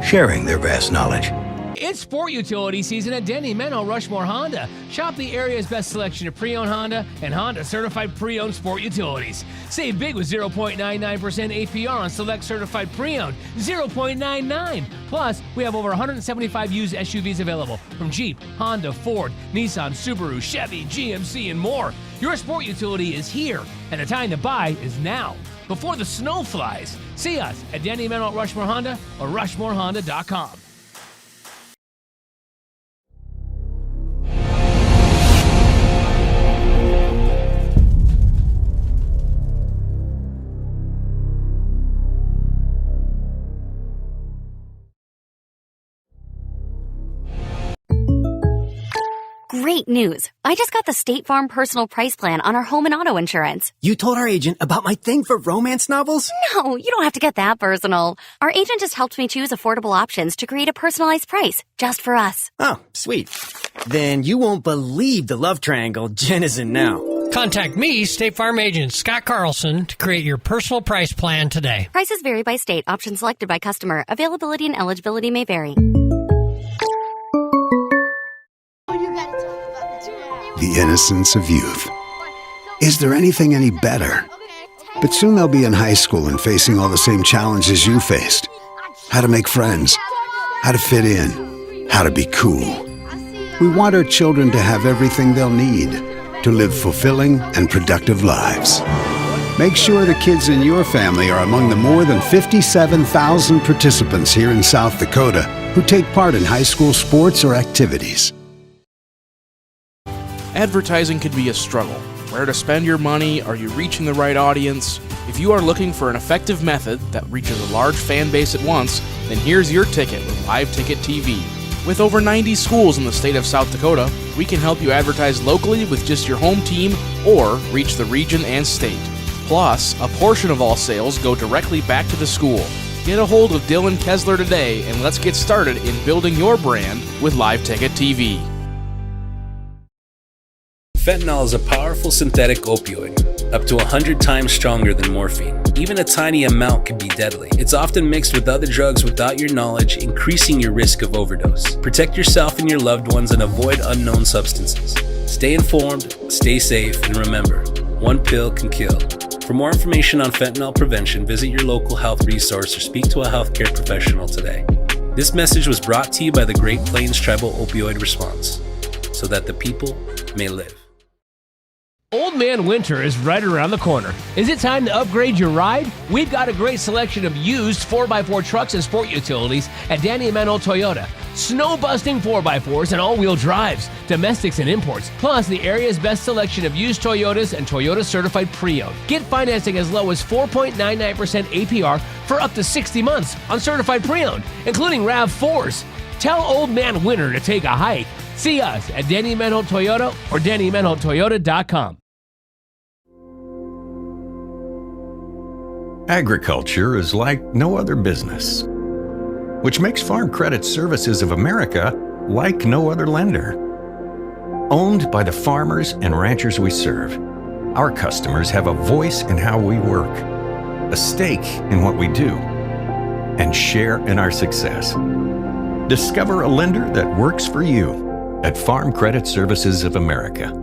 sharing their vast knowledge. It's sport utility season at Denny Menno Rushmore Honda. Shop the area's best selection of pre-owned Honda and Honda certified pre-owned sport utilities. Save big with 0.99% APR on select certified pre-owned, 0.99. Plus, we have over 175 used SUVs available from Jeep, Honda, Ford, Nissan, Subaru, Chevy, GMC, and more. Your sport utility is here, and the time to buy is now, before the snow flies. See us at Denny Menno Rushmore Honda or RushmoreHonda.com. Great news. I just got the State Farm Personal Price Plan on our home and auto insurance. You told our agent about my thing for romance novels? No, you don't have to get that personal. Our agent just helped me choose affordable options to create a personalized price just for us. Oh, sweet. Then you won't believe the love triangle Jen is in now. Contact me, State Farm agent Scott Carlson, to create your personal price plan today. Prices vary by state. Options selected by customer. Availability and eligibility may vary. The innocence of youth. Is there anything any better? But soon they'll be in high school and facing all the same challenges you faced. How to make friends, how to fit in, how to be cool. We want our children to have everything they'll need to live fulfilling and productive lives. Make sure the kids in your family are among the more than 57,000 participants here in South Dakota who take part in high school sports or activities. Advertising can be a struggle. Where to spend your money? Are you reaching the right audience? If you are looking for an effective method that reaches a large fan base at once, then here's your ticket with Live Ticket TV. With over 90 schools in the state of South Dakota, we can help you advertise locally with just your home team or reach the region and state. Plus, a portion of all sales go directly back to the school. Get a hold of Dylan Kessler today and let's get started in building your brand with Live Ticket TV. Fentanyl is a powerful synthetic opioid, up to 100 times stronger than morphine. Even a tiny amount can be deadly. It's often mixed with other drugs without your knowledge, increasing your risk of overdose. Protect yourself and your loved ones and avoid unknown substances. Stay informed, stay safe, and remember, one pill can kill. For more information on fentanyl prevention, visit your local health resource or speak to a healthcare professional today. This message was brought to you by the Great Plains Tribal Opioid Response, so that the people may live. Old Man Winter is right around the corner. Is it time to upgrade your ride? We've got a great selection of used 4x4 trucks and sport utilities at Danny Menno Toyota. Snow-busting 4x4s and all-wheel drives, domestics and imports, plus the area's best selection of used Toyotas and Toyota certified pre-owned. Get financing as low as 4.99% APR for up to 60 months on certified pre-owned, including RAV4s. Tell Old Man Winter to take a hike. See us at Danny Menno Toyota or DannyMennoToyota.com. Agriculture is like no other business, which makes Farm Credit Services of America like no other lender. Owned by the farmers and ranchers we serve, our customers have a voice in how we work, a stake in what we do, and share in our success. Discover a lender that works for you at Farm Credit Services of America.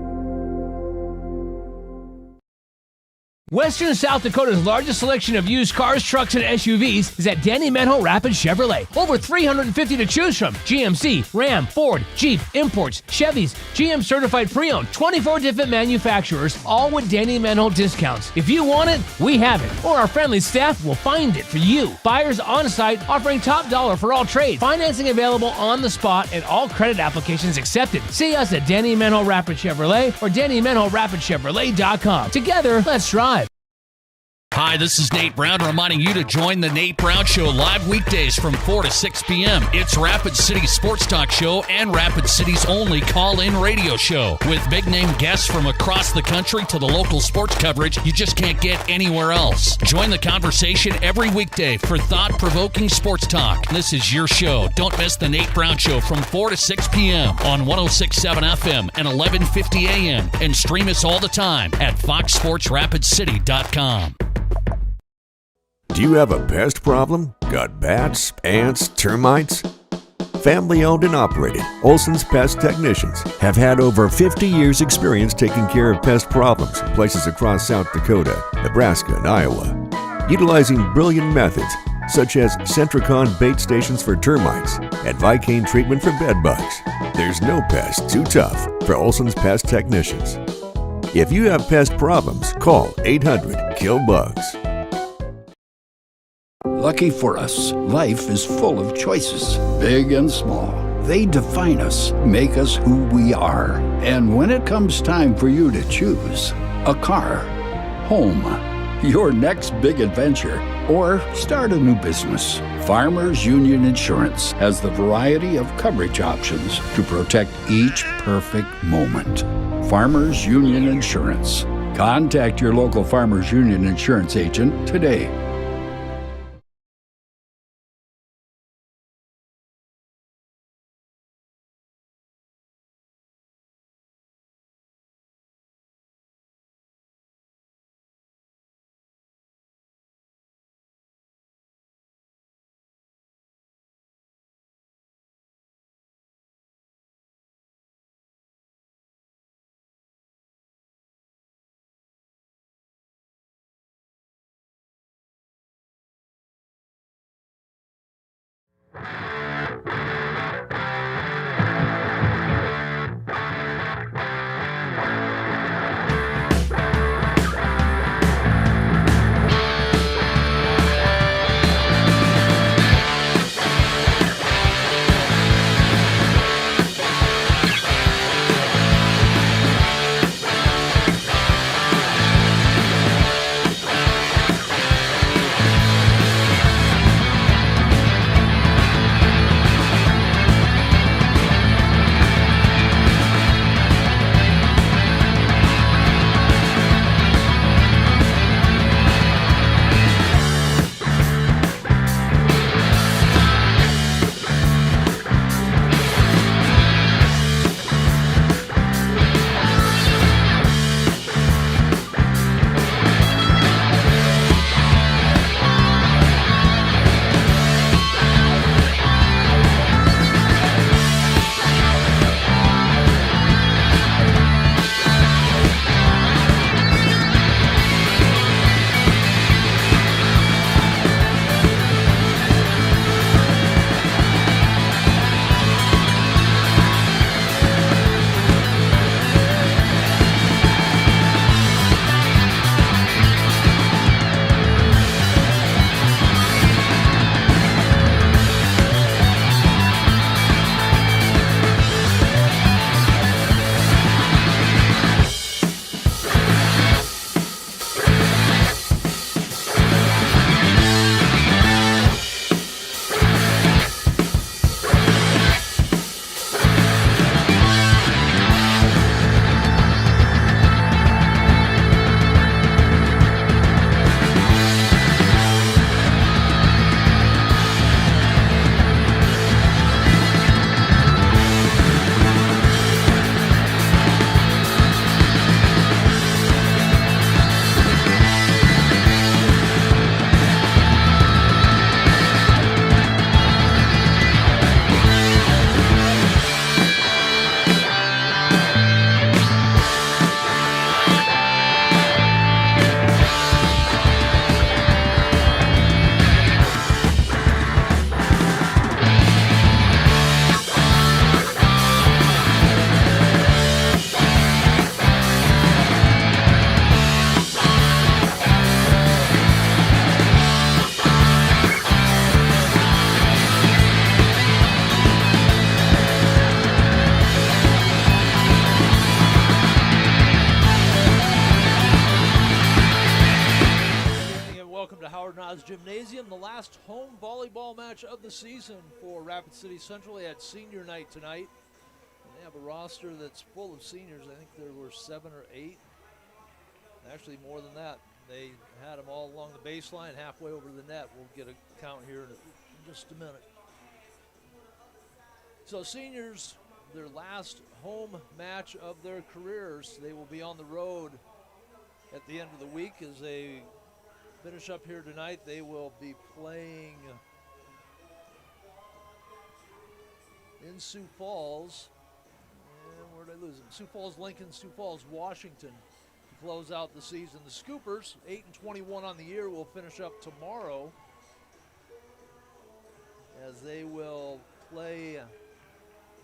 Western South Dakota's largest selection of used cars, trucks, and SUVs is at Danny Menno Rapid Chevrolet. Over 350 to choose from. GMC, Ram, Ford, Jeep, imports, Chevys, GM certified pre-owned, 24 different manufacturers, all with Danny Menno discounts. If you want it, we have it, or our friendly staff will find it for you. Buyers on site offering top dollar for all trades. Financing available on the spot and all credit applications accepted. See us at Danny Menno Rapid Chevrolet or DannyMennoRapidChevrolet.com. Together, let's drive. Hi, this is Nate Brown reminding you to join the Nate Brown Show live weekdays from 4 to 6 p.m. It's Rapid City's sports talk show and Rapid City's only call-in radio show. With big-name guests from across the country to the local sports coverage you just can't get anywhere else. Join the conversation every weekday for thought-provoking sports talk. This is your show. Don't miss the Nate Brown Show from 4 to 6 p.m. on 106.7 FM and 1150 a.m. And stream us all the time at foxsportsrapidcity.com. Do you have a pest problem? Got bats, ants, termites? Family-owned and operated, Olson's Pest Technicians have had over 50 years' experience taking care of pest problems in places across South Dakota, Nebraska, and Iowa. Utilizing brilliant methods such as Centricon bait stations for termites and Vicane treatment for bed bugs. There's no pest too tough for Olson's Pest Technicians. If you have pest problems, call 800-KILL-BUGS. Lucky for us, life is full of choices, big and small. They define us, make us who we are. And when it comes time for you to choose, a car, home, your next big adventure, or start a new business, Farmers Union Insurance has the variety of coverage options to protect each perfect moment. Farmers Union Insurance. Contact your local Farmers Union Insurance agent today. Gymnasium, the last home volleyball match of the season for Rapid City Central. They had senior night tonight. And they have a roster that's full of seniors. I think there were 7 or 8. Actually, more than that. They had them all along the baseline, halfway over the net. We'll get a count here in just a minute. So seniors, their last home match of their careers. They will be on the road at the end of the week as they finish up here tonight. They will be playing in Sioux Falls. And where did I lose them? Sioux Falls, Lincoln, Sioux Falls, Washington to close out the season. The Scoopers, 8-21 on the year, will finish up tomorrow as they will play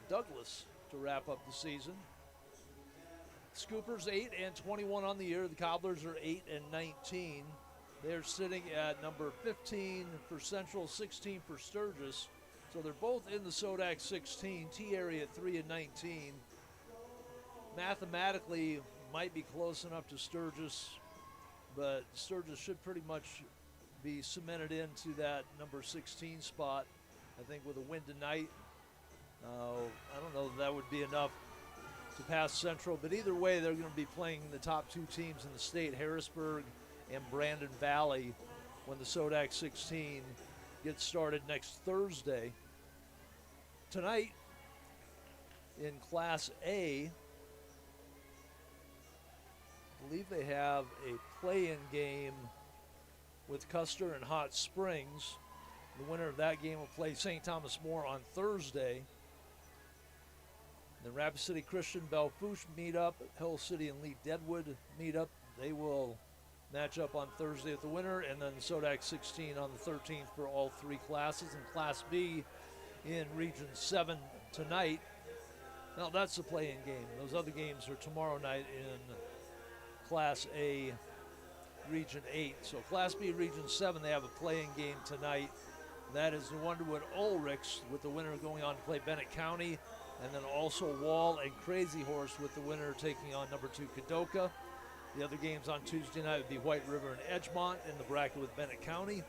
Douglas to wrap up the season. Scoopers 8-21 on the year. The Cobblers are 8-19. They're sitting at number 15 for Central, 16 for Sturgis. So they're both in the Sodak 16. T-Area at 3-19. Mathematically, might be close enough to Sturgis, but Sturgis should pretty much be cemented into that number 16 spot. I think with a win tonight, I don't know if that would be enough to pass Central, but either way, they're going to be playing the top two teams in the state, Harrisburg and Brandon Valley, when the Sodak 16 gets started next Thursday. Tonight, in Class A, I believe they have a play-in game with Custer and Hot Springs. The winner of that game will play St. Thomas More on Thursday. The Rapid City Christian Belfouche meet up, Hill City and Lee Deadwood meet up. They will match up on Thursday at the winner, and then Sodak 16 on the 13th for all three classes. And Class B in Region 7 tonight. Now that's the play-in game. Those other games are tomorrow night in Class A Region 8. So Class B Region 7, they have a play-in game tonight. That is New Underwood Ulrichs, with the winner going on to play Bennett County. And then also Wall and Crazy Horse, with the winner taking on number 2 Kadoka. The other games on Tuesday night would be White River and Edgemont in the bracket with Bennett County,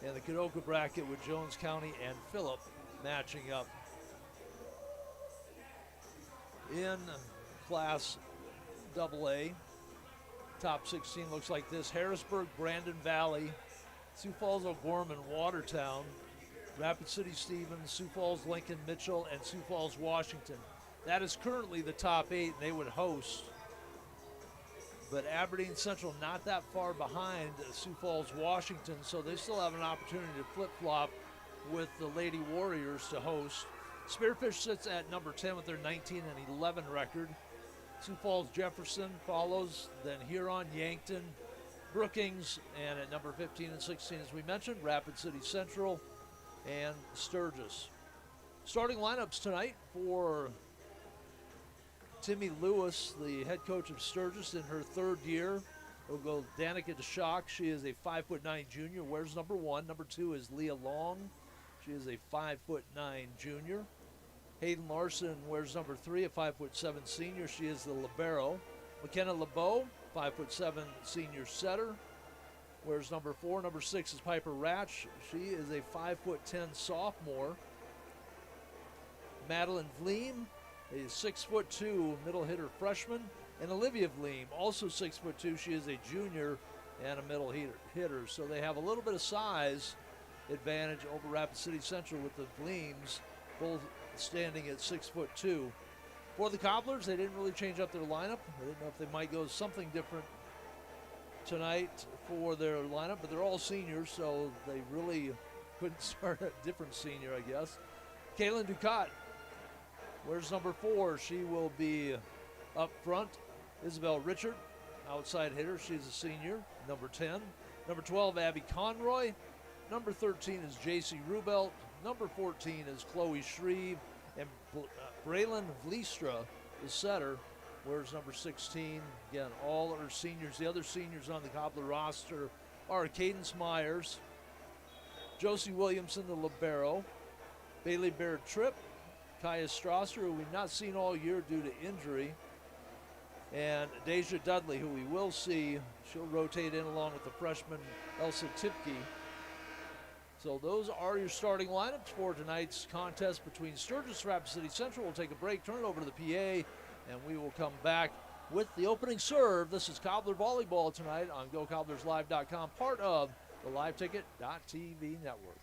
and the Kadoka bracket with Jones County and Phillip matching up. In Class AA, top 16 looks like this: Harrisburg, Brandon Valley, Sioux Falls, O'Gorman, Watertown, Rapid City, Stevens, Sioux Falls, Lincoln, Mitchell, and Sioux Falls, Washington. That is currently the top 8, and they would host. But Aberdeen Central not that far behind Sioux Falls, Washington, so they still have an opportunity to flip-flop with the Lady Warriors to host. Spearfish sits at number 10 with their 19-11 record. Sioux Falls, Jefferson follows, then Huron, Yankton, Brookings, and at number 15 and 16, as we mentioned, Rapid City Central and Sturgis. Starting lineups tonight for Timmy Lewis, the head coach of Sturgis, in her third year. We'll go Danica DeShock. She is a 5'9" junior, wears number 1. Number 2 is Leah Long. She is a 5'9" junior. Hayden Larson wears number 3, a 5'7" senior. She is the libero. McKenna LeBeau, 5'7" senior setter, wears number 4. Number 6 is Piper Ratch. She is a 5'10" sophomore. Madeline Vleem, a 6'2" middle hitter freshman, and Olivia Vleem, also 6'2". She is a junior and a middle hitter. So they have a little bit of size advantage over Rapid City Central, with the Vleems both standing at 6'2". For the Cobblers, they didn't really change up their lineup. I didn't know if they might go something different tonight for their lineup, but they're all seniors, so they really couldn't start a different senior, I guess. Kaylin Ducat wears number 4. She will be up front. Isabel Richard, outside hitter. She's a senior, number 10. Number 12, Abby Conroy. Number 13 is J.C. Rubelt. Number 14 is Chloe Shreve. And Braylon Vliestra, the setter, wears number 16. Again, all are seniors. The other seniors on the Cobbler roster are Cadence Myers, Josie Williamson, the libero, Bailey Baird Tripp, Kaya Strasser, who we've not seen all year due to injury, and Deja Dudley, who we will see. She'll rotate in along with the freshman Elsa Tipke. So those are your starting lineups for tonight's contest between Sturgis and Rapid City Central. We'll take a break, turn it over to the PA, and we will come back with the opening serve. This is Cobbler Volleyball tonight on GoCobblersLive.com, part of the LiveTicket.tv network.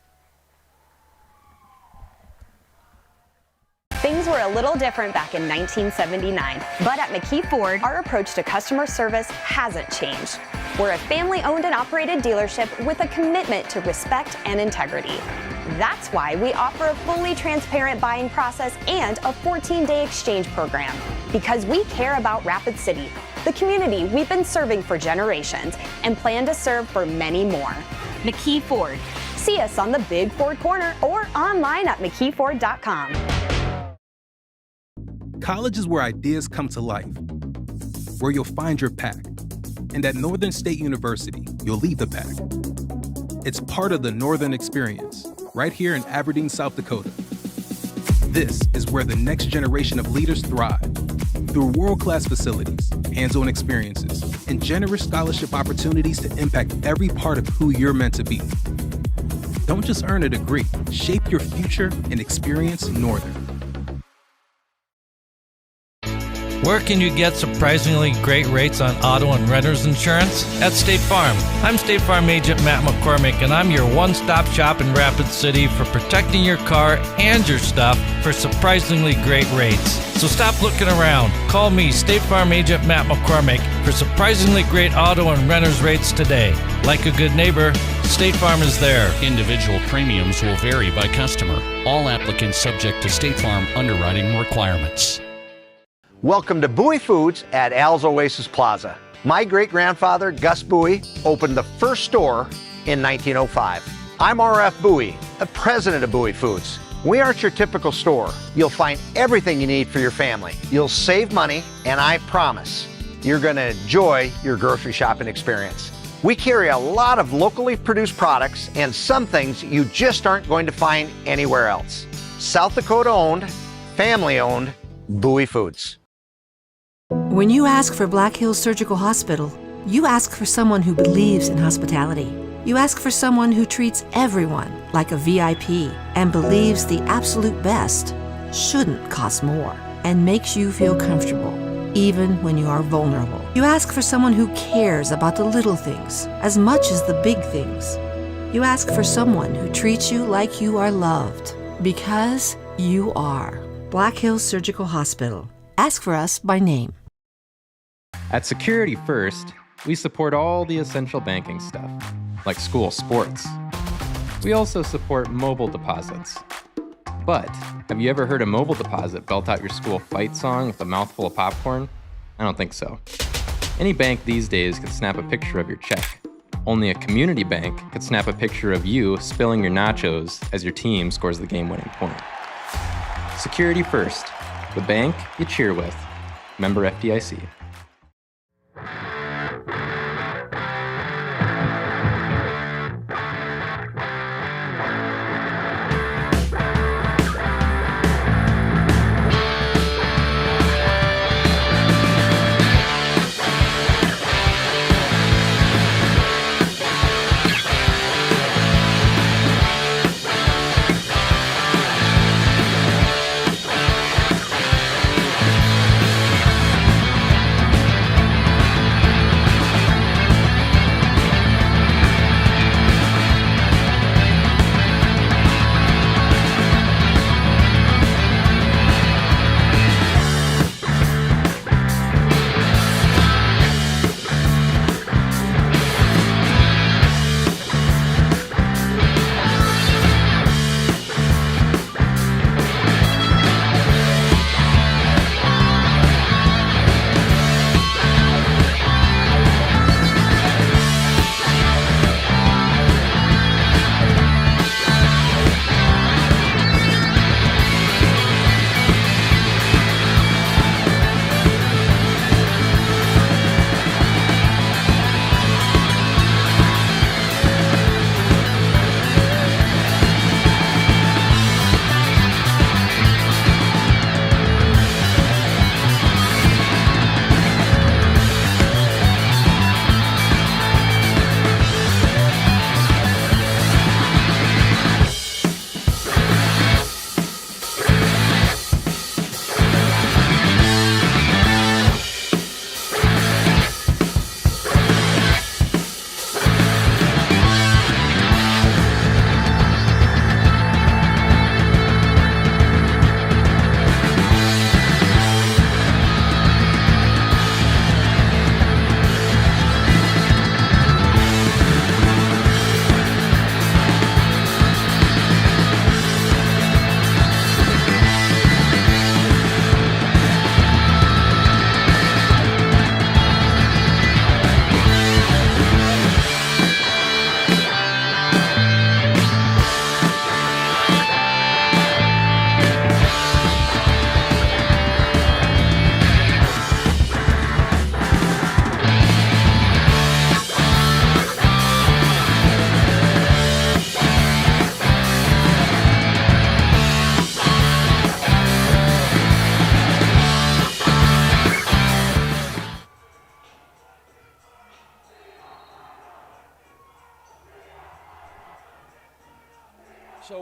Things were a little different back in 1979, but at McKee Ford, our approach to customer service hasn't changed. We're a family-owned and operated dealership with a commitment to respect and integrity. That's why we offer a fully transparent buying process and a 14-day exchange program. Because we care about Rapid City, the community we've been serving for generations, and plan to serve for many more. McKee Ford. See us on the Big Ford Corner or online at McKeeFord.com. College is where ideas come to life, where you'll find your pack. And at Northern State University, you'll lead the pack. It's part of the Northern Experience, right here in Aberdeen, South Dakota. This is where the next generation of leaders thrive. Through world-class facilities, hands-on experiences, and generous scholarship opportunities to impact every part of who you're meant to be. Don't just earn a degree, shape your future and experience Northern. Where can you get surprisingly great rates on auto and renter's insurance? At State Farm. I'm State Farm Agent Matt McCormick, and I'm your one-stop shop in Rapid City for protecting your car and your stuff for surprisingly great rates. So stop looking around. Call me, State Farm Agent Matt McCormick, for surprisingly great auto and renter's rates today. Like a good neighbor, State Farm is there. Individual premiums will vary by customer. All applicants subject to State Farm underwriting requirements. Welcome to Bowie Foods at Al's Oasis Plaza. My great-grandfather, Gus Bowie, opened the first store in 1905. I'm R.F. Bowie, the president of Bowie Foods. We aren't your typical store. You'll find everything you need for your family. You'll save money, and I promise you're going to enjoy your grocery shopping experience. We carry a lot of locally produced products and some things you just aren't going to find anywhere else. South Dakota-owned, family-owned, Bowie Foods. When you ask for Black Hills Surgical Hospital, you ask for someone who believes in hospitality. You ask for someone who treats everyone like a VIP and believes the absolute best shouldn't cost more and makes you feel comfortable, even when you are vulnerable. You ask for someone who cares about the little things as much as the big things. You ask for someone who treats you like you are loved, because you are. Black Hills Surgical Hospital. Ask for us by name. At Security First, we support all the essential banking stuff, like school sports. We also support mobile deposits. But have you ever heard a mobile deposit belt out your school fight song with a mouthful of popcorn? I don't think so. Any bank these days could snap a picture of your check. Only a community bank could snap a picture of you spilling your nachos as your team scores the game-winning point. Security First, the bank you cheer with. Member FDIC.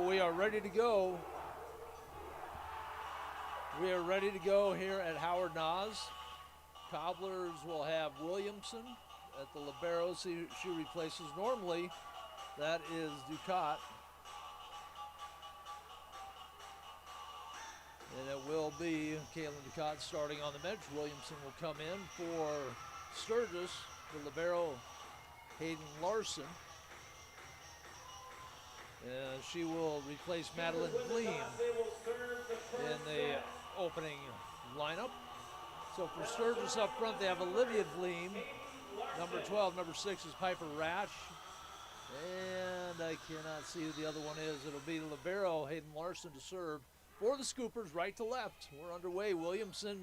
we are ready to go. We are ready to go here at Howard Nas. Cobblers will have Williamson at the libero. She replaces normally. That is Ducat. And it will be Kaylin Ducat starting on the bench. Williamson will come in for Sturgis, the libero Hayden Larson. And she will replace Madeline Gleam in the opening lineup. So for Sturgis up front, they have Olivia Gleam. Number 12, number 6 is Piper Rash. And I cannot see who the other one is. It'll be libero Hayden Larson to serve for the Scoopers, right to left. We're underway. Williamson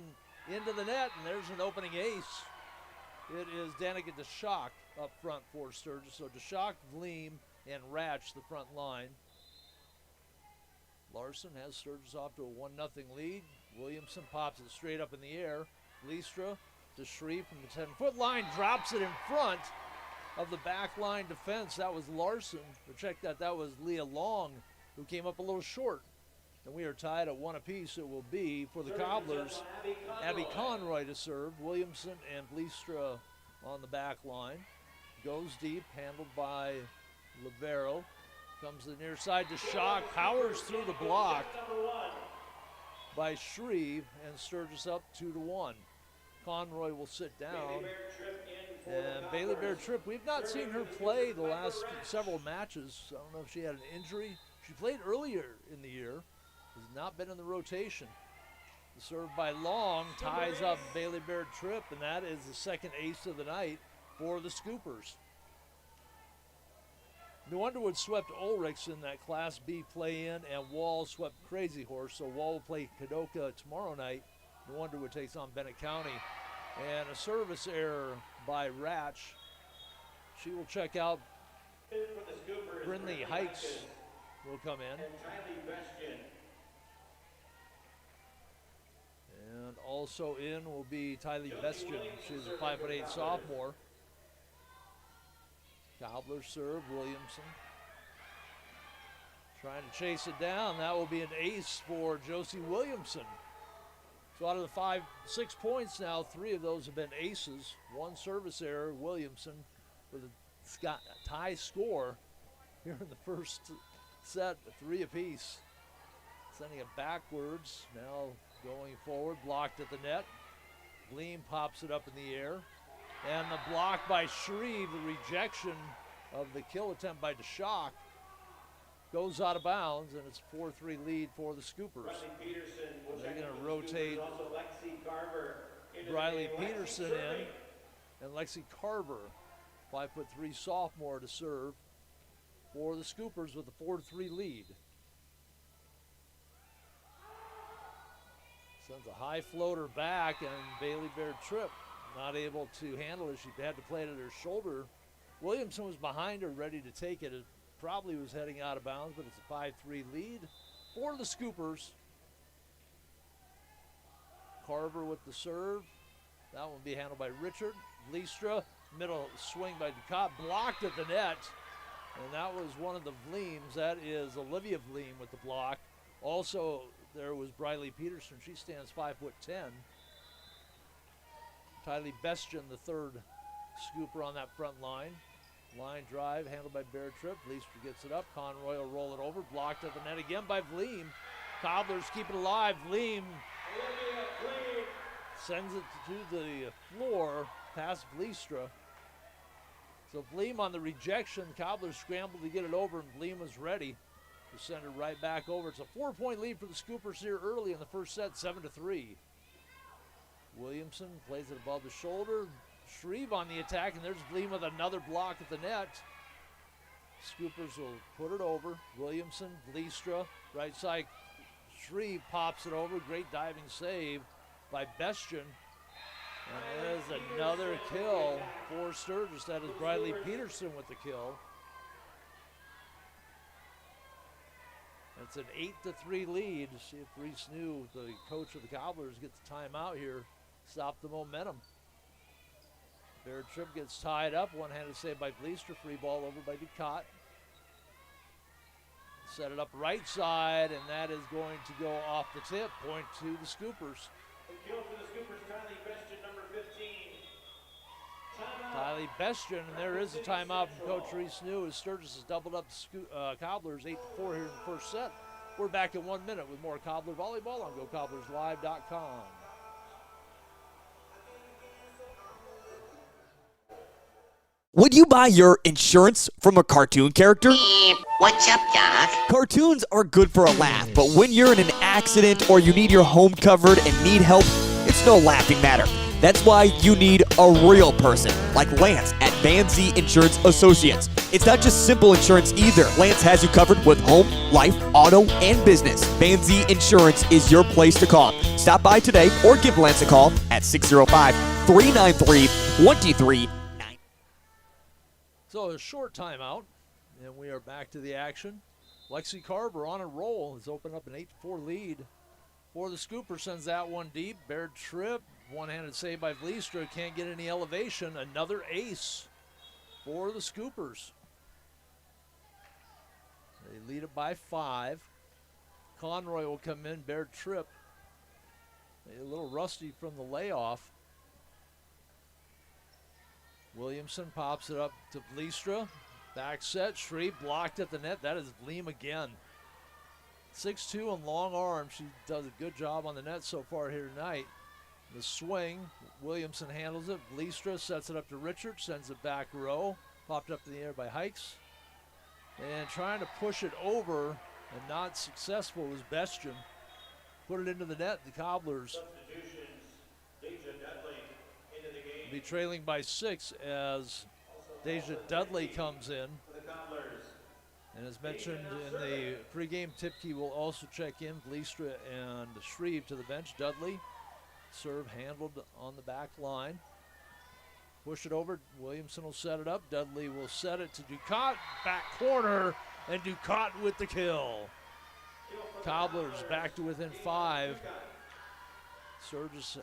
into the net, and there's an opening ace. It is Danica DeShock up front for Sturgis. So DeShock, Gleam, and Ratch the front line. Larson has Sturgis off to a 1-0 lead. Williamson pops it straight up in the air. Leistra to Shreve from the 10-foot line, drops it in front of the back line defense. That was Larson. But check that, that was Leah Long, who came up a little short. And we are tied at 1 apiece. It will be for the Cobblers. Abby Conroy to serve. Williamson and Leistra on the back line. Goes deep, handled by libero. Comes to the near side to Shock. Powers through the block by Shreve, and Sturgis up 2-1. Conroy will sit down. And Bailey Bear Tripp, we've not seen her play the last several matches. I don't know if she had an injury. She played earlier in the year. Has not been in the rotation. The serve by Long ties up Bailey Bear Tripp, and that is the second ace of the night for the Scoopers. New Underwood swept Ulrichs in that Class B play-in, and Wall swept Crazy Horse. So Wall will play Kadoka tomorrow night. New Underwood takes on Bennett County. And a service error by Ratch. She will check out. Brindley Hikes will come in. And also in will be Tylee Bestian. She's a 5'8" sophomore. Cobbler serve, Williamson. Trying to chase it down. That will be an ace for Josie Williamson. So out of the 6 points now, 3 of those have been aces. 1 service error, Williamson, with a tie score here in the first set, 3 apiece. Sending it backwards, now going forward, blocked at the net. Gleam pops it up in the air. And the block by Shreve, the rejection of the kill attempt by DeShock, goes out of bounds, and it's a 4-3 lead for the Scoopers. They're going to rotate Briley Peterson in, and Lexi Carver, 5'3" sophomore, to serve for the Scoopers with a 4-3 lead. Sends a high floater back, and Bailey Bear Tripp not able to handle it. She had to play it at her shoulder. Williamson was behind her, ready to take it. It probably was heading out of bounds, but it's a 5-3 lead for the Scoopers. Carver with the serve. That one will be handled by Richard. Leistra, middle swing by Ducat, blocked at the net. And that was one of the Vleems. That is Olivia Vleem with the block. Also, there was Briley Peterson. She stands 5'10". Tylee Bestian, the third scooper on that front line. Line drive handled by Bear Tripp. Leistra gets it up. Conroy will roll it over. Blocked at the net again by Vleem. Cobblers keep it alive. Vleem sends it to the floor past Leistra. So Vleem on the rejection. Cobblers scrambled to get it over, and Vleem was ready to send it right back over. It's a 4-point lead for the Scoopers here early in the first set, 7-3. Williamson plays it above the shoulder. Shreve on the attack, and there's Vleem with another block at the net. Scoopers will put it over. Williamson, Leistra, right side. Shreve pops it over. Great diving save by Bestian. And there's another kill for Sturgis. That is Briley Peterson with the kill. It's an 8-3 lead. See if Reese New, the coach of the Cobblers, gets the timeout here. Stop the momentum. Bear Tripp gets tied up. One-handed save by Leistra. Free ball over by Ducat. Set it up right side, and that is going to go off the tip. Point to the Scoopers. Kill for the Scoopers, Tylee Bestien, number 15. Tylee Bestien, and there is a timeout from Coach Reese New as Sturgis has doubled up the Cobblers 8-4 here in the first set. We're back in 1 minute with more Cobbler Volleyball on GoCobblersLive.com. Would you buy your insurance from a cartoon character? What's up, Doc? Cartoons are good for a laugh, but when you're in an accident or you need your home covered and need help, it's no laughing matter. That's why you need a real person, like Lance at Van Z Insurance Associates. It's not just simple insurance either. Lance has you covered with home, life, auto, and business. Van Z Insurance is your place to call. Stop by today or give Lance a call at 605-393-23. So a short timeout, and we are back to the action. Lexi Carver on a roll has opened up an 8-4 lead for the Scooper. Sends that one deep. Baird Tripp, one-handed save by Vliestra. Can't get any elevation. Another ace for the Scoopers. They lead it by 5. Conroy will come in. Baird Tripp a little rusty from the layoff. Williamson pops it up to Vliestra. Back set, Shreve blocked at the net. That is Vleem again. 6'2" and long arms. She does a good job on the net so far here tonight. The swing, Williamson handles it. Vliestra sets it up to Richard, sends it back row. Popped up in the air by Hikes. And trying to push it over and not successful was Bestien. Put it into the net. The Cobblers be trailing by 6 as Deja Dudley comes in. And as mentioned in the pregame, Tipke will also check in. Vliestra and Shreve to the bench. Dudley, serve handled on the back line. Push it over. Williamson will set it up. Dudley will set it to Ducat. Back corner, and Ducat with the kill. Cobblers back to within 5. Sturgis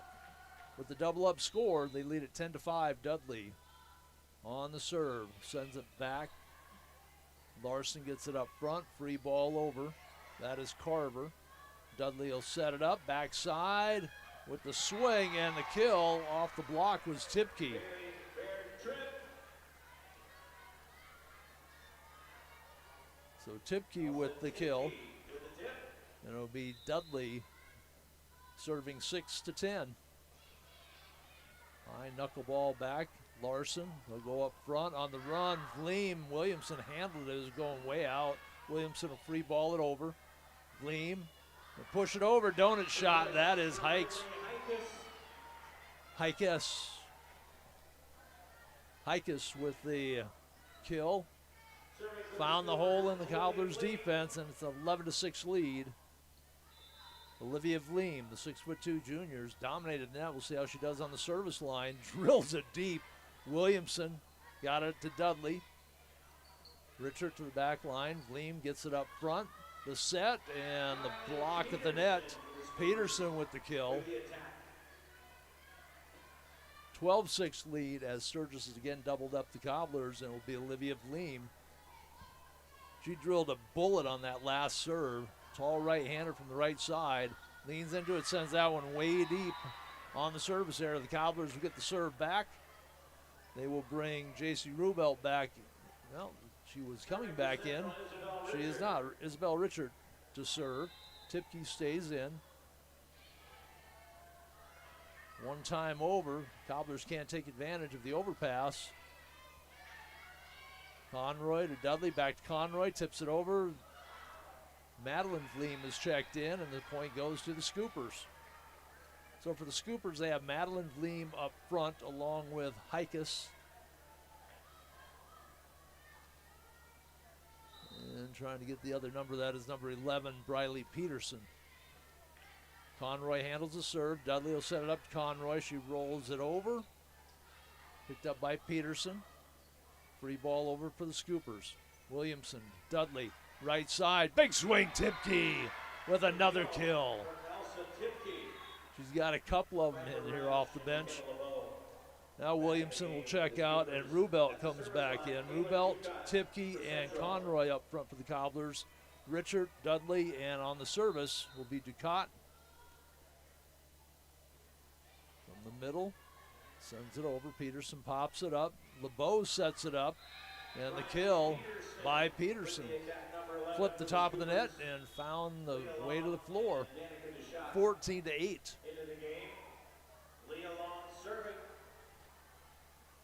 with the double-up score. They lead at 10-5. Dudley on the serve. Sends it back. Larson gets it up front. Free ball over. That is Carver. Dudley will set it up. Backside with the swing, and the kill off the block was Tipke. So Tipke with the kill. And it'll be Dudley serving 6-10. High knuckleball back. Larson will go up front on the run. Vleem, Williamson handled it. It was going way out. Williamson will free ball it over. Vleem will push it over. Donut shot. That is Hikes. Hikes with the kill. Found the hole in the Cobblers defense, and it's an 11-6 lead. Olivia Vleem, the 6'2" junior, dominated the net. We'll see how she does on the service line. Drills it deep. Williamson got it to Dudley. Richard to the back line. Vleem gets it up front. The set and the block at the net. Peterson with the kill. 12-6 lead as Sturgis has again doubled up the Cobblers, and it will be Olivia Vleem. She drilled a bullet on that last serve. Tall right-hander from the right side. Leans into it, sends that one way deep on the service area. The Cobblers will get the serve back. They will bring J.C. Rubelt back. Well, she was coming back in. She is not. Isabel Richard to serve. Tipke stays in. One time over. Cobblers can't take advantage of the overpass. Conroy to Dudley, back to Conroy, tips it over. Madeline Vleem is checked in, and the point goes to the Scoopers. So for the Scoopers, they have Madeline Vleem up front along with Hikes. And trying to get the other number, that is number 11, Briley Peterson. Conroy handles the serve. Dudley will set it up to Conroy. She rolls it over. Picked up by Peterson. Free ball over for the Scoopers. Williamson, Dudley, right side. Big swing, Tipke with another kill. She's got a couple of them in here off the bench. Now Williamson will check out, and Rubelt comes back in. Rubelt, Tipke, and Conroy up front for the Cobblers. Richard, Dudley, and on the service will be Ducat. From the middle, sends it over. Peterson pops it up. LeBeau sets it up, and the kill by Peterson. Flipped the top of the net and found the way to the floor. 14-8.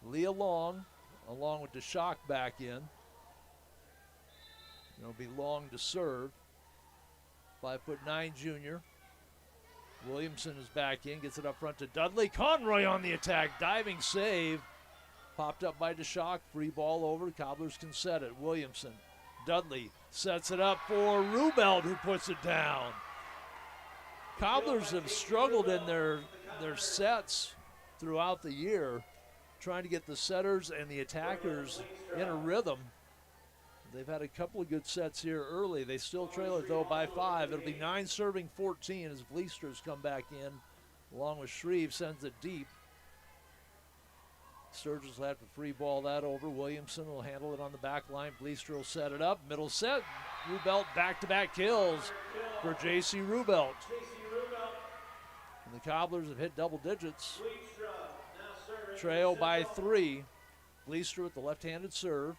Leah Long, along with DeShock back in. It'll be Long to serve. 5'9" junior. Williamson is back in, gets it up front to Dudley. Conroy on the attack, diving save. Popped up by DeShock, free ball over. Cobblers can set it. Williamson, Dudley sets it up for Rubelt, who puts it down. Cobblers have struggled in their sets throughout the year, trying to get the setters and the attackers in a rhythm. They've had a couple of good sets here early. They still trail it, though, by 5. It'll be 9 serving 14 as Bleasters come back in, along with Shreve, sends it deep. Sturgis will have to free ball that over. Williamson will handle it on the back line. Bleaster will set it up. Middle set. Rubelt back-to-back kills for J.C. Rubelt. And the Cobblers have hit double digits. Trail by 3. Bleaster with the left-handed serve.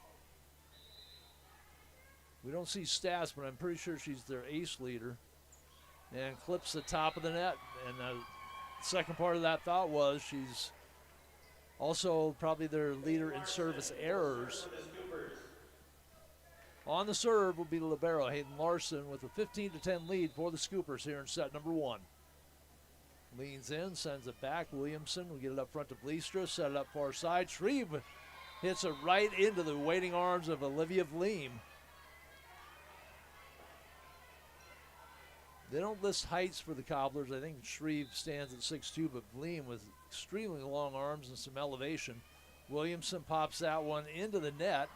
We don't see stats, but I'm pretty sure she's their ace leader. And clips the top of the net. And the second part of that thought was she's also probably their leader in service errors. On the serve will be the libero, Hayden Larson, with a 15-10 lead for the Scoopers here in set number 1. Leans in, sends it back. Williamson will get it up front to Bleastra, set it up far side. Shreve hits it right into the waiting arms of Olivia Vleem. They don't list heights for the Cobblers. I think Shreve stands at 6'2", but Vleem with extremely long arms and some elevation. Williamson pops that one into the net.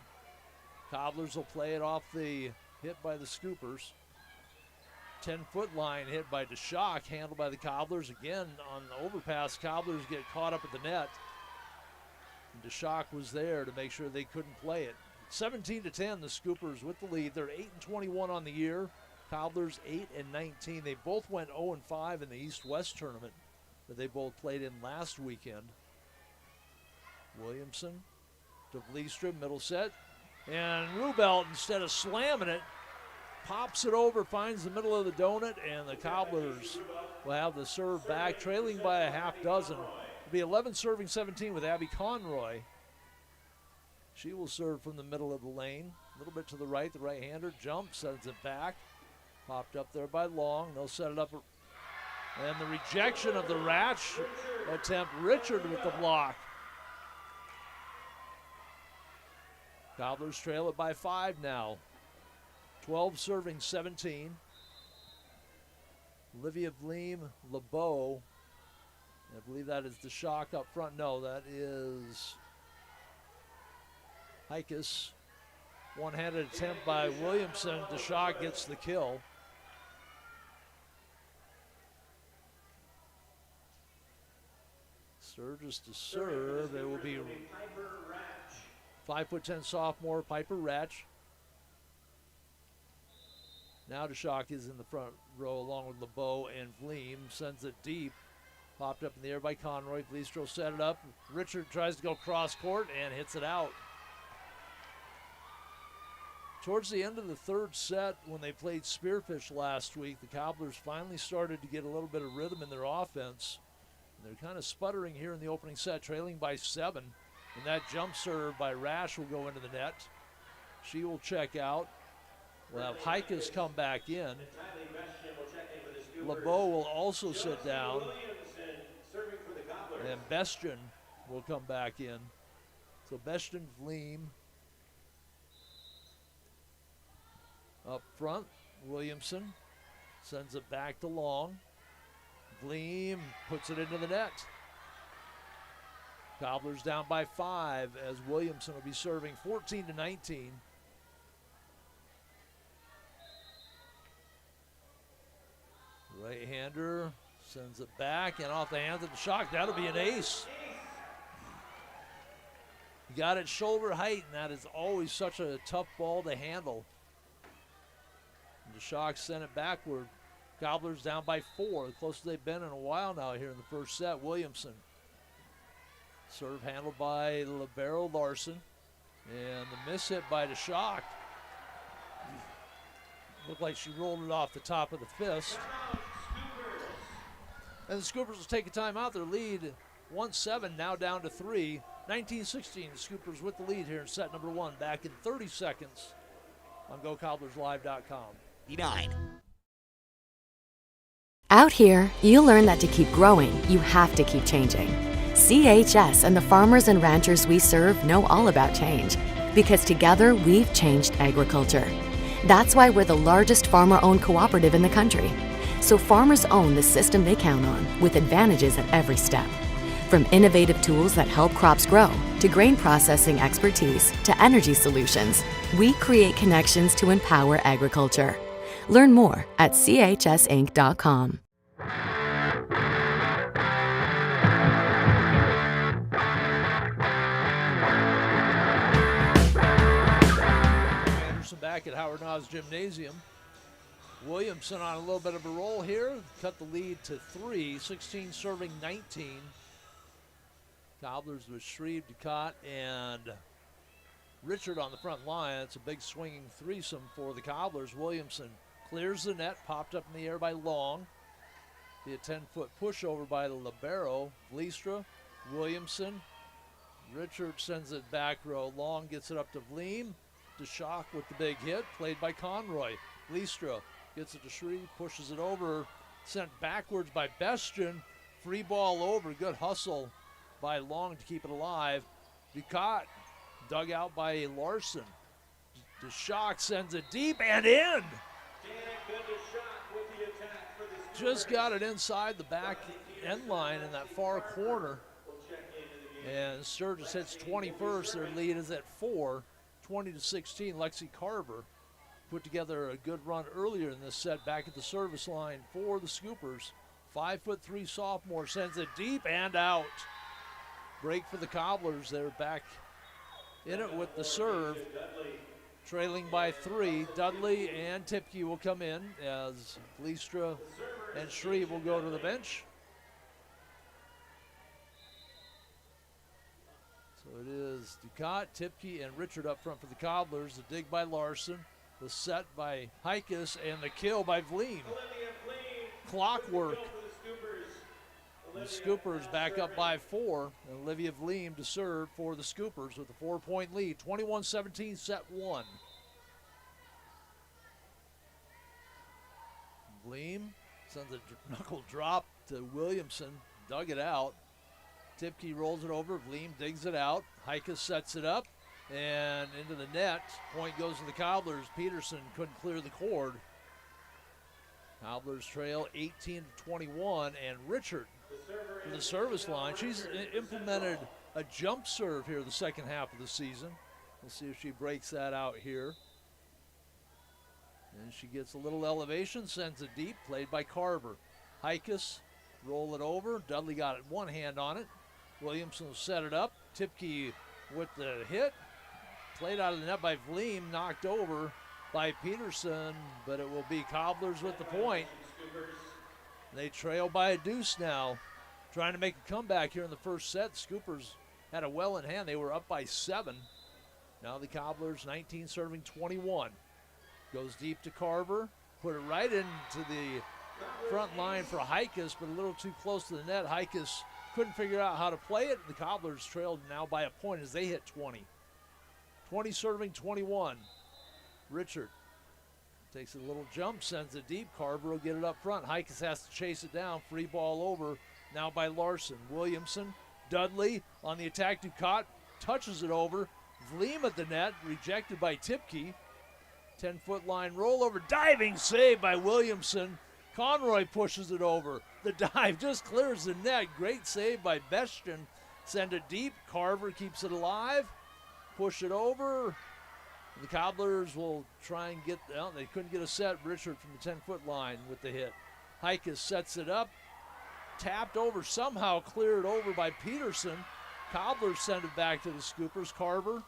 Cobblers will play it off the hit by the Scoopers. 10-foot line hit by DeShock, handled by the Cobblers. Again, on the overpass, Cobblers get caught up at the net. And DeShock was there to make sure they couldn't play it. 17-10, the Scoopers with the lead. They're 8-21 on the year. Cobblers 8-19. They both went 0-5 in the East-West tournament that they both played in last weekend. Williamson to Bleastra, middle set. And Rubelt, instead of slamming it, pops it over, finds the middle of the donut, and the Cobblers will have the serve back, trailing by a half dozen. It'll be 11 serving 17 with Abby Conroy. She will serve from the middle of the lane. A little bit to the right-hander jumps, sends it back. Popped up there by Long. They'll set it up. And the rejection of the Ratch attempt. Richard with the block. Cobblers trail it by 5 now. 12 serving 17. Olivia Vleem, LeBeau. I believe that is DeShock up front. No, that is Hikus. One-handed attempt by Williamson. DeShock gets the kill. Sturgis to serve. It will be 5'10" sophomore Piper Ratch. Now DeShock is in the front row along with LeBeau and Vleem. Sends it deep. Popped up in the air by Conroy. Bleastro set it up. Richard tries to go cross court and hits it out. Towards the end of the third set, when they played Spearfish last week, the Cobblers finally started to get a little bit of rhythm in their offense. They're kind of sputtering here in the opening set, trailing by 7. And that jump serve by Rash will go into the net. She will check out. We'll have Hikus come back in. LeBeau will also sit down. And Bestian will come back in. So Bestian, Vleem. Up front, Williamson sends it back to Long. Vleem puts it into the net. Cobblers down by 5 as Williamson will be serving 14-19. Right-hander sends it back and off the hands of DeShock. That'll be an ace. He got it shoulder height, and that is always such a tough ball to handle. The Shocks sent it backward. Cobblers down by 4, the closest they've been in a while now here in the first set. Williamson. Serve handled by libero Larson. And the miss hit by the Shock. Looked like she rolled it off the top of the fist. And the Scoopers will take a timeout. Their lead 1-7, now down to 3. 19-16, the Scoopers with the lead here in set number 1. Back in 30 seconds on GoCobblersLive.com. 9. Out here, you learn that to keep growing, you have to keep changing. CHS and the farmers and ranchers we serve know all about change, because together we've changed agriculture. That's why we're the largest farmer-owned cooperative in the country. So farmers own the system they count on, with advantages at every step. From innovative tools that help crops grow, to grain processing expertise, to energy solutions, we create connections to empower agriculture. Learn more at chsinc.com. Anderson back at Howard Knowles Gymnasium. Williamson on a little bit of a roll here. Cut the lead to 3, 16 serving 19. Cobblers with Shreve, Ducat, and Richard on the front line. It's a big swinging threesome for the Cobblers. Williamson clears the net, popped up in the air by Long. Be a 10-foot pushover by the libero. Vliestra, Williamson. Richard sends it back row. Long gets it up to Vleem. DeShock with the big hit, played by Conroy. Vliestra gets it to Shreve, pushes it over. Sent backwards by Bestian. Free ball over, good hustle by Long to keep it alive. Ducat dug out by Larson. DeShock sends it deep and in. Just got it inside the back end line in that far corner. And Sturgis hits 21st. Their lead is at 4, 20-16. Lexi Carver put together a good run earlier in this set back at the service line for the Scoopers. 5'3" sophomore sends it deep and out. Break for the Cobblers. They're back in it with the serve. Trailing by 3. Dudley and Tipke will come in as Vliestra and Shreve will go to the bench. So it is Ducat, Tipke, and Richard up front for the Cobblers. The dig by Larson, the set by Hikas, and the kill by Vleem. Clockwork. The Scoopers back up by 4. And Olivia Vleem to serve for the Scoopers with a 4-point lead. 21-17, set 1. Vleem sends a knuckle drop to Williamson. Dug it out. Tipke rolls it over. Vleem digs it out. Hikas sets it up. And into the net. Point goes to the Cobblers. Peterson couldn't clear the cord. Cobblers trail 18-21. And Richard for the service line. She's implemented a jump serve here the second half of the season. We'll see if she breaks that out here. And she gets a little elevation, sends it deep, played by Carver. Hikas roll it over. Dudley got it one hand on it. Williamson will set it up. Tipke with the hit. Played out of the net by Vleem, knocked over by Peterson, but it will be Cobblers with the point. They trail by a deuce now. Trying to make a comeback here in the first set. Scoopers had a well in hand. They were up by 7. Now the Cobblers 19 serving 21. Goes deep to Carver. Put it right into the front line for Hikas, but a little too close to the net. Hikas couldn't figure out how to play it. The Cobblers trailed now by a point as they hit 20. 20 serving 21. Richard takes a little jump, sends it deep. Carver will get it up front. Hikas has to chase it down. Free ball over now by Larson. Williamson, Dudley on the attack. Ducat touches it over. Vleem at the net, rejected by Tipke. 10-foot line rollover, diving save by Williamson. Conroy pushes it over. The dive just clears the net. Great save by Bestian. Send it deep. Carver keeps it alive. Push it over. The Cobblers will try and get, well, they couldn't get a set. Richard from the 10-foot line with the hit. Hikas sets it up. Tapped over, somehow cleared over by Peterson. Cobblers send it back to the Scoopers. Carver.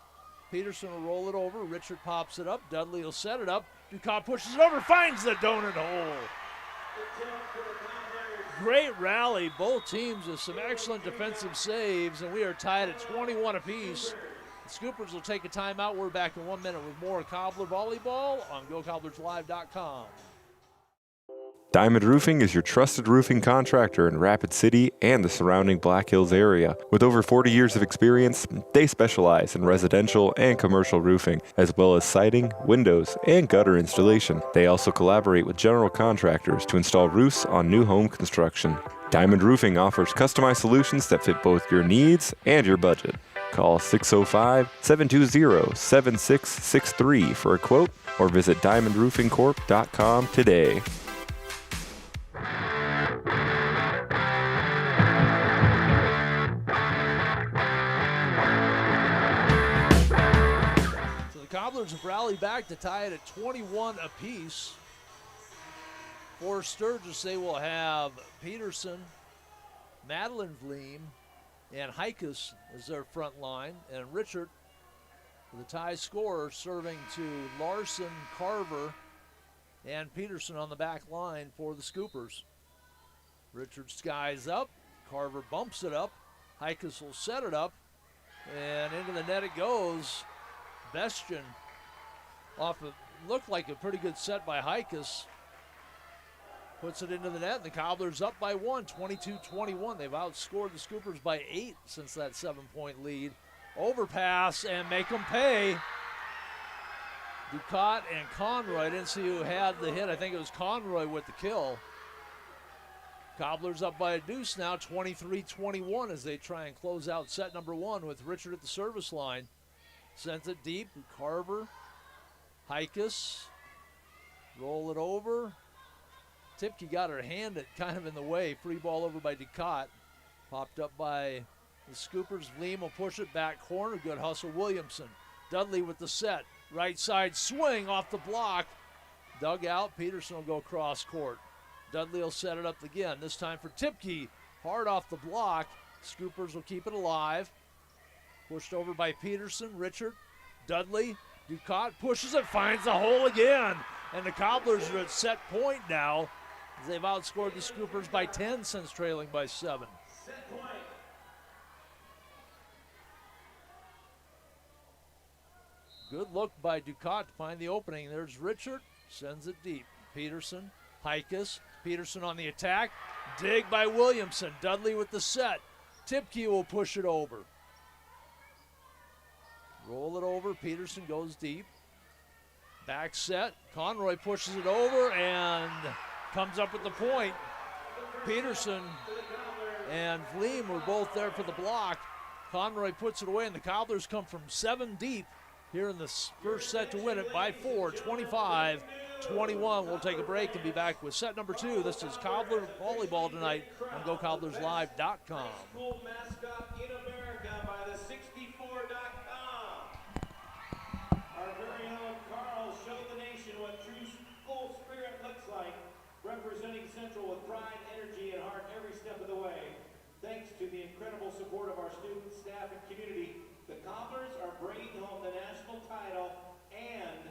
Peterson will roll it over. Richard pops it up. Dudley will set it up. Ducat pushes it over, finds the donut hole. Great rally. Both teams with some excellent defensive saves, and we are tied at 21 apiece. The Scoopers will take a timeout. We're back in 1 minute with more Cobbler Volleyball on GoCobblersLive.com. Diamond Roofing is your trusted roofing contractor in Rapid City and the surrounding Black Hills area. With over 40 years of experience, they specialize in residential and commercial roofing, as well as siding, windows, and gutter installation. They also collaborate with general contractors to install roofs on new home construction. Diamond Roofing offers customized solutions that fit both your needs and your budget. Call 605-720-7663 for a quote or visit diamondroofingcorp.com today. Cobblers have rallied back to tie it at 21 apiece. For Sturgis, they will have Peterson, Madeline Vleem, and Heikus as their front line. And Richard, the tie scorer, serving to Larson, Carver, and Peterson on the back line for the Scoopers. Richard skies up. Carver bumps it up. Heikus will set it up. And into the net it goes. Bestian off of, looked like a pretty good set by Heikus. Puts it into the net, and the Cobblers up by 1, 22-21. They've outscored the Scoopers by 8 since that 7-point lead. Overpass and make them pay. Ducat and Conroy. I didn't see who had the hit. I think it was Conroy with the kill. Cobblers up by a deuce now, 23-21, as they try and close out set number 1 with Richard at the service line. Sends it deep. Carver, Heikus, roll it over. Tipke got her hand kind of in the way. Free ball over by Ducat. Popped up by the Scoopers. Vleem will push it back corner. Good hustle, Williamson. Dudley with the set. Right side swing off the block. Dug out. Peterson will go cross court. Dudley will set it up again. This time for Tipke. Hard off the block. Scoopers will keep it alive. Pushed over by Peterson. Richard. Dudley. Ducat pushes it. Finds the hole again. And the Cobblers are at set point now. They've outscored the Scoopers by 10 since trailing by 7. Set point. Good look by Ducat to find the opening. There's Richard. Sends it deep. Peterson. Heikus. Peterson on the attack. Dig by Williamson. Dudley with the set. Tipke will push it over. Roll it over. Peterson goes deep. Back set. Conroy pushes it over and comes up with the point. Peterson and Vleem were both there for the block. Conroy puts it away, and the Cobblers come from 7 deep here in the first set to win it by 4, 25-21. We'll take a break and be back with set number 2. This is Cobbler Volleyball tonight on GoCobblersLive.com. School mascot in America by the 64.com. Our very own Carl showed the nation what true school spirit looks like, representing Central with pride, energy, and heart every step of the way. Thanks to the incredible support of our students, staff, and community, the Cobblers are bringing home the national title and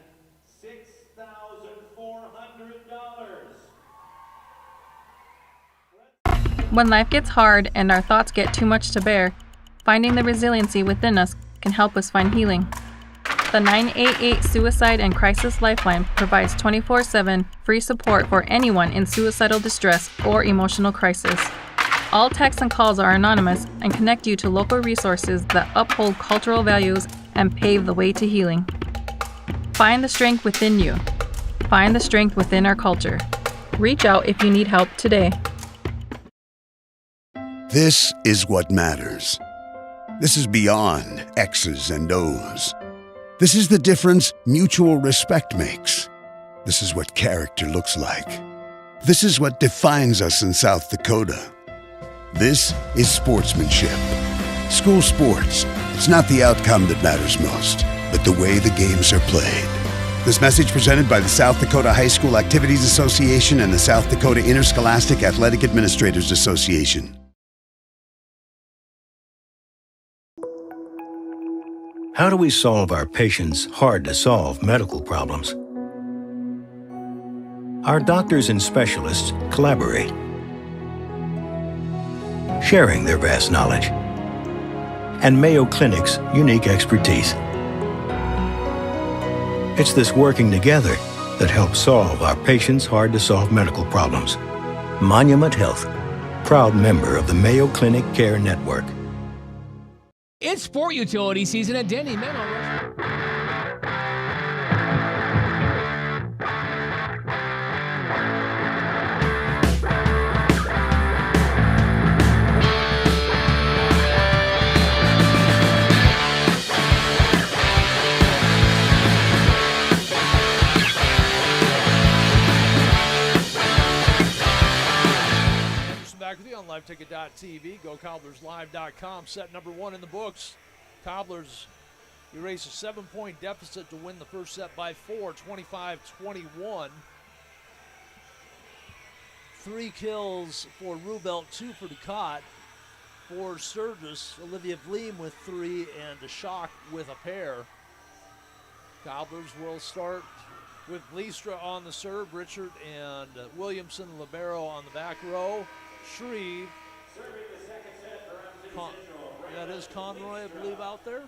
$6,400. When life gets hard and our thoughts get too much to bear, finding the resiliency within us can help us find healing. The 988 Suicide and Crisis Lifeline provides 24/7 free support for anyone in suicidal distress or emotional crisis. All texts and calls are anonymous and connect you to local resources that uphold cultural values and pave the way to healing. Find the strength within you. Find the strength within our culture. Reach out if you need help today. This is what matters. This is beyond X's and O's. This is the difference mutual respect makes. This is what character looks like. This is what defines us in South Dakota. This is sportsmanship. School sports. It's not the outcome that matters most, but the way the games are played. This message presented by the South Dakota High School Activities Association and the South Dakota Interscholastic Athletic Administrators Association. How do we solve our patients' hard-to-solve medical problems? Our doctors and specialists collaborate, sharing their vast knowledge and Mayo Clinic's unique expertise. It's this working together that helps solve our patients' hard-to-solve medical problems. Monument Health, proud member of the Mayo Clinic Care Network. It's sport utility season at Denny Menlo. Back with you on LiveTicket.tv, GoCobblersLive.com. Set number 1 in the books. Cobblers erase a 7-point deficit to win the first set by 4, 25-21. 3 kills for Rubelt, 2 for Ducat. For Sturgis, Olivia Vleem with 3 and DeShock with a pair. Cobblers will start with Bleestra on the serve, Richard and Williamson, libero on the back row. Shreve, that is Conroy, I believe, out there.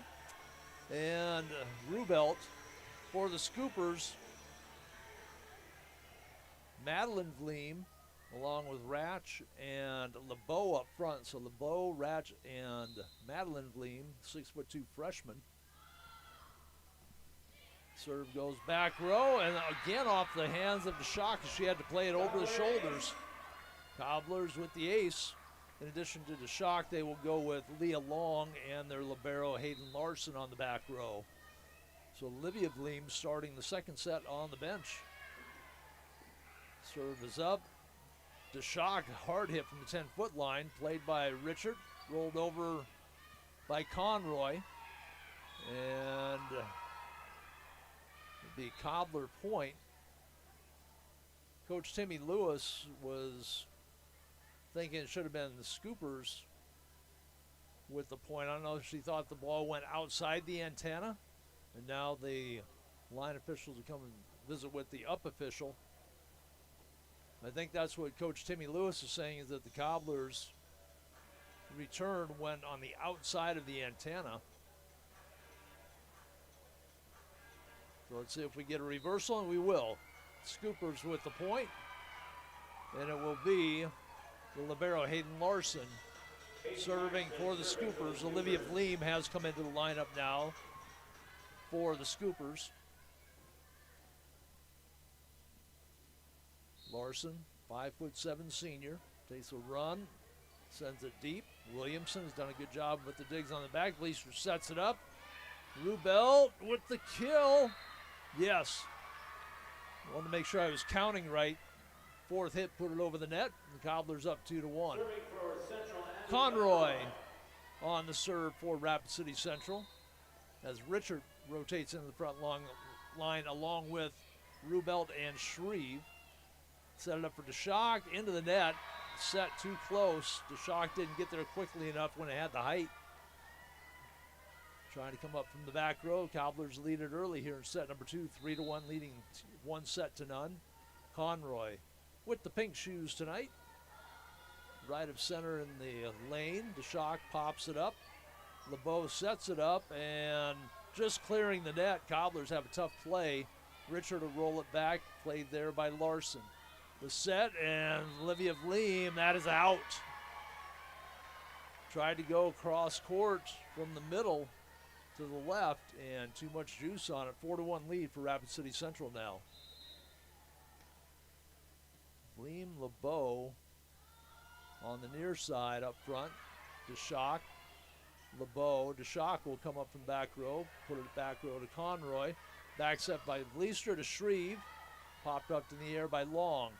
And Rubelt for the Scoopers. Madeline Vleem, along with Ratch and LeBeau up front. So LeBeau, Ratch, and Madeline Vleem, 6'2" freshman. Serve goes back row, and again off the hands of DeShock as she had to play it over the shoulders. Cobblers with the ace. In addition to DeShock, they will go with Leah Long and their libero Hayden Larson on the back row. So Olivia Vleem starting the second set on the bench. Serve is up. DeShock, hard hit from the 10-foot line, played by Richard, rolled over by Conroy. And the Cobbler point. Coach Timmy Lewis was thinking it should have been the Scoopers with the point. I don't know if she thought the ball went outside the antenna, and now the line officials are coming to visit with the up official. I think that's what Coach Timmy Lewis is saying, is that the Cobblers' return went on the outside of the antenna. So let's see if we get a reversal, and we will. Scoopers with the point, and it will be the libero Hayden Larson serving for the Scoopers. Olivia Vleem has come into the lineup now for the Scoopers. Larson, 5'7" senior, takes a run, sends it deep. Williamson has done a good job with the digs on the back. Bleaster sets it up. Rubel with the kill. Yes. I wanted to make sure I was counting right. Fourth hit put it over the net. The Cobblers up 2-1. Conroy on the serve for Rapid City Central as Richard rotates into the front line along with Rubelt and Shreve. Set it up for DeShock, into the net. Set too close. DeShock didn't get there quickly enough when it had the height. Trying to come up from the back row. Cobblers lead it early here in set number 2, 3-1, leading 1-0. Conroy with the pink shoes tonight. Right of center in the lane. DeShock pops it up. LeBeau sets it up and just clearing the net. Cobblers have a tough play. Richard will roll it back. Played there by Larson. The set, and Olivia Vleem, that is out. Tried to go cross court from the middle to the left, and too much juice on it. 4-1 lead for Rapid City Central now. Vleem, LeBeau on the near side up front. DeShock, LeBeau. DeShock will come up from back row, put it back row to Conroy. Back set by Bleaster to Shreve. Popped up in the air by Long.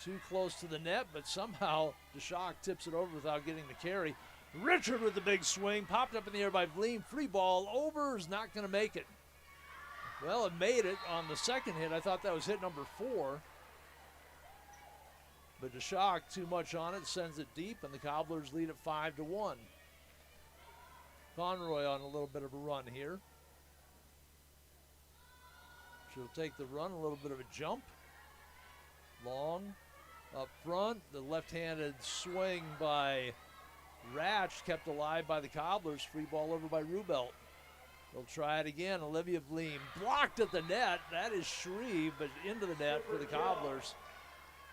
Too close to the net, but somehow DeShock tips it over without getting the carry. Richard with the big swing, popped up in the air by Vleem. Free ball over, is not going to make it. Well, it made it on the second hit. I thought that was hit number 4. But DeShock, too much on it, sends it deep, and the Cobblers lead at 5-1. Conroy on a little bit of a run here. She'll take the run, a little bit of a jump. Long up front. The left-handed swing by Ratch kept alive by the Cobblers. Free ball over by Rubelt. They'll try it again. Olivia Vleem blocked at the net. That is Shreve, but into the net for the Cobblers.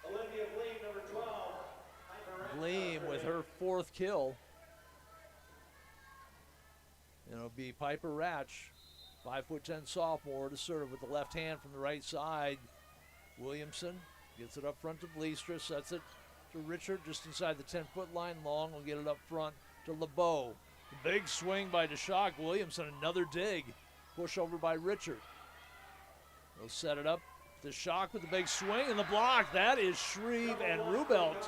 Olivia Vleem, number 12. Vleem with her 4th kill. And it'll be Piper Ratch, 5'10" sophomore, to serve with the left hand from the right side. Williamson gets it up front to Bleestra, sets it to Richard just inside the 10-foot line. Long will get it up front to LeBeau. The big swing by DeShock. Williamson, another dig. Push over by Richard. They'll set it up. DeShock with the big swing and the block. That is Shreve and Rubelt.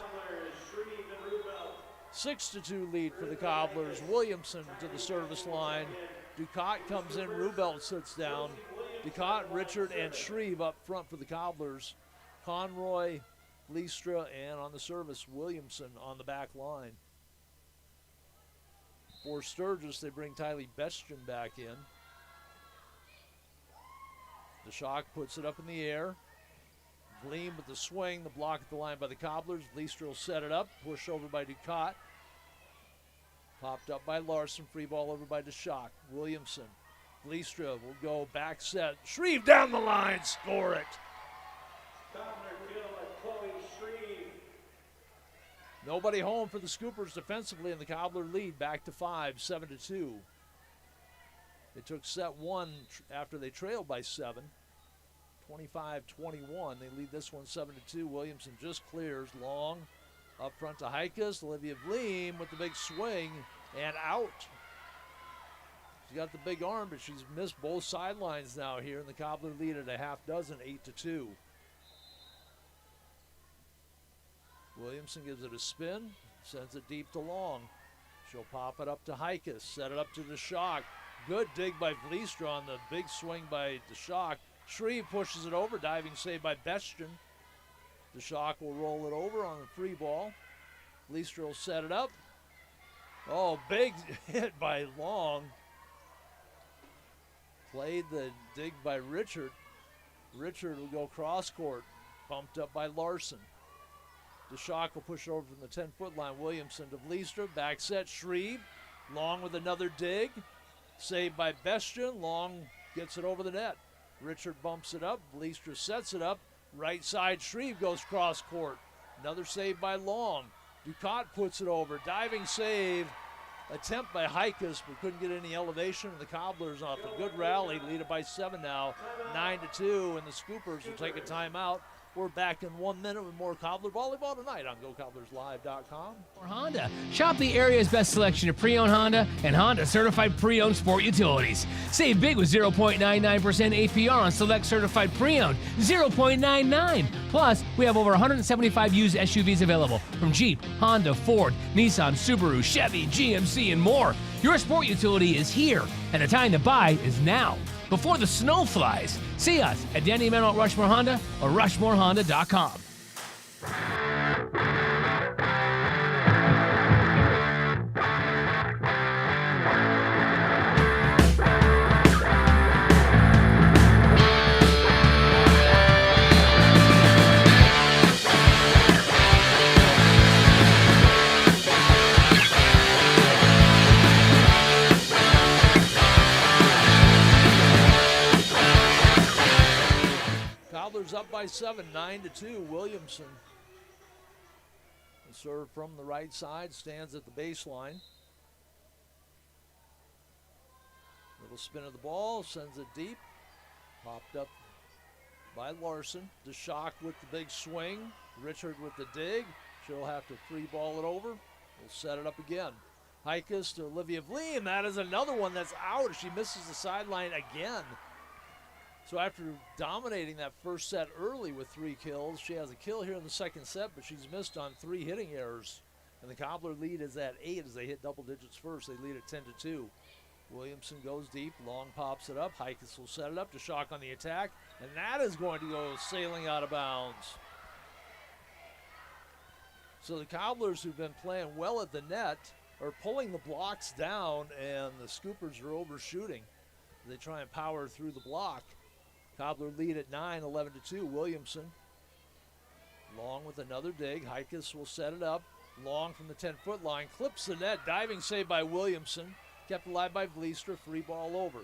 6-2 lead for the Cobblers. Williamson to the service line. Ducat comes in. Rubelt sits down. Ducat, Richard, and Shreve up front for the Cobblers. Conroy, Bleestra, and on the service, Williamson on the back line. For Sturgis, they bring Tylee Bestien back in. DeShock puts it up in the air. Vleem with the swing, the block at the line by the Cobblers. Bleestra will set it up, push over by Ducat. Popped up by Larson, free ball over by DeShock. Williamson, Bleestra will go back set. Shreve down the line, score it. Nobody home for the Scoopers defensively, and the Cobbler lead back to 5, 7-2. They took set 1 after they trailed by 7, 25-21. They lead this one 7-2. Williamson just clears. Long up front to Hikas. Olivia Vleem with the big swing and out. She's got the big arm, but she's missed both sidelines now here, and the Cobbler lead at a half dozen, 8-2. Williamson gives it a spin, sends it deep to Long. She'll pop it up to Hikas, set it up to DeShock. Good dig by Vleestra on the big swing by DeShock. Shreve pushes it over, diving save by Bestien. DeShock will roll it over on the free ball. Vleestra will set it up. Oh, big hit by Long. Played the dig by Richard. Richard will go cross court, bumped up by Larson. DeShock will push over from the 10-foot line. Williamson to Vleestra, back set, Shreve. Long with another dig. Saved by Bestien. Long gets it over the net. Richard bumps it up. Vleestra sets it up. Right side, Shreve goes cross court. Another save by Long. Ducat puts it over. Diving save. Attempt by Hikas, but couldn't get any elevation. And the Cobblers off a good rally. Lead it by 7 now. 9-2, and the Scoopers will take a timeout. We're back in 1 minute with more Cobbler Volleyball tonight on GoCobblersLive.com. For Honda, shop the area's best selection of pre-owned Honda and Honda certified pre-owned sport utilities. Save big with 0.99% APR on select certified pre-owned, 0.99. Plus, we have over 175 used SUVs available from Jeep, Honda, Ford, Nissan, Subaru, Chevy, GMC, and more. Your sport utility is here, and the time to buy is now, before the snow flies. See us at Danny Menno at Rushmore Honda or RushmoreHonda.com. Cobblers up by 7, 9-2. Williamson. The serve from the right side, stands at the baseline. Little spin of the ball, sends it deep. Popped up by Larson. DeShock with the big swing. Richard with the dig. She'll have to free ball it over. We'll set it up again. Hikas to Olivia Vleem. That is another one that's out. She misses the sideline again. So after dominating that first set early with 3 kills, she has a kill here in the second set, but she's missed on 3 hitting errors. And the Cobbler lead is at 8 as they hit double digits first. They lead at 10-2. Williamson goes deep. Long pops it up. Hikas will set it up to Shock on the attack. And that is going to go sailing out of bounds. So the Cobblers, who've been playing well at the net, are pulling the blocks down, and the Scoopers are overshooting. They try and power through the block. Cobbler lead at 9, 11-2. Williamson Long with another dig. Hikas will set it up. Long from the 10-foot line. Clips the net. Diving save by Williamson. Kept alive by Vliestra. Free ball over.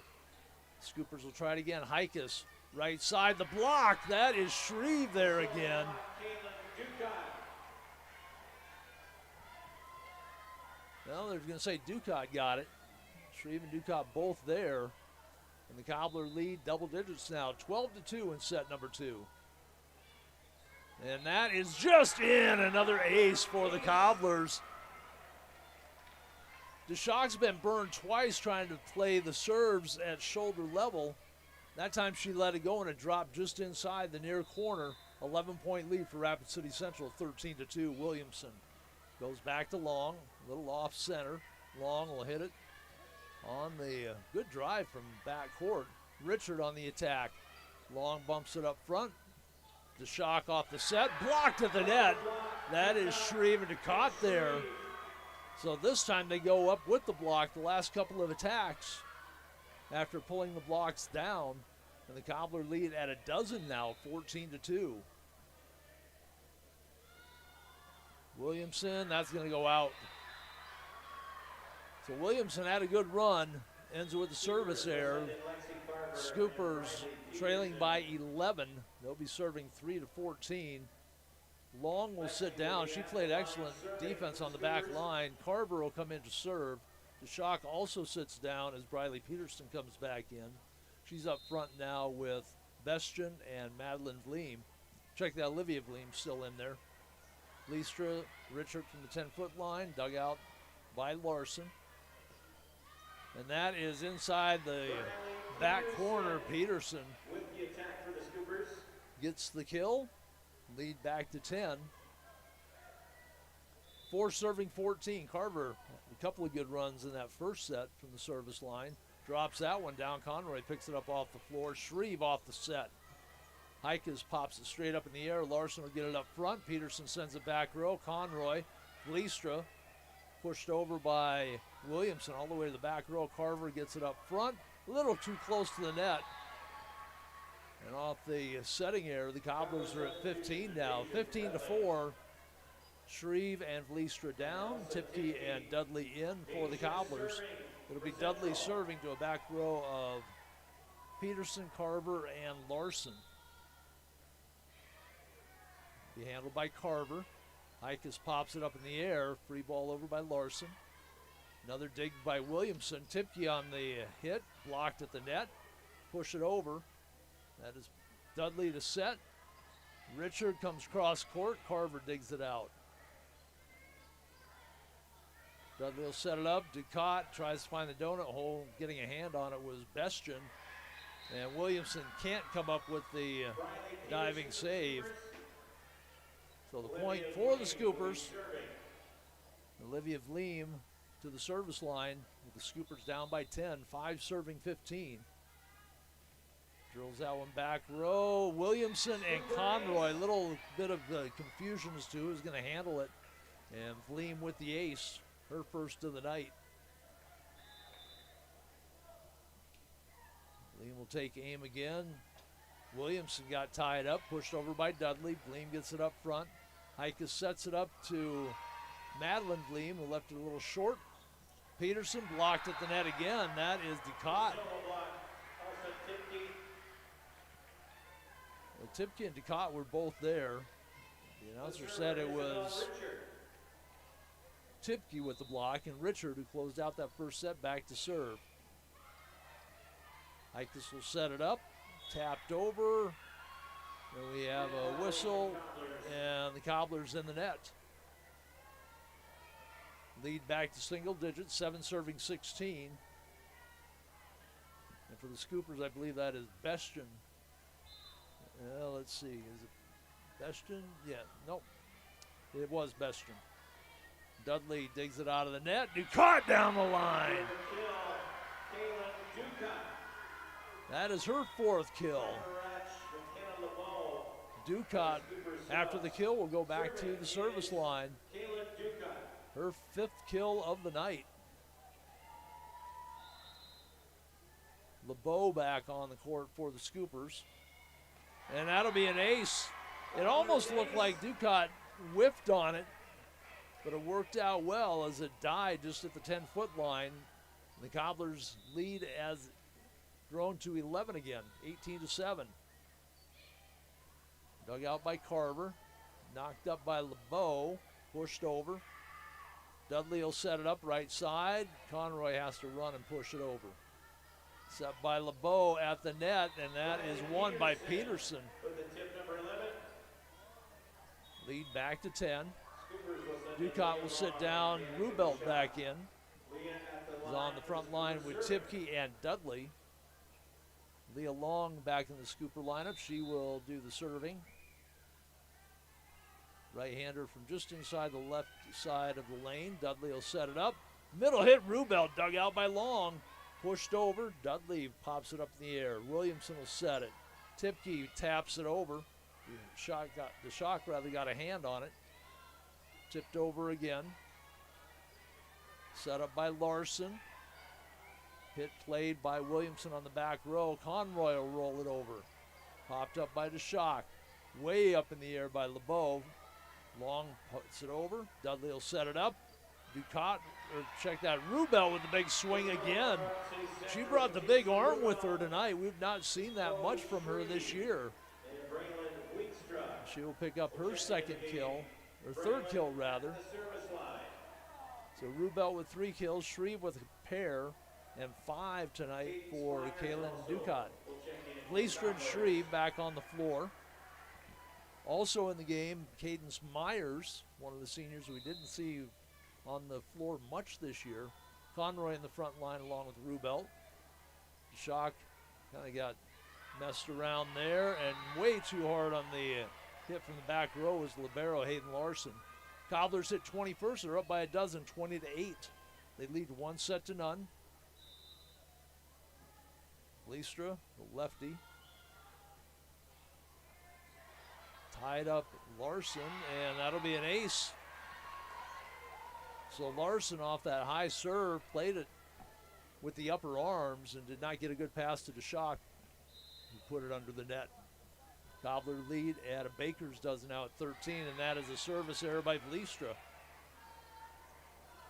Scoopers will try it again. Hikas, right side. The block. That is Shreve there again. Well, they're going to say Ducat got it. Shreve and Ducat both there. And the Cobbler lead double digits now. 12-2 in set number 2. And that is just in. Another ace for the Cobblers. DeShock's been burned twice trying to play the serves at shoulder level. That time she let it go and it dropped just inside the near corner. 11-point lead for Rapid City Central, 13-2. Williamson goes back to Long, a little off center. Long will hit it on the good drive from back court. Richard on the attack. Long bumps it up front. DeShock off the set, blocked at the net. That is Shreve and Ducat there. So this time they go up with the block the last couple of attacks after pulling the blocks down. And the Cobbler lead at a dozen now, 14-2. Williamson, that's going to go out. So Williamson had a good run, ends with a service error. Scoopers trailing by 11. They'll be serving 3-14. Long will sit down. She played excellent defense on the back line. Carver will come in to serve. DeShock also sits down as Briley Peterson comes back in. She's up front now with Bestian and Madeline Vleem. Check that, Olivia Vleem still in there. Vliestra, Richard from the 10-foot line, dug out by Larson. And that is inside the back corner. Peterson gets the kill. Lead back to 10. 4 serving 14. Carver, a couple of good runs in that first set from the service line. Drops that one down. Conroy picks it up off the floor. Shreve off the set. Hikas pops it straight up in the air. Larson will get it up front. Peterson sends it back row. Conroy, Vliestra, pushed over by Williamson all the way to the back row. Carver gets it up front. A little too close to the net. And off the setting error, the Cobblers are at 15 now. 15-4. Shreve and Vliestra down. Tipke and Dudley in for the Cobblers. It'll be Dudley serving to a back row of Peterson, Carver, and Larson. Be handled by Carver. Hikas pops it up in the air. Free ball over by Larson. Another dig by Williamson. Tipke on the hit. Blocked at the net. Push it over. That is Dudley to set. Richard comes cross court. Carver digs it out. Dudley will set it up. Ducat tries to find the donut hole. Getting a hand on it was Bestian. And Williamson can't come up with the diving save. So the point for the Scoopers. Olivia Vleem to the service line with the Scoopers down by 10. 5 serving 15. Drills that one back row. Williamson and Conroy. A little bit of confusion as to who's going to handle it. And Vleem with the ace. Her first of the night. Vleem will take aim again. Williamson got tied up, pushed over by Dudley. Vleem gets it up front. Hikas sets it up to Madeline Vleem, who left it a little short. Peterson blocked at the net again. That is Ducat. Well, Tipke and Ducat were both there. The announcer said it was Tipke with the block and Richard who closed out that first set back to serve. Hikas will set it up. Tapped over. And we have a whistle, and the Cobblers in the net. Lead back to single digits, 7 serving 16. And for the Scoopers, I believe that is Bestian. Let's see, is it Bestian? Yeah, nope. It was Bestian. Dudley digs it out of the net. Ducat down the line. That is her 4th kill. Ducat, after the kill, will go back to the service line. Her 5th kill of the night. LeBeau back on the court for the Scoopers. And that'll be an ace It almost looked like Ducat whiffed on it, but it worked out well as it died just at the 10-foot line. The Cobblers lead has grown to 11 again, 18-7. Dug out by Carver, knocked up by LeBeau, pushed over. Dudley will set it up right side. Conroy has to run and push it over. Set by LeBeau at the net, and that is won by Peterson. Lead back to 10. Ducat will sit down. Rubelt back in. Is on the front line with Tipke and Dudley. Leah Long back in the Scooper lineup. She will do the serving. Right-hander from just inside the left side of the lane. Dudley will set it up. Middle hit, Rubelt dug out by Long. Pushed over. Dudley pops it up in the air. Williamson will set it. Tipke taps it over. The shock got a hand on it. Tipped over again. Set up by Larson. Hit played by Williamson on the back row. Conroy will roll it over. Popped up by DeShock. Way up in the air by LeBeau. Long puts it over. Dudley will set it up. Ducat, or check that, Rubel with the big swing again. She brought the big arm with her tonight. We've not seen that much from her this year. She will pick up her second kill, or third kill rather. So Rubel with 3 kills, Shreve with a pair, and 5 tonight for Kaylin Ducat. Leistra and Shreve back on the floor. Also in the game, Cadence Myers, one of the seniors we didn't see on the floor much this year. Conroy in the front line along with Rubelt. Shock kind of got messed around there, and way too hard on the hit from the back row was libero Hayden Larson. Cobblers hit 21st. They're up by a dozen, 20-8. They lead 1-0. Leistra, the lefty. Tied up Larson, and that'll be an ace. So Larson off that high serve played it with the upper arms and did not get a good pass to DeShock, who put it under the net. Cobbler lead at a baker's dozen now at 13, and that is a service error by Leistra.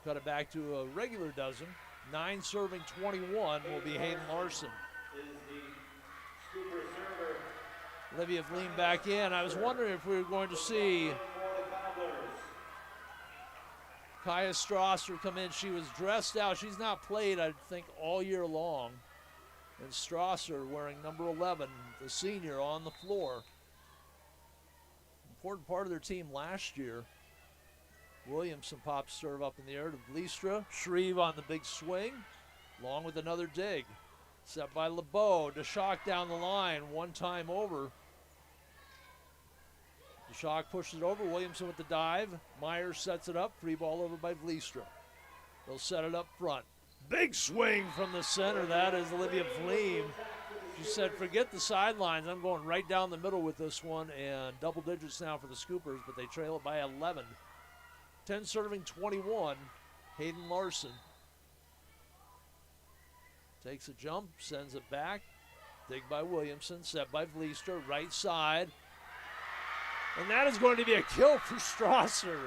Cut it back to a regular dozen. 9 serving 21 will be Hayden Larson. Olivia Vleen back in. I was wondering if we were going to see Kaya Strasser come in. She was dressed out. She's not played, I think, all year long. And Strasser wearing number 11, the senior, on the floor. Important part of their team last year. Williamson pops serve up in the air to Leistra. Shreve on the big swing, along with another dig. Set by LeBeau. DeShock down the line, one time over. DeShock pushes it over. Williamson with the dive. Myers sets it up. Free ball over by Leistra. They'll set it up front. Big swing from the center. That is Olivia Vleem. She said, forget the sidelines. I'm going right down the middle with this one. And double digits now for the Scoopers, but they trail it by 11. 10 serving 21. Hayden Larson takes a jump, sends it back. Dig by Williamson, set by Vleestra, right side. And that is going to be a kill for Strasser.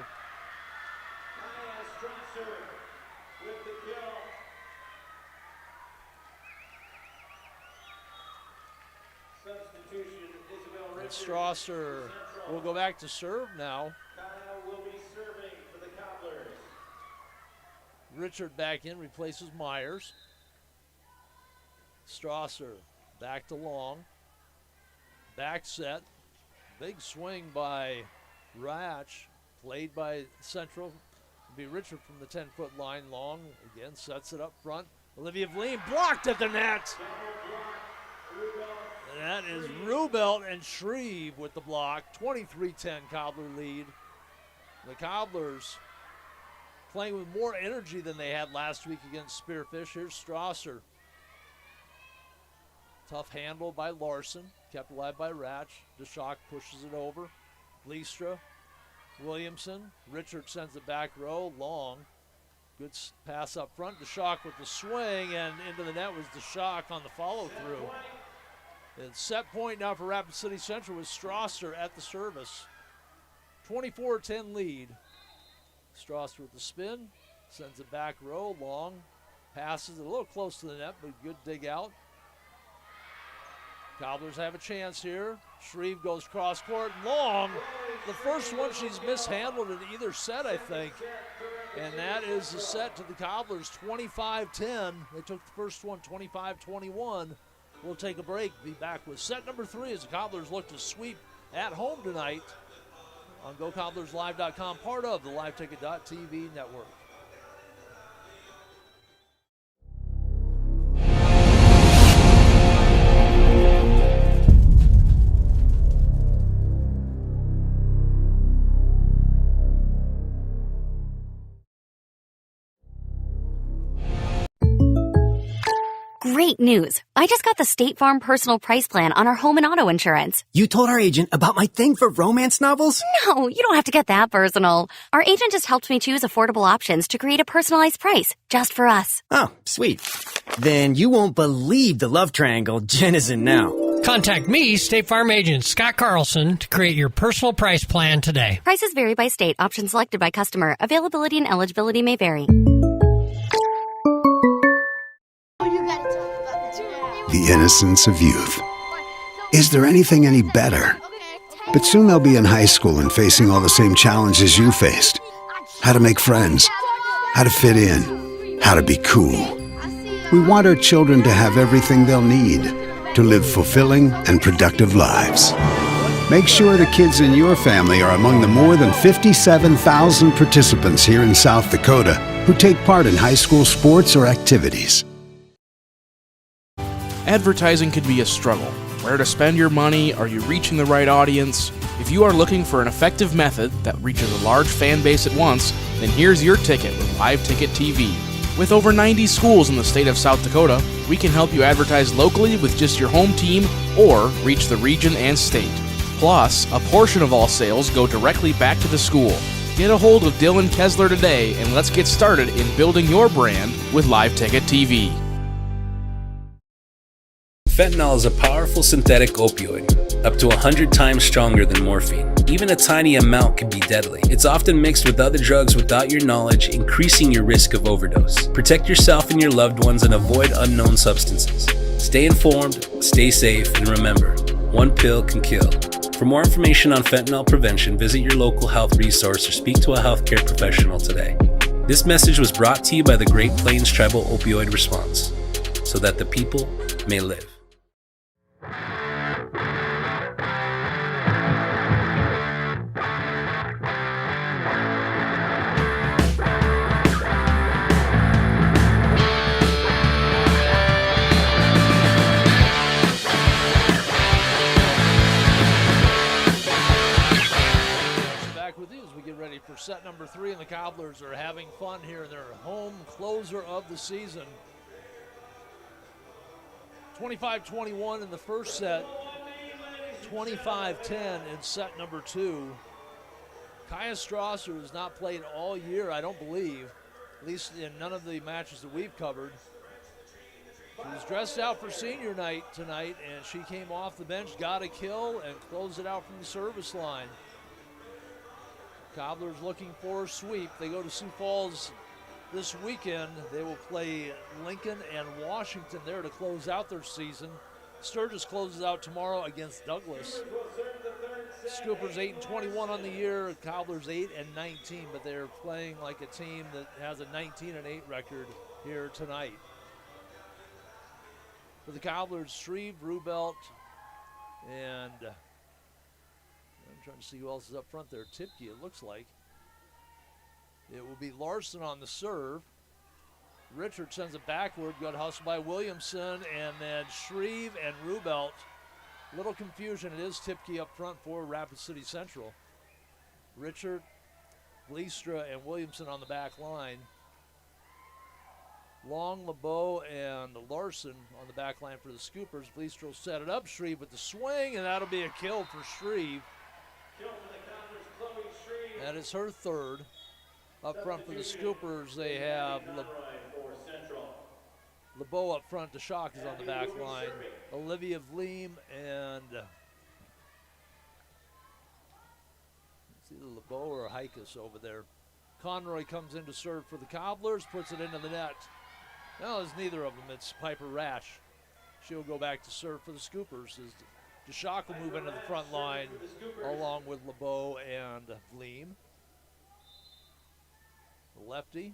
And Strasser will go back to serve now. Richard back in, replaces Myers. Strasser back to Long. Back set. Big swing by Ratch. Played by Central. It'll be Richard from the 10-foot line. Long again sets it up front. Olivia Vleen blocked at the net. And that is Rubelt and Shreve with the block. 23-10 Cobbler lead. The Cobblers playing with more energy than they had last week against Spearfish. Here's Strasser. Tough handle by Larson. Kept alive by Ratch. DeShock pushes it over. Leistra. Williamson. Richard sends it back row. Long. Good pass up front. DeShock with the swing, and into the net was DeShock on the follow through. And set point now for Rapid City Central with Strasser at the service. 24-10 lead. Strasser with the spin, sends it back row, long, passes it a little close to the net, but good dig out. Cobblers have a chance here. Shreve goes cross court, long. The first one she's mishandled in either set, I think. And that is the set to the Cobblers, 25-10. They took the first one, 25-21. We'll take a break, be back with set number 3 as the Cobblers look to sweep at home tonight on GoCobblersLive.com, part of the LiveTicket.tv network. Great news. I just got the State Farm Personal Price Plan on our home and auto insurance. You told our agent about my thing for romance novels? No, you don't have to get that personal. Our agent just helped me choose affordable options to create a personalized price just for us. Oh, sweet. Then you won't believe the love triangle Jen is in now. Contact me, State Farm agent Scott Carlson, to create your personal price plan today. Prices vary by state. Options selected by customer. Availability and eligibility may vary. The innocence of youth. Is there anything any better? But soon they'll be in high school and facing all the same challenges you faced. How to make friends, how to fit in, how to be cool. We want our children to have everything they'll need to live fulfilling and productive lives. Make sure the kids in your family are among the more than 57,000 participants here in South Dakota who take part in high school sports or activities. Advertising can be a struggle. Where to spend your money? Are you reaching the right audience? If you are looking for an effective method that reaches a large fan base at once, then here's your ticket with Live Ticket TV. With over 90 schools in the state of South Dakota, we can help you advertise locally with just your home team or reach the region and state. Plus, a portion of all sales go directly back to the school. Get a hold of Dylan Kessler today and let's get started in building your brand with Live Ticket TV. Fentanyl is a powerful synthetic opioid, up to 100 times stronger than morphine. Even a tiny amount can be deadly. It's often mixed with other drugs without your knowledge, increasing your risk of overdose. Protect yourself and your loved ones and avoid unknown substances. Stay informed, stay safe, and remember, one pill can kill. For more information on fentanyl prevention, visit your local health resource or speak to a healthcare professional today. This message was brought to you by the Great Plains Tribal Opioid Response, so that the people may live. For set number 3, and the Cobblers are having fun here in their home closer of the season. 25-21 in the first set, 25-10 in set number 2. Kaya Strasser has not played all year, I don't believe, at least in none of the matches that we've covered. She was dressed out for senior night tonight, and she came off the bench, got a kill, and closed it out from the service line. Cobblers looking for a sweep. They go to Sioux Falls this weekend. They will play Lincoln and Washington there to close out their season. Sturgis closes out tomorrow against Douglas. Scoopers 8-21 on the year. Cobblers 8-19, but they're playing like a team that has a 19-8 record here tonight. For the Cobblers, Shreve, Rubelt, and I'm trying to see who else is up front there. Tipke, it looks like. It will be Larson on the serve. Richard sends it backward. Good hustle by Williamson. And then Shreve and Rubelt. Little confusion. It is Tipke up front for Rapid City Central. Richard, Bleestra, and Williamson on the back line. Long, LeBeau, and Larson on the back line for the Scoopers. Bleestra will set it up. Shreve with the swing, and that'll be a kill for Shreve. That is her third. Up front for the Scoopers, they have LeBeau up front. DeShock is on the back line. Olivia Vleem and it's either LeBeau or Hikus over there. Conroy comes in to serve for the Cobblers, puts it into the net. No, it's neither of them. It's Piper Rash. She'll go back to serve for the Scoopers as DeShock will move into the front line along with LeBeau and Vleem. The lefty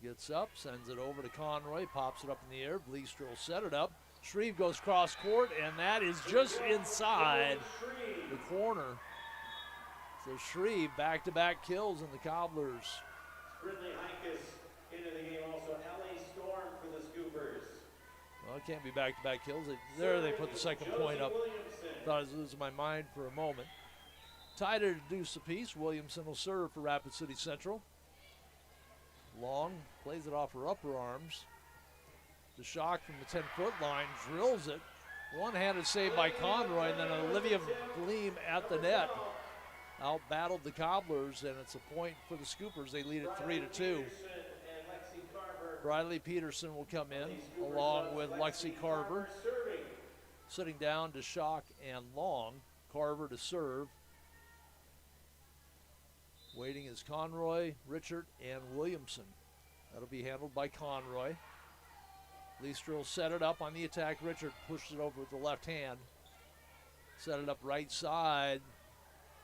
gets up, sends it over to Conroy, pops it up in the air. Bleastra will set it up. Shreve goes cross court, and that is just inside the corner. So Shreve back-to-back kills in the Cobblers. Ridley Hikus into the game also. L.A. Storm for the Scoopers. Well, it can't be back-to-back kills. There they put the second point up. Thought I was losing my mind for a moment. Tied at a deuce apiece. Williamson will serve for Rapid City Central. Long plays it off her upper arms. The shock from the 10-foot line drills it. One-handed save by Conroy, and then Olivia Vleem at the net. Out-battled the Cobblers, and it's a point for the Scoopers. They lead it 3-2. Briley Peterson will come in along with Lexi Carver. Sitting down to Shock and Long. Carver to serve. Waiting is Conroy, Richard, and Williamson. That'll be handled by Conroy. Leistra will set it up on the attack. Richard pushes it over with the left hand. Set it up right side.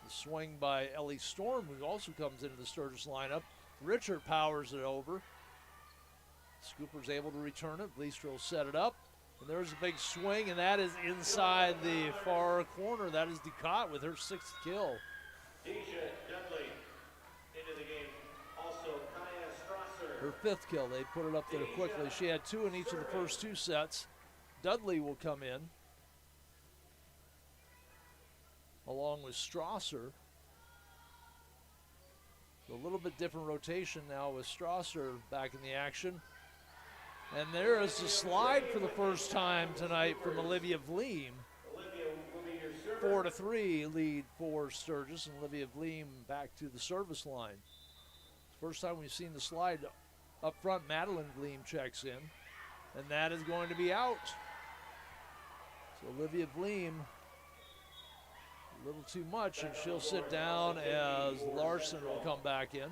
The swing by Ellie Storm, who also comes into the Sturgis lineup. Richard powers it over. Scooper's able to return it. Leistra will set it up. And there's a big swing, and that is inside the far corner. That is Ducat with her 6th kill. Deja Dudley into the game. Also, Kaya Strasser. Her 5th kill. They put it up there quickly. She had 2 in each of the first 2 sets. Dudley will come in along with Strasser. A little bit different rotation now with Strasser back in the action. And there is the slide for the first time tonight from Olivia Vleem. 4-3 lead for Sturgis, and Olivia Vleem back to the service line. First time we've seen the slide up front. Madeline Vleem checks in, and that is going to be out. So Olivia Vleem, a little too much, and she'll sit down as Larson will come back in.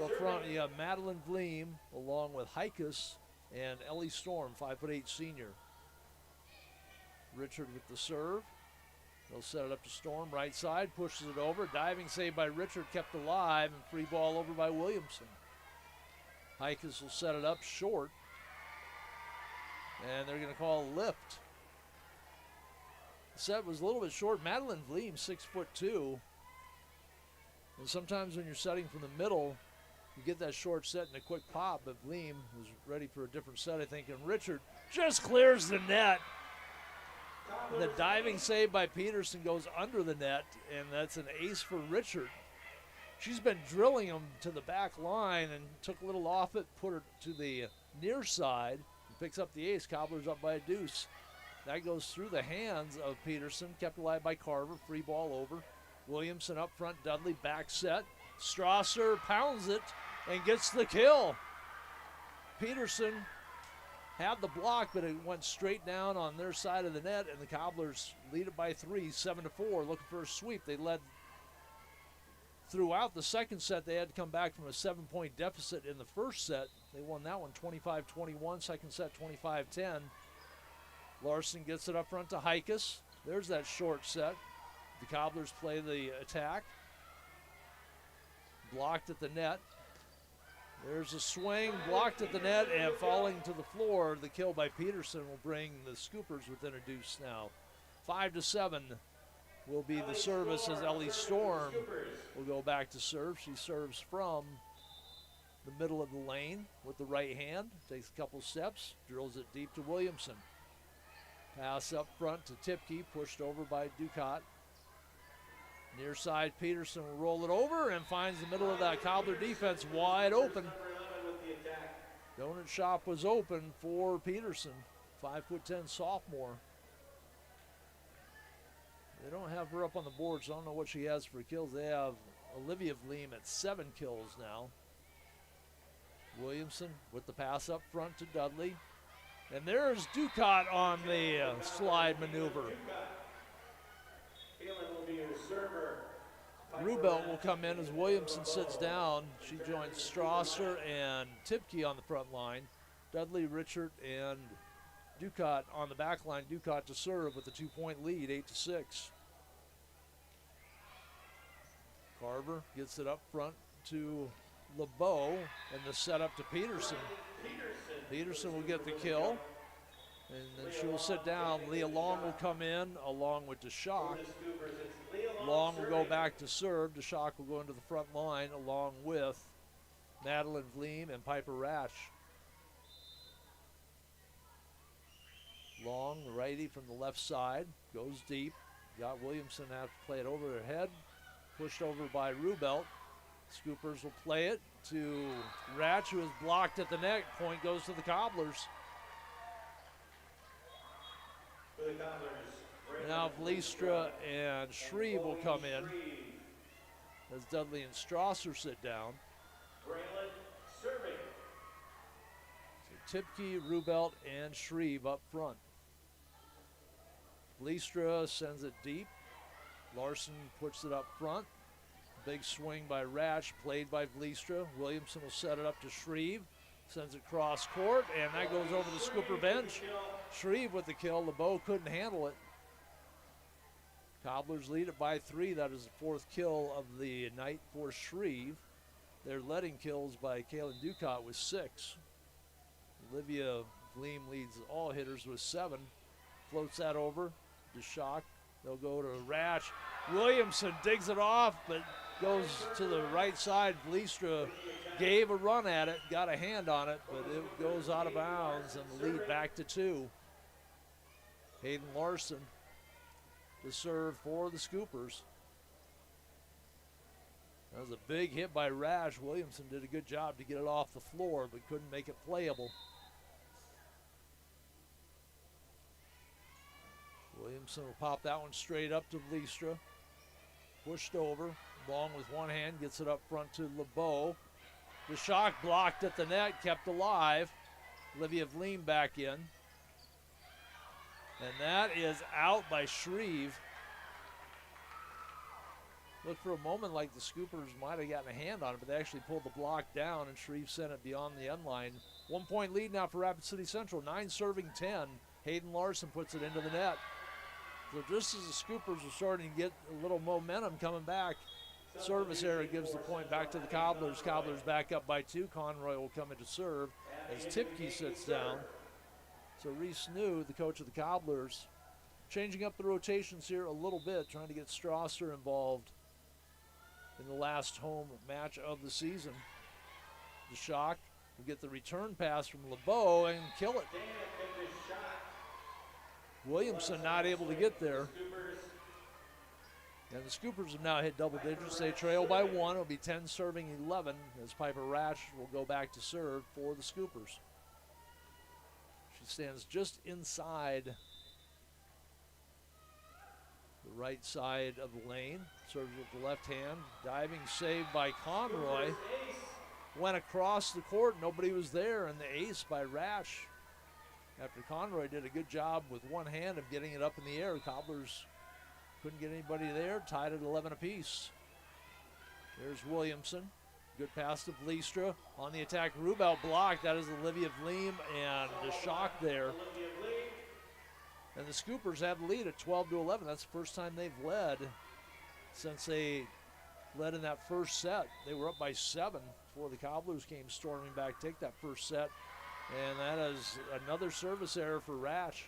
Up front, you have Madeline Vleem along with Hikus and Ellie Storm, 5'8" senior. Richard with the serve. They'll set it up to Storm, right side, pushes it over. Diving save by Richard, kept alive, and free ball over by Williamson. Hikus will set it up short, and they're going to call a lift. The set was a little bit short. Madeline Vleem, 6'2". And sometimes when you're setting from the middle, you get that short set and a quick pop, but Vleem was ready for a different set, I think, and Richard just clears the net. The diving save by Peterson goes under the net, and that's an ace for Richard. She's been drilling him to the back line and took a little off it, put her to the near side, and picks up the ace. Cobblers up by a deuce. That goes through the hands of Peterson, kept alive by Carver, free ball over. Williamson up front, Dudley back set. Strasser pounds it and gets the kill. Peterson had the block, but it went straight down on their side of the net, and the Cobblers lead it by 3, 7-4, looking for a sweep. They led throughout the second set. They had to come back from a 7-point deficit in the first set. They won that one 25-21, second set 25-10. Larson gets it up front to Hikus. There's that short set. The Cobblers play the attack. Blocked at the net. There's a swing, blocked at the net, and falling to the floor. The kill by Peterson will bring the Scoopers within a deuce now. 5-7 will be the service as Ellie Storm will go back to serve. She serves from the middle of the lane with the right hand. Takes a couple steps, drills it deep to Williamson. Pass up front to Tipke, pushed over by Ducat. Near side, Peterson will roll it over and finds the middle of that Cobbler defense wide open. Donut shop was open for Peterson, 5'10" sophomore. They don't have her up on the board, so I don't know what she has for kills. They have Olivia Vleem at 7 kills now. Williamson with the pass up front to Dudley. And there's Ducat on the slide maneuver. Rubelt will come in as Williamson sits down. She joins Strasser and Tipke on the front line. Dudley, Richard, and Ducat on the back line. Ducat to serve with a 2-point lead, 8-6. Carver gets it up front to LeBeau, and the setup to Peterson. Peterson will get the kill, and then she will sit down. Leah Long will come in along with DeShock. Long will go back to serve. DeShock will go into the front line along with Madeline Vleem and Piper Ratch. Long, the righty from the left side, goes deep. Got Williamson have to play it over her head. Pushed over by Rubelt. Scoopers will play it to Ratch, who is blocked at the net. Point goes to the Cobblers. Now Vliestra and Shreve will come in as Dudley and Strasser sit down. So Tipke, Rubelt, and Shreve up front. Vliestra sends it deep. Larson puts it up front. Big swing by Ratch, played by Vliestra. Williamson will set it up to Shreve. Sends it cross court, and that goes over the Scooper bench. Shreve with the kill. LeBeau couldn't handle it. Cobblers lead it by 3. That is the 4th kill of the night for Shreve. They're letting kills by Kaylin Ducat with 6. Olivia Vleem leads all hitters with 7. Floats that over to Shock. They'll go to Ratch. Williamson digs it off, but goes to the right side. Vliestra gave a run at it, got a hand on it, but it goes out of bounds, and the lead back to 2. Hayden Larson to serve for the Scoopers. That was a big hit by Rash. Williamson did a good job to get it off the floor, but couldn't make it playable. Williamson will pop that one straight up to Vliestra. Pushed over. Long with one hand, gets it up front to LeBeau. The shot blocked at the net, kept alive. Olivia Vleem back in. And that is out by Shreve. Looked for a moment like the Scoopers might have gotten a hand on it, but they actually pulled the block down, and Shreve sent it beyond the end line. 1 point lead now for Rapid City Central. 9 serving 10. Hayden Larson puts it into the net. So just as the Scoopers are starting to get a little momentum coming back, service error gives the point back to the Cobblers. Cobblers back up by 2. Conroy will come in to serve as Tipke sits down. So Reese New, the coach of the Cobblers, changing up the rotations here a little bit, trying to get Strasser involved in the last home match of the season. The Shock will get the return pass from LeBeau and kill it. Williamson not able to get there. And the Scoopers have now hit double digits. They trail by 1. It'll be 10 serving 11 as Piper Ratch will go back to serve for the Scoopers. She stands just inside the right side of the lane. Serves with the left hand. Diving save by Conroy. Went across the court. Nobody was there. And the ace by Ratch. After Conroy did a good job with one hand of getting it up in the air, Cobblers couldn't get anybody there. Tied at 11 apiece. There's Williamson. Good pass to Vliestra. On the attack, Rubel blocked. That is Olivia Vleem and the shock there. And the Scoopers have the lead at 12-11. That's the first time they've led since they led in that first set. They were up by 7 before the Cobblers came storming back, take that first set. And that is another service error for Ratch.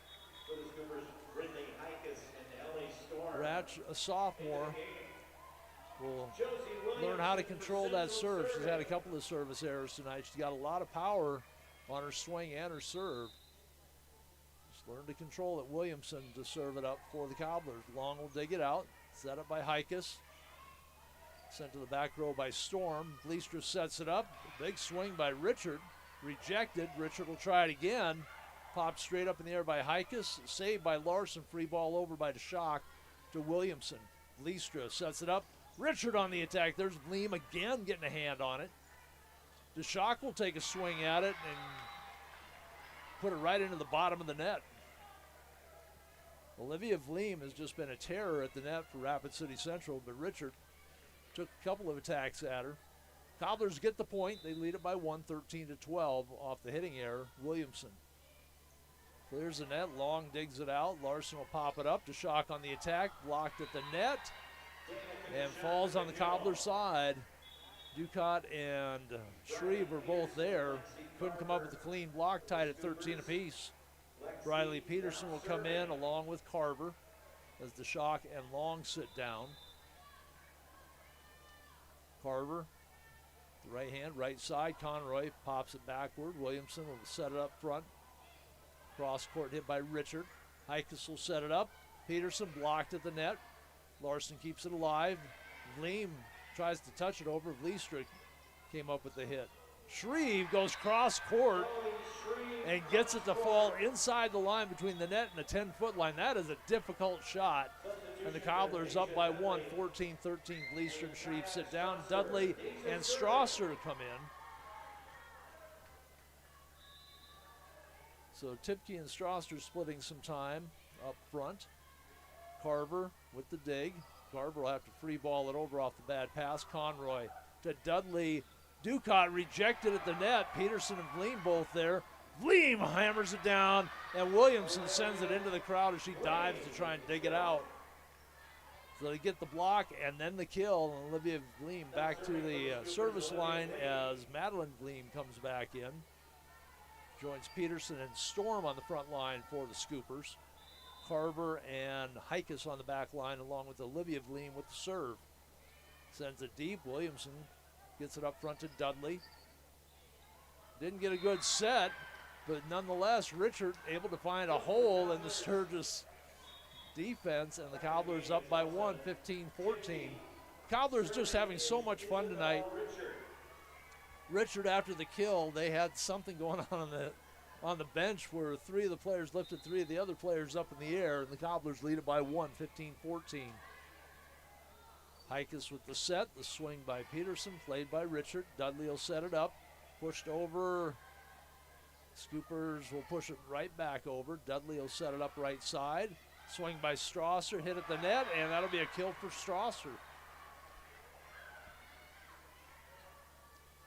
Ratch, a sophomore, will learn how to control that serve. She's had a couple of service errors tonight. She's got a lot of power on her swing and her serve. Just learn to control it. Williamson to serve it up for the Cobblers. Long will dig it out. Set up by Hikas. Sent to the back row by Storm. Vliestra sets it up. Big swing by Richard. Rejected. Richard will try it again. Popped straight up in the air by Hikas. Saved by Larson. Free ball over by DeShock to Williamson. Vliestra sets it up. Richard on the attack. There's Vleem again getting a hand on it. DeShock will take a swing at it and put it right into the bottom of the net. Olivia Vleem has just been a terror at the net for Rapid City Central, but Richard took a couple of attacks at her. Cobblers get the point. They lead it by 1, 13-12 off the hitting error. Williamson clears the net. Long digs it out. Larson will pop it up. DeShock on the attack. Blocked at the net. And falls on the Cobbler side. Ducat and Shreve were both there. Couldn't come up with a clean block. Tied at 13 apiece. Briley Peterson will come in along with Carver as DeShock and Long sit down. Carver, the right hand, right side. Conroy pops it backward. Williamson will set it up front. Cross court hit by Richard. Hikus will set it up. Peterson blocked at the net. Larson keeps it alive. Vleem tries to touch it over. Vleestrick came up with the hit. Shreve goes cross court and gets it to fall inside the line between the net and the 10-foot line. That is a difficult shot. And the Cobblers up by 1, 14-13. Vleestrick, Shreve sit down. Dudley and Strasser to come in. So Tipke and Strasser splitting some time up front. Carver with the dig. Carver will have to free ball it over off the bad pass. Conroy to Dudley. Ducat rejected at the net. Peterson and Vleem both there. Vleem hammers it down, and Williamson sends it into the crowd as she dives to try and dig it out. So they get the block and then the kill, and Olivia Vleem back to the service line as Madeline Vleem comes back in. Joins Peterson and Storm on the front line for the Scoopers. Carver and Hikus on the back line along with Olivia Vleem with the serve. Sends it deep. Williamson gets it up front to Dudley. Didn't get a good set, but nonetheless, Richard able to find a hole in the Sturgis defense, and the Cobblers up by 1, 15-14. Cobblers just having so much fun tonight. Richard, after the kill, they had something going on the bench where 3 of the players lifted 3 of the other players up in the air, and the Cobblers lead it by 1, 15-14. Hikus with the set, the swing by Peterson, played by Richard. Dudley will set it up, pushed over. Scoopers will push it right back over. Dudley will set it up right side. Swing by Strasser, hit at the net, and that'll be a kill for Strasser.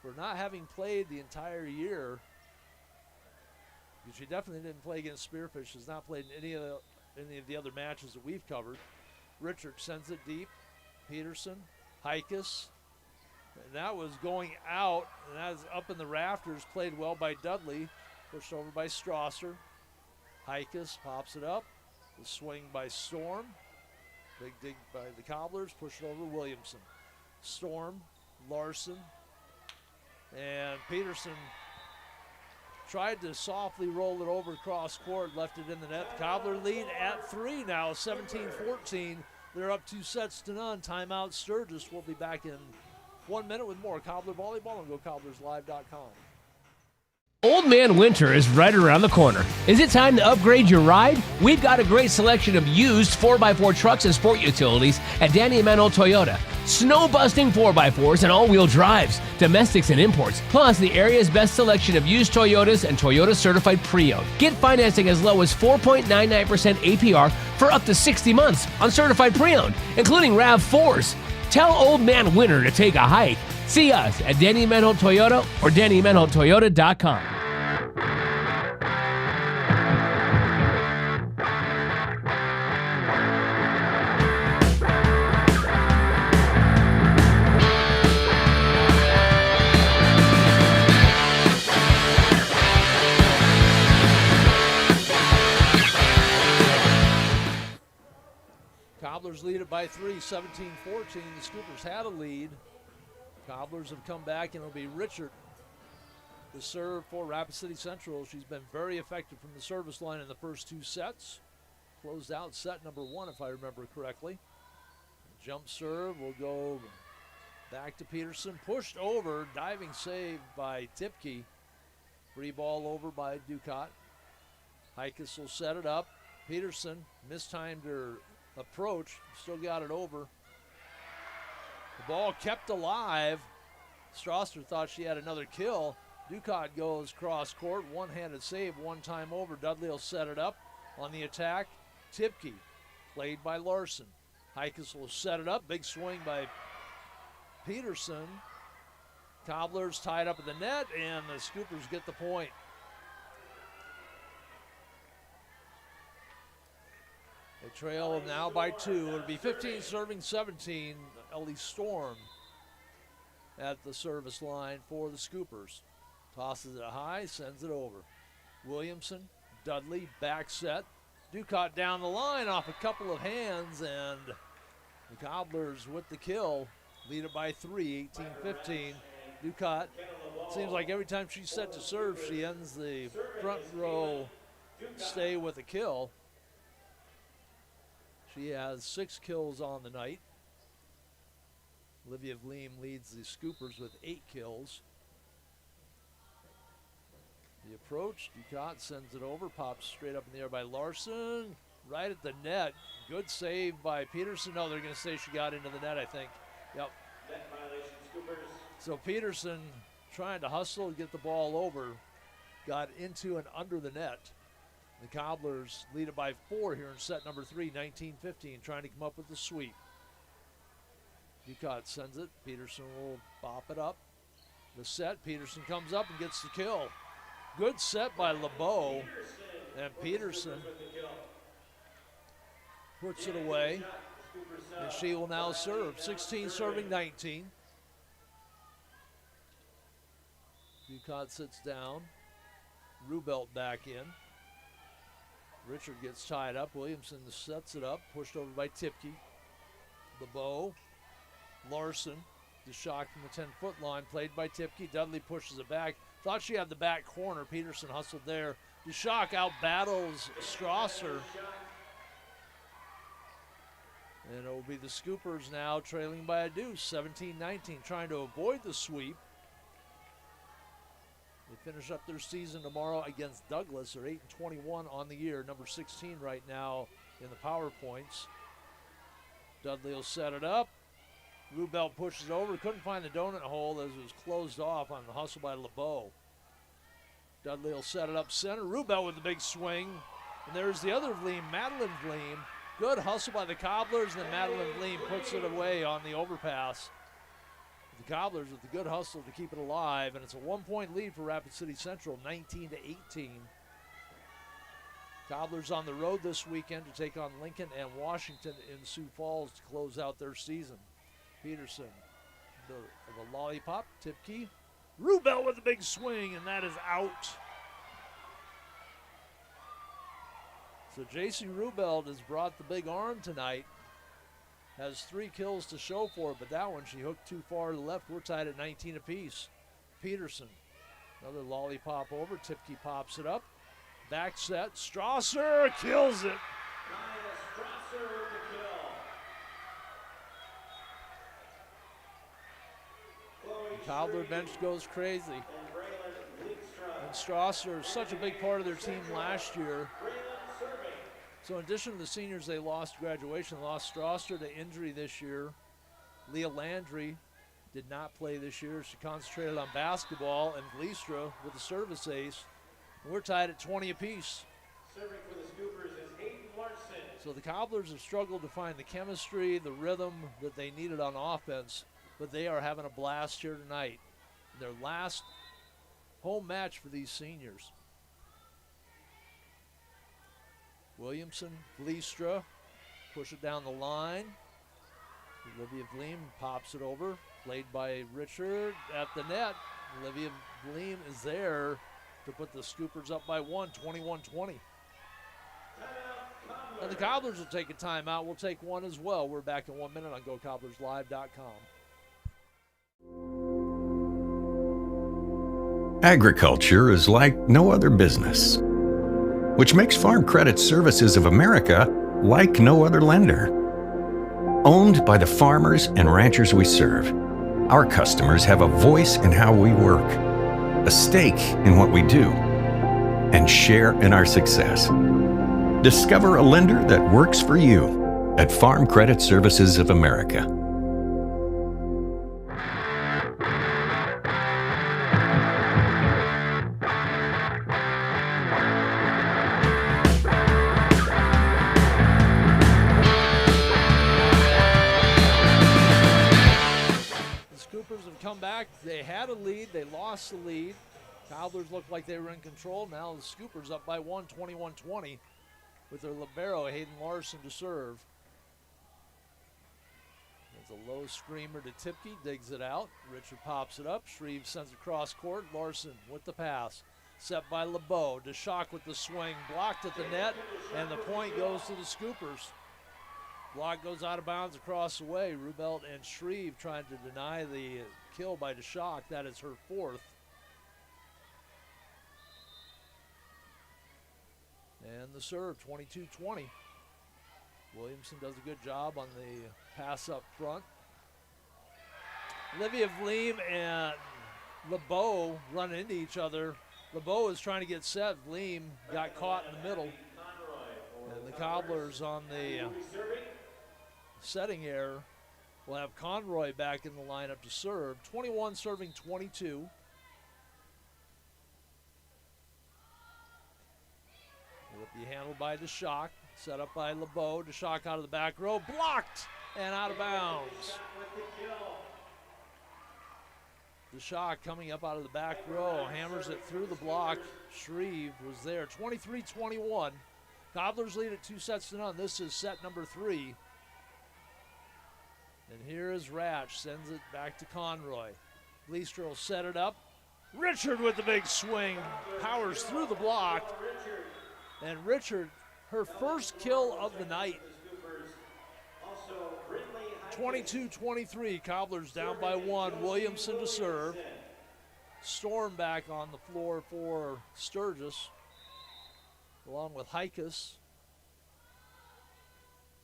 For not having played the entire year, because she definitely didn't play against Spearfish, has not played in any of the other matches that we've covered. Richard sends it deep. Peterson, Hikus, and that was going out, and that is up in the rafters, played well by Dudley, pushed over by Strasser. Hikus pops it up, the swing by Storm, big dig by the Cobblers, pushed over Williamson. Storm, Larson, and Peterson tried to softly roll it over cross court, left it in the net. The Cobbler lead at 3 now, 17-14. They're up 2 sets to none. Timeout Sturgis. We'll be back in 1 minute with more Cobbler Volleyball on GoCobblersLive.com. Old Man Winter is right around the corner. Is it time to upgrade your ride? We've got a great selection of used 4x4 trucks and sport utilities at Danny Emanuel Toyota. Snow-busting 4x4s and all-wheel drives, domestics and imports, plus the area's best selection of used Toyotas and Toyota certified pre-owned. Get financing as low as 4.99% APR for up to 60 months on certified pre-owned, including RAV4s. Tell Old Man Winter to take a hike. See us at Danny Emanuel Toyota or DannyEmanuelToyota.com. Cobblers lead it by 3, 17-14. The Scoopers had a lead. Cobblers have come back, and it'll be Richard to serve for Rapid City Central. She's been very effective from the service line in the first 2 sets. Closed out set number 1, if I remember correctly. Jump serve will go back to Peterson. Pushed over, diving save by Tipke. Free ball over by Ducat. Hikus will set it up. Peterson mistimed her approach, still got it over. The ball kept alive Strasser thought she had another kill. Ducat goes cross court, one-handed save, one time over. Dudley will set it up on the attack. Tipke, played by Larson. Heikes will set it up, big swing by Peterson. Cobblers tied up in the net, and the Scoopers get the point. They trail now by 2. It'll be 15 serving 17. Ellie Storm at the service line for the Scoopers. Tosses it high, sends it over. Williamson, Dudley, back set. Ducat down the line off a couple of hands, and the Cobblers with the kill. Lead it by 3, 18-15. Ducat, seems like every time she's set to serve, she ends the front row stay with a kill. She has 6 kills on the night. Olivia Vleem leads the Scoopers with 8 kills. The approach, Ducat sends it over, pops straight up in the air by Larson. Right at the net. Good save by Peterson. No, they're going to say she got into the net, I think. Yep. Net violation, Scoopers. So Peterson, trying to hustle and get the ball over, got into and under the net. The Cobblers lead it by 4 here in set number 3, 19-15, trying to come up with the sweep. Ducat sends it. Peterson will bop it up. The set, Peterson comes up and gets the kill. Good set by LeBeau, and Peterson puts it away, and she will now serve. 16 serving 19. Ducat sits down. Rubelt back in. Richard gets tied up. Williamson sets it up, pushed over by Tipke. LeBeau, Larson, the shot from the 10-foot line, played by Tipke. Dudley pushes it back. Thought she had the back corner. Peterson hustled there. DeShock out-battles Strasser. And it will be the Scoopers now trailing by a deuce, 17-19, trying to avoid the sweep. They finish up their season tomorrow against Douglas. They're 8-21 on the year, number 16 right now in the power points. Dudley will set it up. Rubel pushes over, couldn't find the donut hole as it was closed off on the hustle by LeBeau. Dudley will set it up center. Rubel with the big swing. And there's the other Vleem, Madeline Vleem. Good hustle by the Cobblers, and then Madeline Vleem puts it away on the overpass. The Cobblers with the good hustle to keep it alive, and it's a 1-point lead for Rapid City Central, 19-18. Cobblers on the road this weekend to take on Lincoln and Washington in Sioux Falls to close out their season. Peterson, the lollipop, Tipke. Rubel with a big swing, and that is out. So J.C. Rubel has brought the big arm tonight. Has 3 kills to show for it, but that one she hooked too far to the left. We're tied at 19 apiece. Peterson, another lollipop over. Tipke pops it up. Back set. Strasser kills it. Strasser with the kill. The Cobbler bench goes crazy. And Strasser is such a big part of their team last year. So in addition to the seniors, they lost graduation, lost Strasser to injury this year. Leah Landry did not play this year. She concentrated on basketball, and Gleestra with the service ace. And we're tied at 20 apiece. Serving for the Scoopers is Hayden Larson. So the Cobblers have struggled to find the chemistry, the rhythm that they needed on offense, but they are having a blast here tonight. Their last home match for these seniors. Williamson, Gleestra, push it down the line. Olivia Vleem pops it over, played by Richard at the net. Olivia Vleem is there to put the Scoopers up by 1, 21-20. And the Cobblers will take a timeout. We'll take one as well. We're back in 1 minute on GoCobblersLive.com. Agriculture is like no other business, which makes Farm Credit Services of America like no other lender. Owned by the farmers and ranchers we serve, our customers have a voice in how we work, a stake in what we do, and share in our success. Discover a lender that works for you at Farm Credit Services of America. They had a lead. They lost the lead. Cobblers looked like they were in control. Now the Scoopers up by 1, 21-20, with their libero, Hayden Larson, to serve. It's a low screamer to Tipke, digs it out. Richard pops it up. Shreve sends it cross court. Larson with the pass. Set by LeBeau. DeShock with the swing. Blocked at the net, and the point goes to the Scoopers. Block goes out of bounds across the way. Rubelt and Shreve trying to deny the kill by DeShock. That is her fourth. And the serve, 22-20. Williamson does a good job on the pass up front. Olivia Vleem and LeBeau run into each other. LeBeau is trying to get set. Vleem got caught in the middle. And the Cobblers on the setting error will have Conroy back in the lineup to serve. 21 serving 22. Will be handled by DeShock. Set up by LeBeau. DeShock out of the back row. Blocked and out of bounds. DeShock coming up out of the back row. Hammers it through the block. Shreve was there. 23-21. Cobblers lead at 2-0. This is set number 3. And here is Ratch. Sends it back to Conroy. Leistra will set it up. Richard with the big swing. Powers through the block. And Richard, her first kill of the night. 22-23, Cobblers down by 1. Williamson to serve. Storm back on the floor for Sturgis, along with Hikus.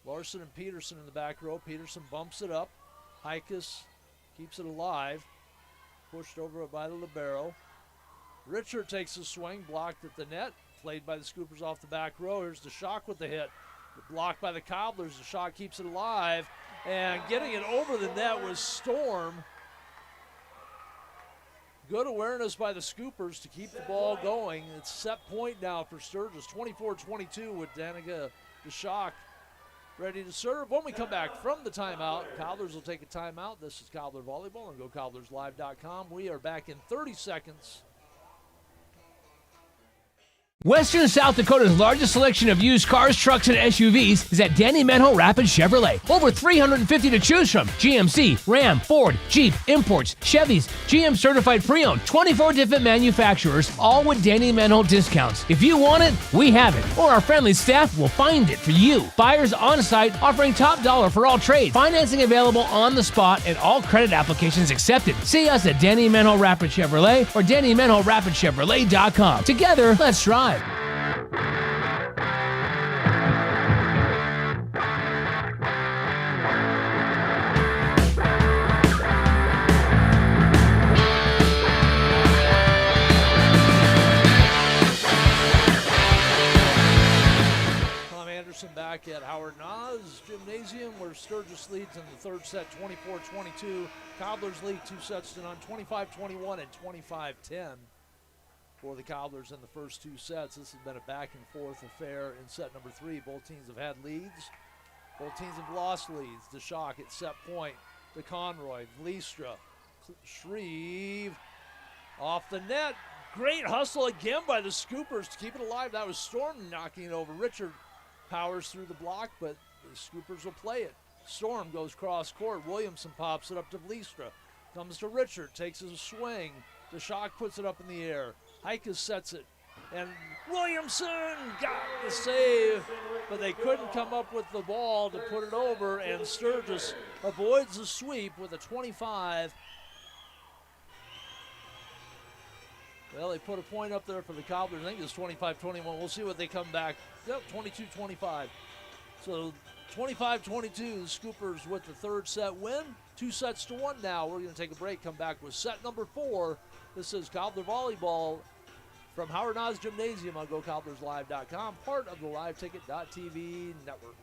Larson and Peterson in the back row. Peterson bumps it up. Hikus keeps it alive. Pushed over by the libero. Richard takes a swing, blocked at the net. Played by the Scoopers off the back row. Here's DeShock with the hit. Blocked by the Cobblers. DeShock keeps it alive. And getting it over the net was Storm. Good awareness by the Scoopers to keep the ball going. It's set point now for Sturgis. 24-22 with Danica DeShock ready to serve. When we come back from the timeout, Cobblers will take a timeout. This is Cobbler Volleyball on GoCobblersLive.com. We are back in 30 seconds. Western South Dakota's largest selection of used cars, trucks, and SUVs is at Danny Menho Rapid Chevrolet. Over 350 to choose from. GMC, Ram, Ford, Jeep, imports, Chevys, GM certified pre-owned, 24 different manufacturers, all with Danny Menho discounts. If you want it, we have it, or our friendly staff will find it for you. Buyers on site offering top dollar for all trades. Financing available on the spot and all credit applications accepted. See us at Danny Menho Rapid Chevrolet or DannyMenhoRapidChevrolet.com. Together, let's drive. Back at Howard Nas Gymnasium, where Sturgis leads in the third set 24-22. Cobblers lead 2-0, 25-21 and 25-10 for the Cobblers in the first 2 sets. This has been a back and forth affair in set number 3. Both teams have had leads. Both teams have lost leads. DeShock at set point to Conroy. Leistra, Shreve off the net. Great hustle again by the Scoopers to keep it alive. That was Storm knocking it over. Richard powers through the block, but the Scoopers will play it. Storm goes cross court. Williamson pops it up to Leistra. Comes to Richard, takes his swing. DeShock puts it up in the air. Hikus sets it. And Williamson got the save, but they couldn't come up with the ball to put it over, and Sturgis avoids the sweep with a 25. Well, they put a point up there for the Cobblers. I think it's 25-21. We'll see what they come back. Yep, 22-25. So 25-22, the Scoopers with the third set win. 2-1 now. We're going to take a break, come back with set number 4. This is Cobbler Volleyball from Howard Nas Gymnasium on GoCobblersLive.com, part of the LiveTicket.tv network.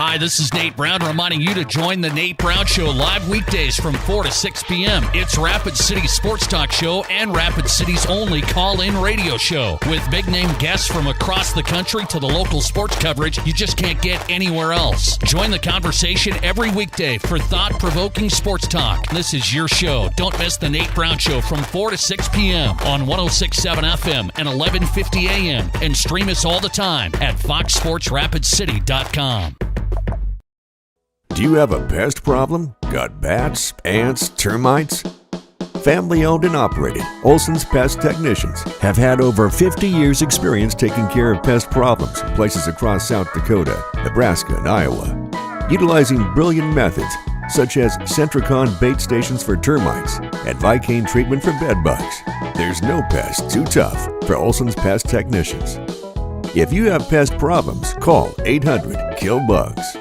Hi, this is Nate Brown reminding you to join the Nate Brown Show live weekdays from 4 to 6 p.m. It's Rapid City's sports talk show and Rapid City's only call-in radio show. With big-name guests from across the country to the local sports coverage you just can't get anywhere else. Join the conversation every weekday for thought-provoking sports talk. This is your show. Don't miss the Nate Brown Show from 4 to 6 p.m. on 106.7 FM and 1150 a.m. And stream us all the time at foxsportsrapidcity.com. Do you have a pest problem? Got bats, ants, termites? Family owned and operated, Olson's Pest Technicians have had over 50 years experience taking care of pest problems in places across South Dakota, Nebraska, and Iowa. Utilizing brilliant methods such as Centricon bait stations for termites and Vicane treatment for bed bugs. There's no pest too tough for Olson's Pest Technicians. If you have pest problems, call 800-KILL-BUGS.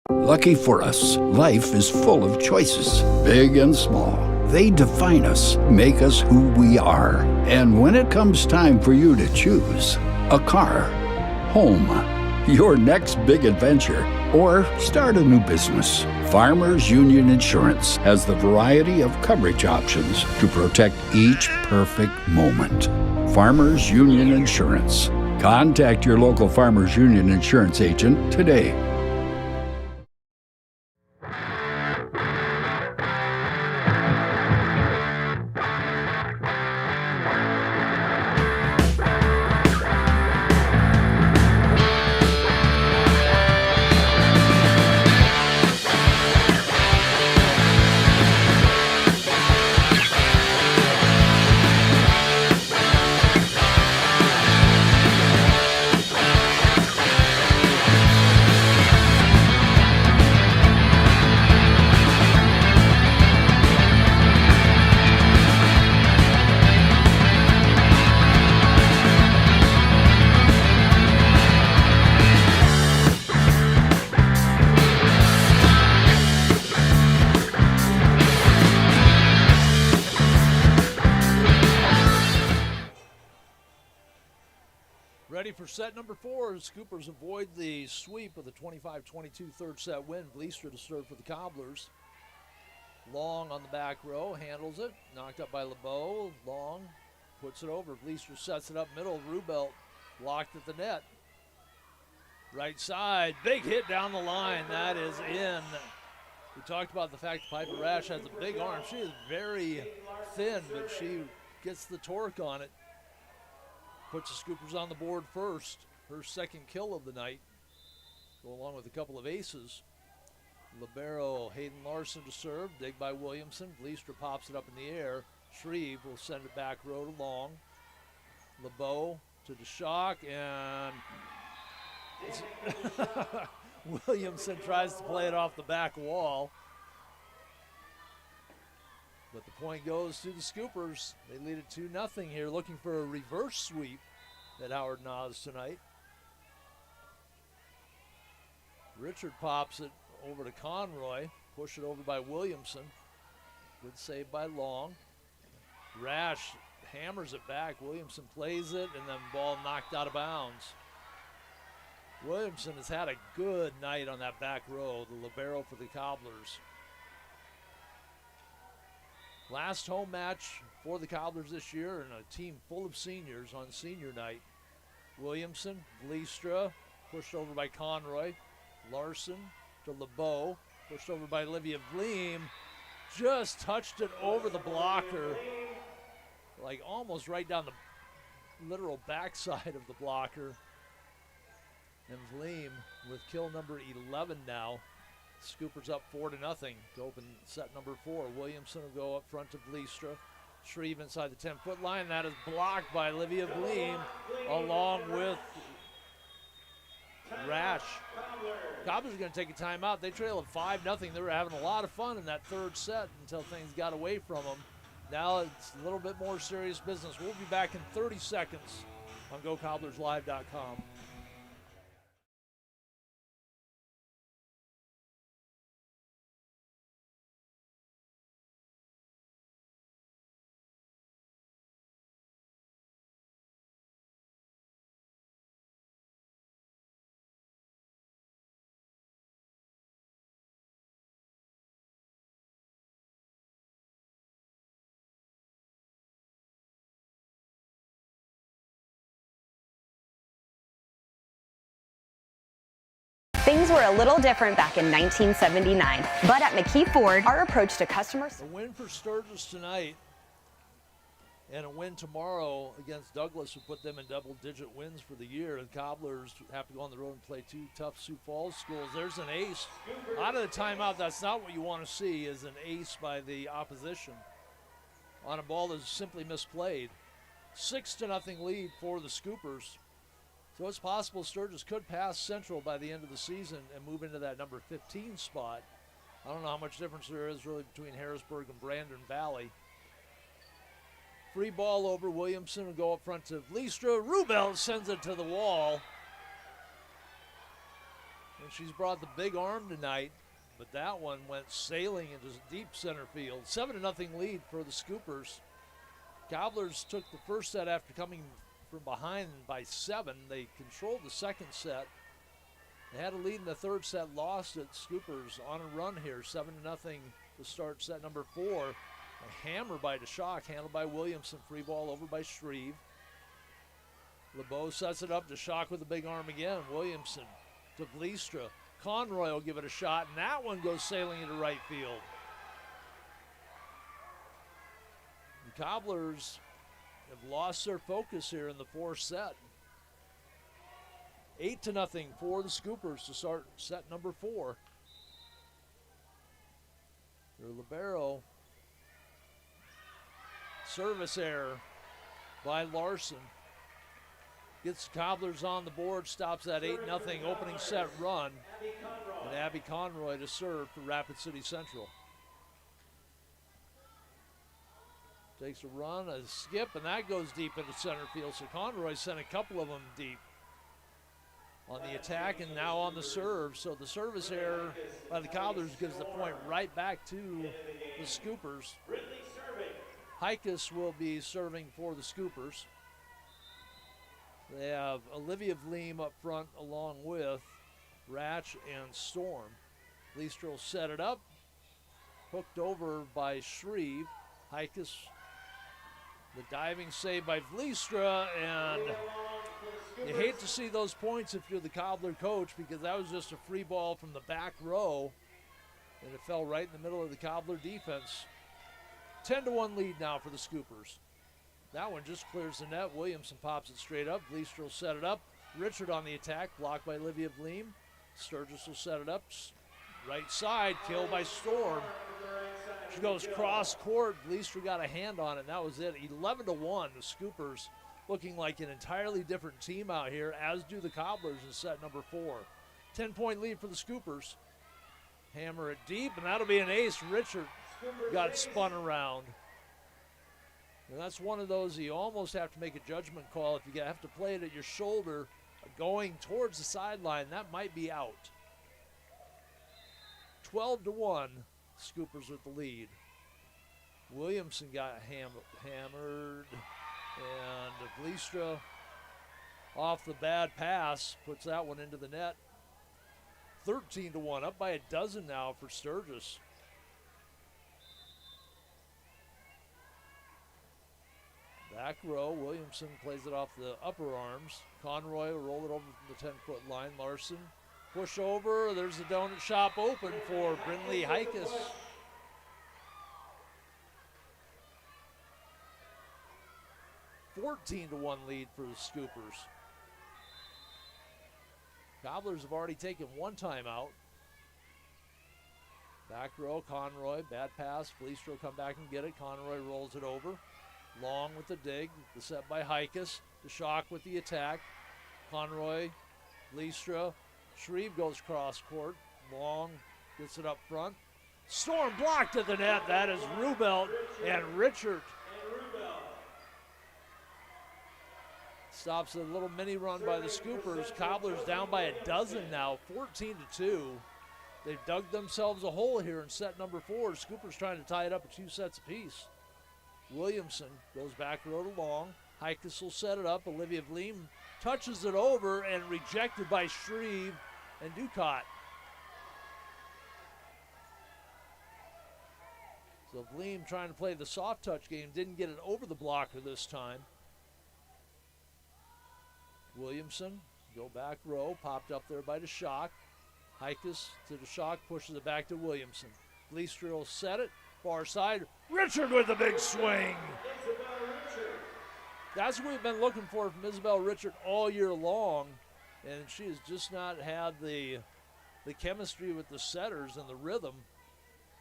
Lucky for us, life is full of choices, big and small. They define us, make us who we are. And when it comes time for you to choose a car, home, your next big adventure, or start a new business, Farmers Union Insurance has the variety of coverage options to protect each perfect moment. Farmers Union Insurance. Contact your local Farmers Union Insurance agent today. Ready for set number 4. Scoopers avoid the sweep of the 25-22 third set win. Bleester to serve for the Cobblers. Long on the back row, handles it. Knocked up by LeBeau. Long puts it over. Bleester sets it up middle. Rubelt blocked at the net. Right side, big hit down the line. That is in. We talked about the fact that Piper Rash has a big arm. She is very thin, but she gets the torque on it. Puts the Scoopers on the board first. Her second kill of the night. Go along with a couple of aces. Libero, Hayden Larson to serve. Dig by Williamson. Bleester pops it up in the air. Shreve will send it back road along. LeBeau to DeShock, and Williamson tries to play it off the back wall. But the point goes to the Scoopers. They lead it 2-0 here, looking for a reverse sweep at Howard Nas tonight. Richard pops it over to Conroy. Push it over by Williamson. Good save by Long. Rash hammers it back. Williamson plays it, and then ball knocked out of bounds. Williamson has had a good night on that back row, the libero for the Cobblers. Last home match for the Cobblers this year, and a team full of seniors on senior night. Williamson, Bleestra, pushed over by Conroy. Larson to LeBeau, pushed over by Olivia Vleem. Just touched it over the blocker, like almost right down the literal backside of the blocker. And Vleem with kill number 11 now. Scoopers up 4-0 to open set number 4. Williamson will go up front to Bleestra. Shreve inside the 10-foot line. That is blocked by Olivia Vleem along with Rash. Cobblers are going to take a timeout. They trail at 5-0. They were having a lot of fun in that third set until things got away from them. Now it's a little bit more serious business. We'll be back in 30 seconds on GoCobblersLive.com. Things were a little different back in 1979, but at McKee Ford, our approach to customers... A win for Sturgis tonight and a win tomorrow against Douglas would put them in double-digit wins for the year. The Cobblers have to go on the road and play two tough Sioux Falls schools. There's an ace. Out of the timeout, that's not what you want to see, is an ace by the opposition on a ball that's simply misplayed. 6-0 lead for the Scoopers. So it's possible Sturgis could pass Central by the end of the season and move into that number 15 spot. I don't know how much difference there is really between Harrisburg and Brandon Valley. Free ball over. Williamson will go up front to Vlistra. Rubel sends it to the wall. And she's brought the big arm tonight, but that one went sailing into deep center field. 7-0 lead for the Scoopers. Cobblers took the first set after coming from behind by 7. They controlled the second set. They had a lead in the third set, lost it. Scoopers on a run here, 7-0 to start set number 4. A hammer by DeShock, handled by Williamson. Free ball over by Shreve. LeBeau sets it up. DeShock with the big arm again. Williamson to Vlistra. Conroy will give it a shot, and that one goes sailing into right field. The Cobblers have lost their focus here in the fourth set. 8-0 for the Scoopers to start set number 4. Their libero. Service error by Larson. Gets the Cobblers on the board, stops that 8-0 opening set run. And Abby Conroy to serve for Rapid City Central. Takes a run, a skip, and that goes deep into center field. So Conroy sent a couple of them deep on the attack and now on the serve. So the service error by the Cobblers gives the point right back to the Scoopers. Hikus will be serving for the Scoopers. They have Olivia Vleem up front along with Ratch and Storm. Leistra will set it up. Hooked over by Shreve. Hikus, the diving save by Vlistra, and you hate to see those points if you're the Cobbler coach, because that was just a free ball from the back row, and it fell right in the middle of the Cobbler defense. 10-1 lead now for the Scoopers. That one just clears the net. Williamson pops it straight up. Vlistra will set it up. Richard on the attack, blocked by Olivia Vleem. Sturgis will set it up. Right side, killed by Storm. She goes cross court. Vlistra got a hand on it, and that was it. 11-1. The Scoopers looking like an entirely different team out here, as do the Cobblers in set number 4. 10-point lead for the Scoopers. Hammer it deep, and that'll be an ace. Richard got it spun around. And that's one of those you almost have to make a judgment call. If you have to play it at your shoulder going towards the sideline, that might be out. 12-1, Scoopers with the lead. Williamson got hammered, and Vlistra off the bad pass puts that one into the net. 13-1, up by a dozen now for Sturgis. Back row, Williamson plays it off the upper arms. Conroy will roll it over from the 10-foot line. Larson, push over. There's the donut shop open for Brindley Hikus. $14-1 lead for the Scoopers. Cobblers have already taken one timeout. Back row, Conroy, bad pass. Vlistra will come back and get it. Conroy rolls it over. Long with the dig, the set by Hikus. DeShock with the attack. Conroy, Vlistra. Shreve goes cross court. Long gets it up front. Storm blocked at the net. That is Rubelt and Richard. Stops a little mini run by the Scoopers. Cobblers down by a dozen now, 14-2. They've dug themselves a hole here in set number 4. Scoopers trying to tie it up at 2 sets apiece. Williamson goes back row to Long. Hikus will set it up. Olivia Vleem touches it over and rejected by Shreve and Ducott. So Vleem trying to play the soft touch game, didn't get it over the blocker this time. Williamson, go back row, popped up there by DeShock. Hikus to the shock, pushes it back to Williamson. Leaster will set it, far side. Richard with the big swing. That's what we've been looking for from Isabel Richard all year long, and she has just not had the chemistry with the setters and the rhythm.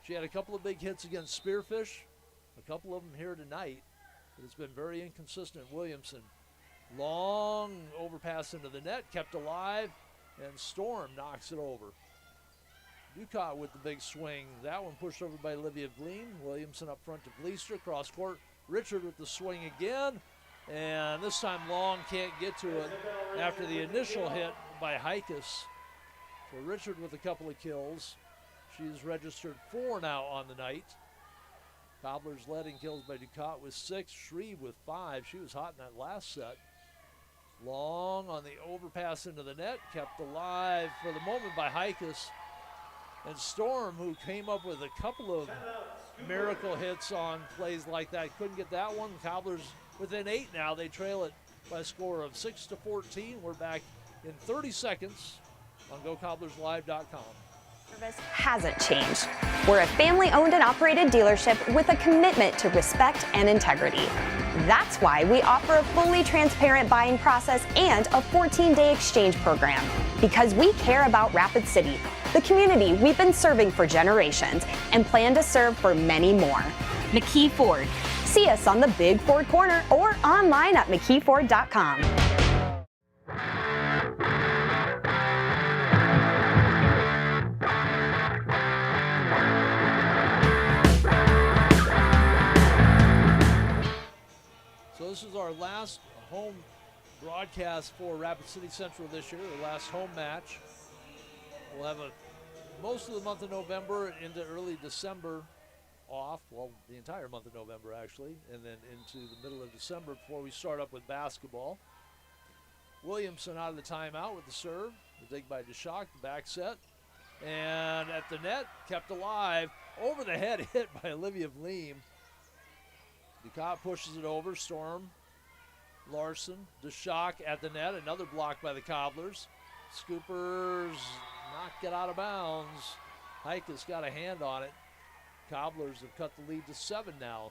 She had a couple of big hits against Spearfish, a couple of them here tonight, but it's been very inconsistent. Williamson, long overpass into the net, kept alive, and Storm knocks it over. Ducat with the big swing. That one pushed over by Olivia Vleen. Williamson up front to Gleaster, cross court. Richard with the swing again, and this time Long can't get to it after the initial hit by Hikus. So Richard with a couple of kills. She's registered 4 now on the night. Cobblers led in kills by Ducat with 6, Shreve with 5. She was hot in that last set. Long on the overpass into the net, kept alive for the moment by Hikus. And Storm, who came up with a couple of miracle hits on plays like that, couldn't get that one. Cobblers within 8 now. They trail it by a score of 6-14. We're back in 30 seconds on GoCobblersLive.com. Service hasn't changed. We're a family-owned and operated dealership with a commitment to respect and integrity. That's why we offer a fully transparent buying process and a 14-day exchange program. Because we care about Rapid City, the community we've been serving for generations, and plan to serve for many more. McKee Ford. See us on the Big Ford Corner or online at McKeeFord.com. So this is our last home broadcast for Rapid City Central this year, the last home match. We'll have most of the month of November into early December off, well, the entire month of November actually, and then into the middle of December before we start up with basketball. Williamson out of the timeout with the serve, the dig by DeShock, the back set, and at the net, kept alive, over the head hit by Olivia Vleem. Ducat pushes it over, Storm, Larson, DeShock at the net, another block by the Cobblers. Scoopers knocked it out of bounds. Hike has got a hand on it. Cobblers have cut the lead to 7 now.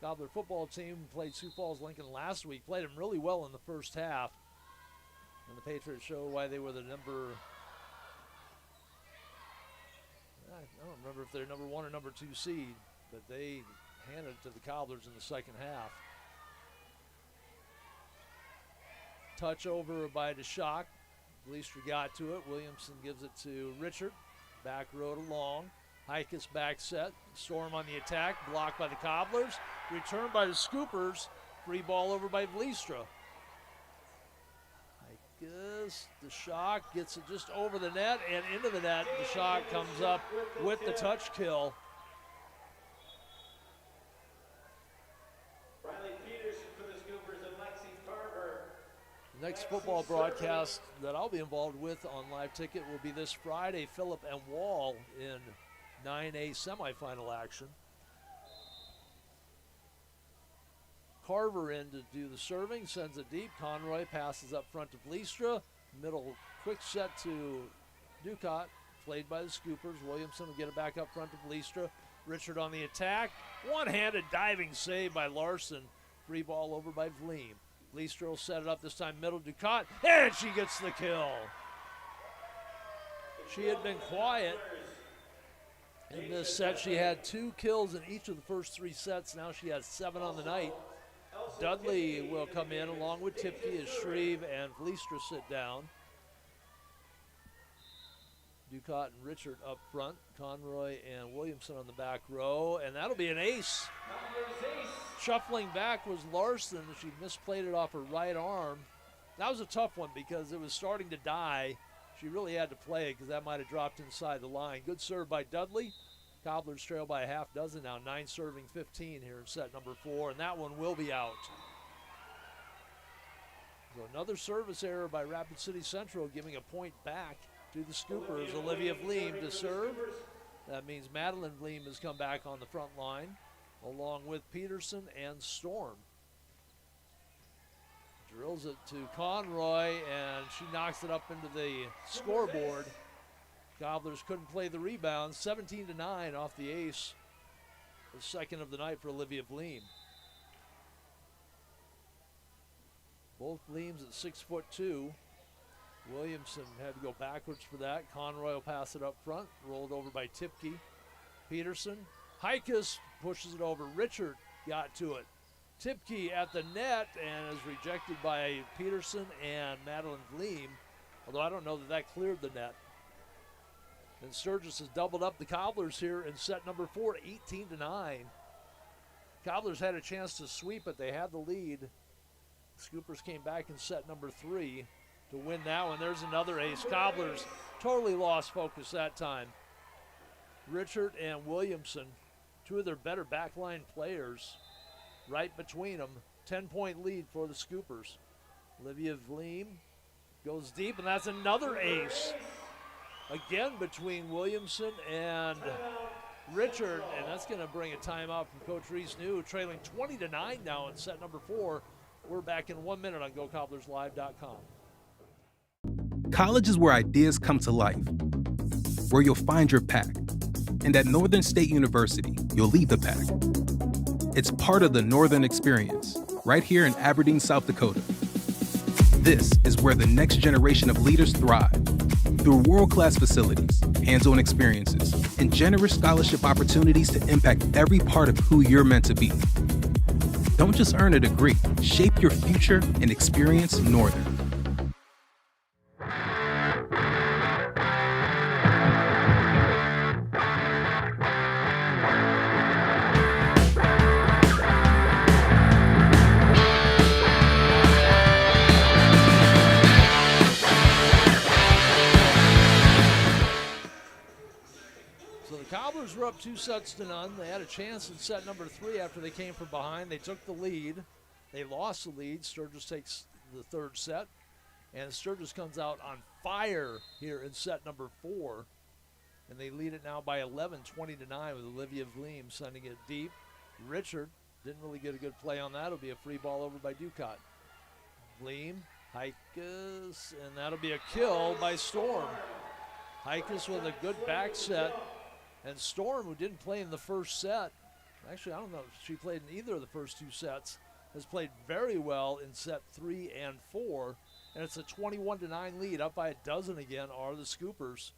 Cobbler football team played Sioux Falls Lincoln last week, played them really well in the first half. And the Patriots show why they were the number, I don't remember if they're number 1 or number 2 seed, but they handed it to the Cobblers in the second half. Touch over by DeShock. Gleaster got to it. Williamson gives it to Richard. Back road along. Hikus back set. Storm on the attack. Blocked by the Cobblers. Returned by the Scoopers. Free ball over by Vleestra. Hikus, DeShock gets it just over the net and into the net. DeShock comes up with the touch kill. The next football broadcast that I'll be involved with on Live Ticket will be this Friday, Phillip and Wall in 9A semifinal action. Carver in to do the serving, sends it deep. Conroy passes up front to Vleestra. Middle quick set to Ducat, played by the Scoopers. Williamson will get it back up front to Vleestra. Richard on the attack. One-handed diving save by Larson. Free ball over by Vleem. Vleestra will set it up this time middle Ducat, and she gets the kill. She had been quiet in this set. She had 2 kills in each of the first 3 sets. Now she has 7 on the night. Dudley will come in along with Tipke as Shreve and Vleestra sit down. Ducat and Richard up front. Conroy and Williamson on the back row, and that'll be an ace. Shuffling back was Larson. She misplayed it off her right arm. That was a tough one because it was starting to die. She really had to play it because that might have dropped inside the line. Good serve by Dudley. Cobblers trail by a half dozen now. 9 serving 15 here in set number 4, and that one will be out. So another service error by Rapid City Central, giving a point back to the Scoopers. Olivia Vleem to serve. That means Madeline Vleem has come back on the front line, along with Peterson and Storm. Drills it to Conroy, and she knocks it up into the scoreboard. Cobblers couldn't play the rebound. 17-9 off the ace. The second of the night for Olivia Vleem. Both Vleems at 6'2". Williamson had to go backwards for that. Conroy will pass it up front. Rolled over by Tipke. Peterson. Heikus pushes it over. Richard got to it. Tipke at the net and is rejected by Peterson and Madeline Vleem. Although I don't know that cleared the net. And Sturgis has doubled up the Cobblers here in set number 4, 18-9. Cobblers had a chance to sweep it. They had the lead. Scoopers came back in set number 3 to win that one. There's another ace. Cobblers totally lost focus that time. Richard and Williamson, two of their better backline players, right between them. 10-point lead for the Scoopers. Olivia Vleem goes deep, and that's another ace. Again between Williamson and Richard, and that's going to bring a timeout from Coach Reese New, trailing 20-9 now in set number 4. We're back in 1 minute on GoCobblersLive.com. College is where ideas come to life, where you'll find your pack. And at Northern State University, you'll lead the pack. It's part of the Northern Experience, right here in Aberdeen, South Dakota. This is where the next generation of leaders thrive. Through world-class facilities, hands-on experiences, and generous scholarship opportunities to impact every part of who you're meant to be. Don't just earn a degree, shape your future and experience Northern. Were up 2-0. They had a chance in set number 3 after they came from behind. They took the lead. They lost the lead. Sturgis takes the third set. And Sturgis comes out on fire here in set number 4. And they lead it now by 11, 20-9 with Olivia Vleem sending it deep. Richard didn't really get a good play on that. It'll be a free ball over by Ducott. Vleem, Heikus, and that'll be a kill by Storm. Heikus with a good back set. And Storm, who didn't play in the first set, actually, I don't know if she played in either of the first 2 sets, has played very well in set 3 and 4. And it's a 21-9 lead. Up by a dozen again are the Scoopers.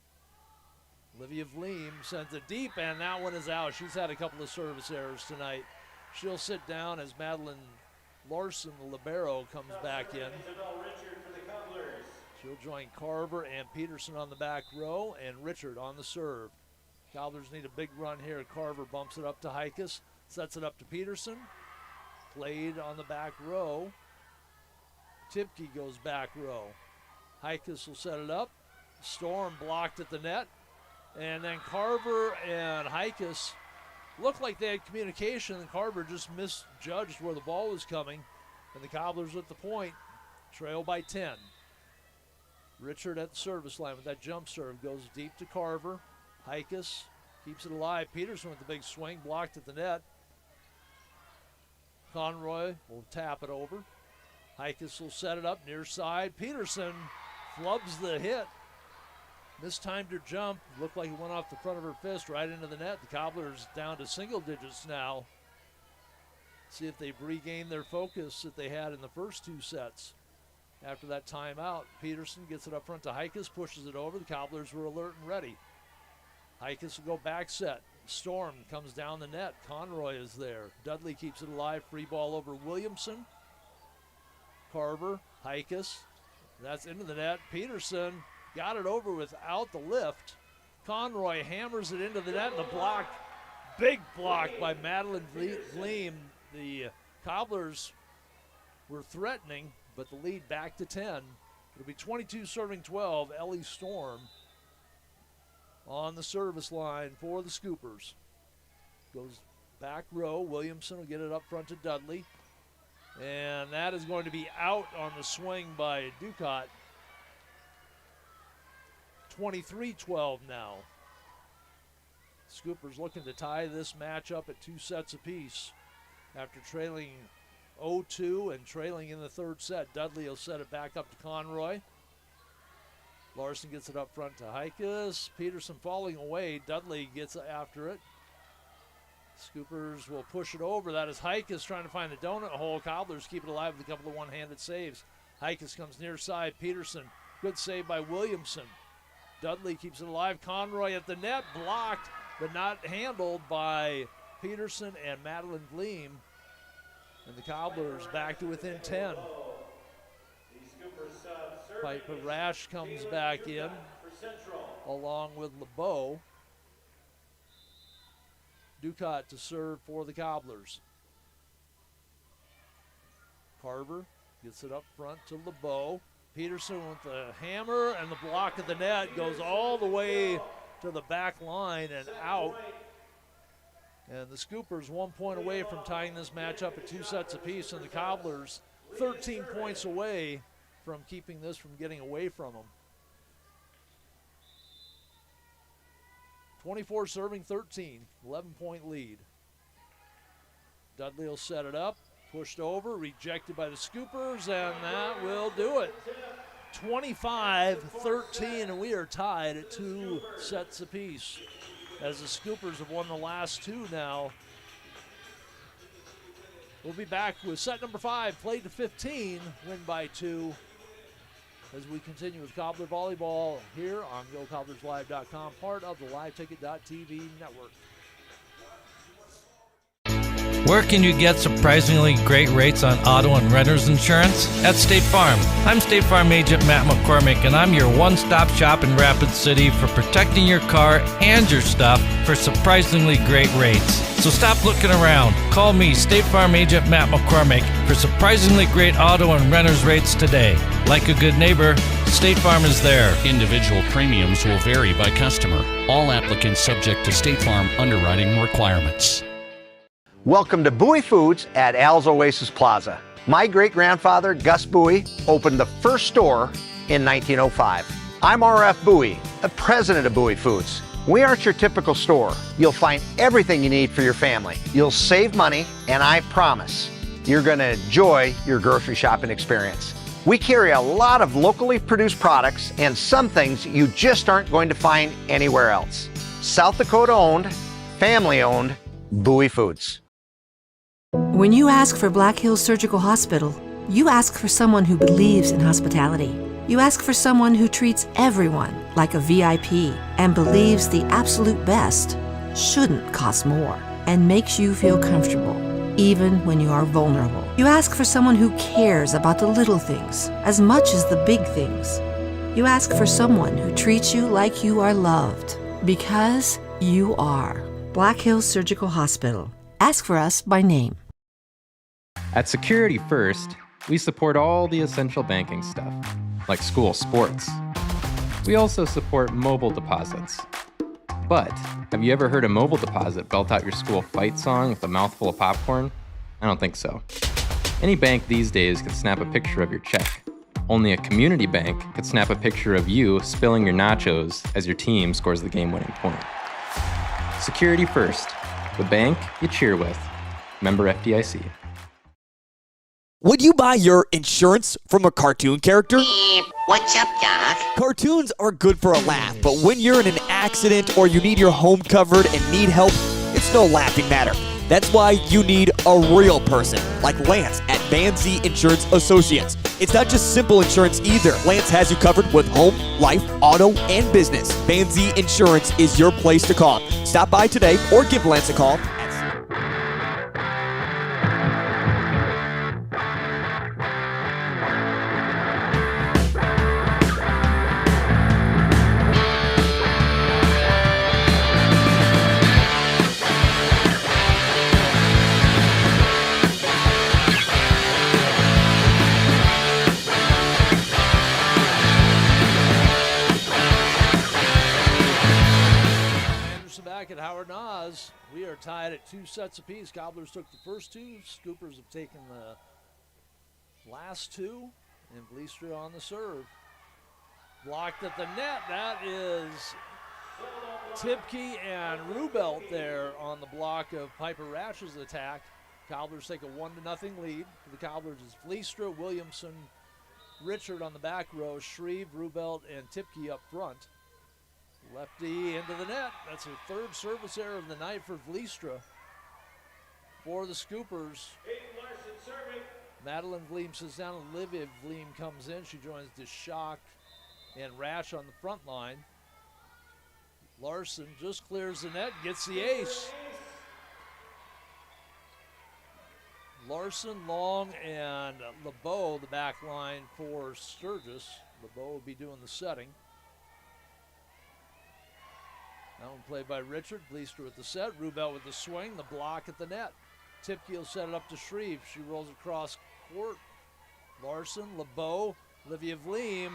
Olivia Vleem sends it deep, and that one is out. She's had a couple of service errors tonight. She'll sit down as Madeline Larson, the libero, comes back in. She'll join Carver and Peterson on the back row, and Richard on the serve. Cobblers need a big run here. Carver bumps it up to Heikus, sets it up to Peterson. Played on the back row. Tipke goes back row. Heikus will set it up. Storm blocked at the net. And then Carver and Heikus looked like they had communication, and Carver just misjudged where the ball was coming. And the Cobblers at the point trail by 10. Richard at the service line with that jump serve. Goes deep to Carver. Heikus keeps it alive. Peterson with the big swing, blocked at the net. Conroy will tap it over. Heikus will set it up near side. Peterson flubs the hit. Mistimed her jump. Looked like it went off the front of her fist right into the net. The Cobblers down to single digits now. See if they've regained their focus that they had in the first 2 sets. After that timeout, Peterson gets it up front to Heikus, pushes it over. The Cobblers were alert and ready. Heikus will go back set. Storm comes down the net. Conroy is there. Dudley keeps it alive. Free ball over Williamson. Carver, Heikus. That's into the net. Peterson got it over without the lift. Conroy hammers it into the net, and the block, big block by Madeline Vleem. The Cobblers were threatening, but the lead back to 10. It'll be 22 serving 12. Ellie Storm on the service line for the Scoopers. Goes back row. Williamson will get it up front to Dudley. And that is going to be out on the swing by Ducott. 23-12 now. Scoopers looking to tie this match up at 2 sets apiece after trailing 0-2 and trailing in the third set. Dudley will set it back up to Conroy. Larson gets it up front to Hikas. Peterson falling away. Dudley gets after it. Scoopers will push it over. That is Hikas trying to find the donut hole. Cobblers keep it alive with a couple of one-handed saves. Hikas comes near side. Peterson, good save by Williamson. Dudley keeps it alive. Conroy at the net, blocked, but not handled by Peterson and Madeline Gleam. And the Cobblers back to within 10. Piper Rash comes back in along with LeBeau. Ducat to serve for the Cobblers. Carver gets it up front to LeBeau. Peterson with the hammer, and the block of the net goes all the way to the back line and out. And the Scoopers 1 point away from tying this match up at 2 sets apiece, and the Cobblers 13 points away from keeping this from getting away from them. 24 serving 13, 11-point lead. Dudley will set it up, pushed over, rejected by the Scoopers, and that will do it. 25-13, and we are tied at 2 sets apiece as the Scoopers have won the last 2 now. We'll be back with set number 5, played to 15, win by 2, as we continue with Cobbler Volleyball here on GoCobblersLive.com, part of the LiveTicket.tv network. Where can you get surprisingly great rates on auto and renter's insurance? At State Farm. I'm State Farm agent Matt McCormick, and I'm your one-stop shop in Rapid City for protecting your car and your stuff for surprisingly great rates. So stop looking around. Call me, State Farm agent Matt McCormick, for surprisingly great auto and renter's rates today. Like a good neighbor, State Farm is there. Individual premiums will vary by customer. All applicants subject to State Farm underwriting requirements. Welcome to Bowie Foods at Al's Oasis Plaza. My great-grandfather, Gus Bowie, opened the first store in 1905. I'm R.F. Bowie, the president of Bowie Foods. We aren't your typical store. You'll find everything you need for your family. You'll save money, and I promise you're going to enjoy your grocery shopping experience. We carry a lot of locally produced products and some things you just aren't going to find anywhere else. South Dakota owned, family owned, Bowie Foods. When you ask for Black Hills Surgical Hospital, you ask for someone who believes in hospitality. You ask for someone who treats everyone like a VIP and believes the absolute best shouldn't cost more and makes you feel comfortable, even when you are vulnerable. You ask for someone who cares about the little things as much as the big things. You ask for someone who treats you like you are loved, because you are. Black Hills Surgical Hospital. Ask for us by name. At Security First, we support all the essential banking stuff, like school sports. We also support mobile deposits. But have you ever heard a mobile deposit belt out your school fight song with a mouthful of popcorn? I don't think so. Any bank these days can snap a picture of your check. Only a community bank could snap a picture of you spilling your nachos as your team scores the game-winning point. Security First, the bank you cheer with. Member FDIC. Would you buy your insurance from a cartoon character? What's up, Doc? Cartoons are good for a laugh, but when you're in an accident or you need your home covered and need help, it's no laughing matter. That's why you need a real person, like Lance at Van Zee Insurance Associates. It's not just simple insurance either. Lance has you covered with home, life, auto, and business. Van Zee Insurance is your place to call. Stop by today or give Lance a call. At Howard Nas, we are tied at 2 sets apiece. Cobblers took the first 2. Scoopers have taken the last 2. And Bleastra on the serve. Blocked at the net. That is Tipke and Rubelt there on the block of Piper Rash's attack. Cobblers take a 1-0 lead. For the Cobblers is Vliestra, Williamson, Richard on the back row, Shreve, Rubelt, and Tipke up front. Lefty into the net. That's her third service error of the night for Vliestra. For the Scoopers, Madeline Vleem sits down. Olivia Vleem comes in. She joins DeShock and Rash on the front line. Larson just clears the net, gets the ace. Larson, Long, and LeBeau, the back line for Sturgis. LeBeau will be doing the setting. That one played by Richard. Vliestra with the set. Rubel with the swing. The block at the net. Tipke will set it up to Shreve. She rolls across court. Larson, LeBeau, Olivia Vleem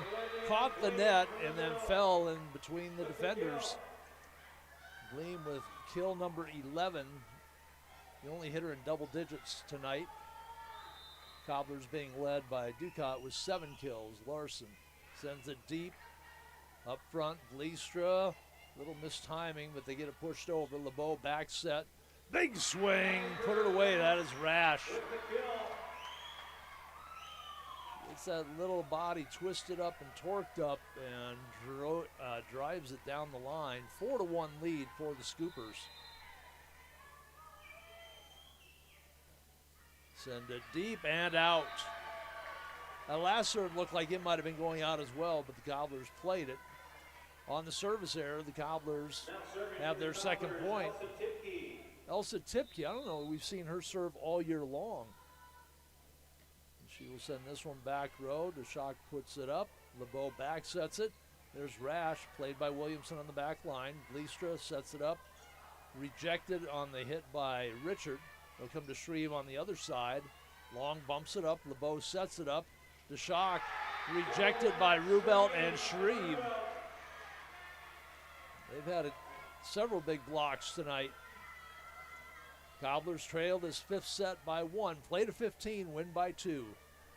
caught the net and then fell in between the defenders. Vleem with kill number 11. The only hitter in double digits tonight. Cobblers being led by Ducat with 7 kills. Larson sends it deep. Up front, Vliestra. Little mistiming, but they get it pushed over. LeBeau back set. Big swing. Put it away. That is Rash. It's that little body twisted up and torqued up and drives it down the line. 4-1 lead for the Scoopers. Send it deep and out. That last serve looked like it might have been going out as well, but the Cobblers played it. On the service error, the Cobblers have their second point. Elsa Tipke, I don't know, we've seen her serve all year long. She will send this one back row. DeShock puts it up. LeBeau back sets it. There's Rash, played by Williamson on the back line. Vliestra sets it up. Rejected on the hit by Richard. They'll come to Shreve on the other side. Long bumps it up. LeBeau sets it up. DeShock rejected by Rubelt and Shreve. They've had several big blocks tonight. Cobblers trail this fifth set by 1. Play to 15, win by 2.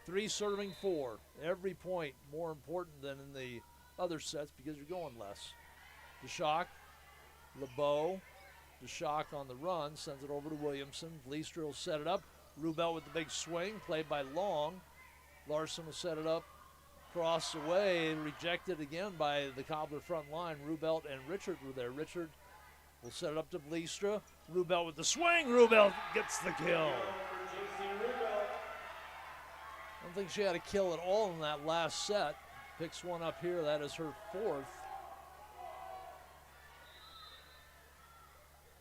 3 serving 4. Every point more important than in the other sets because you're going less. DeShock, LeBeau, DeShock on the run, sends it over to Williamson. Vliestra will set it up. Rubel with the big swing, played by Long. Larson will set it up, cross away, rejected again by the Cobbler front line. Rubelt and Richard were there. Richard will set it up to Vliestra. Rubel with the swing. Rubel gets the kill. I don't think she had a kill at all in that last set. Picks one up here. That is her 4th.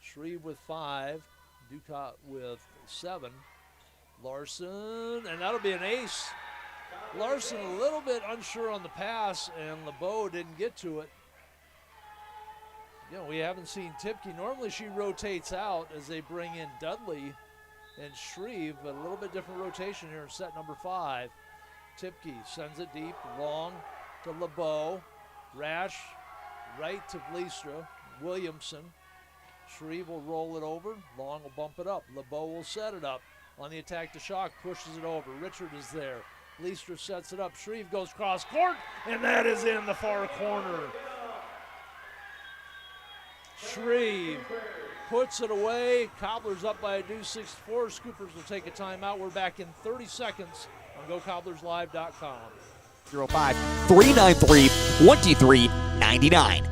Shreve with 5. Ducat with 7. Larson, and that'll be an ace. Larson a little bit unsure on the pass, and LeBeau didn't get to it. You know, we haven't seen Tipke. Normally she rotates out as they bring in Dudley and Shreve, but a little bit different rotation here in set number 5. Tipke sends it deep, Long to LeBeau. Rash right to Vliestra. Williamson. Shreve will roll it over. Long will bump it up. LeBeau will set it up. On the attack, DeShock pushes it over. Richard is there. Vliestra sets it up. Shreve goes cross court, and that is in the far corner. Shreve puts it away. Cobblers up by a due 6-4. Scoopers will take a timeout. We're back in 30 seconds on GoCobblersLive.com. 05-393-2399.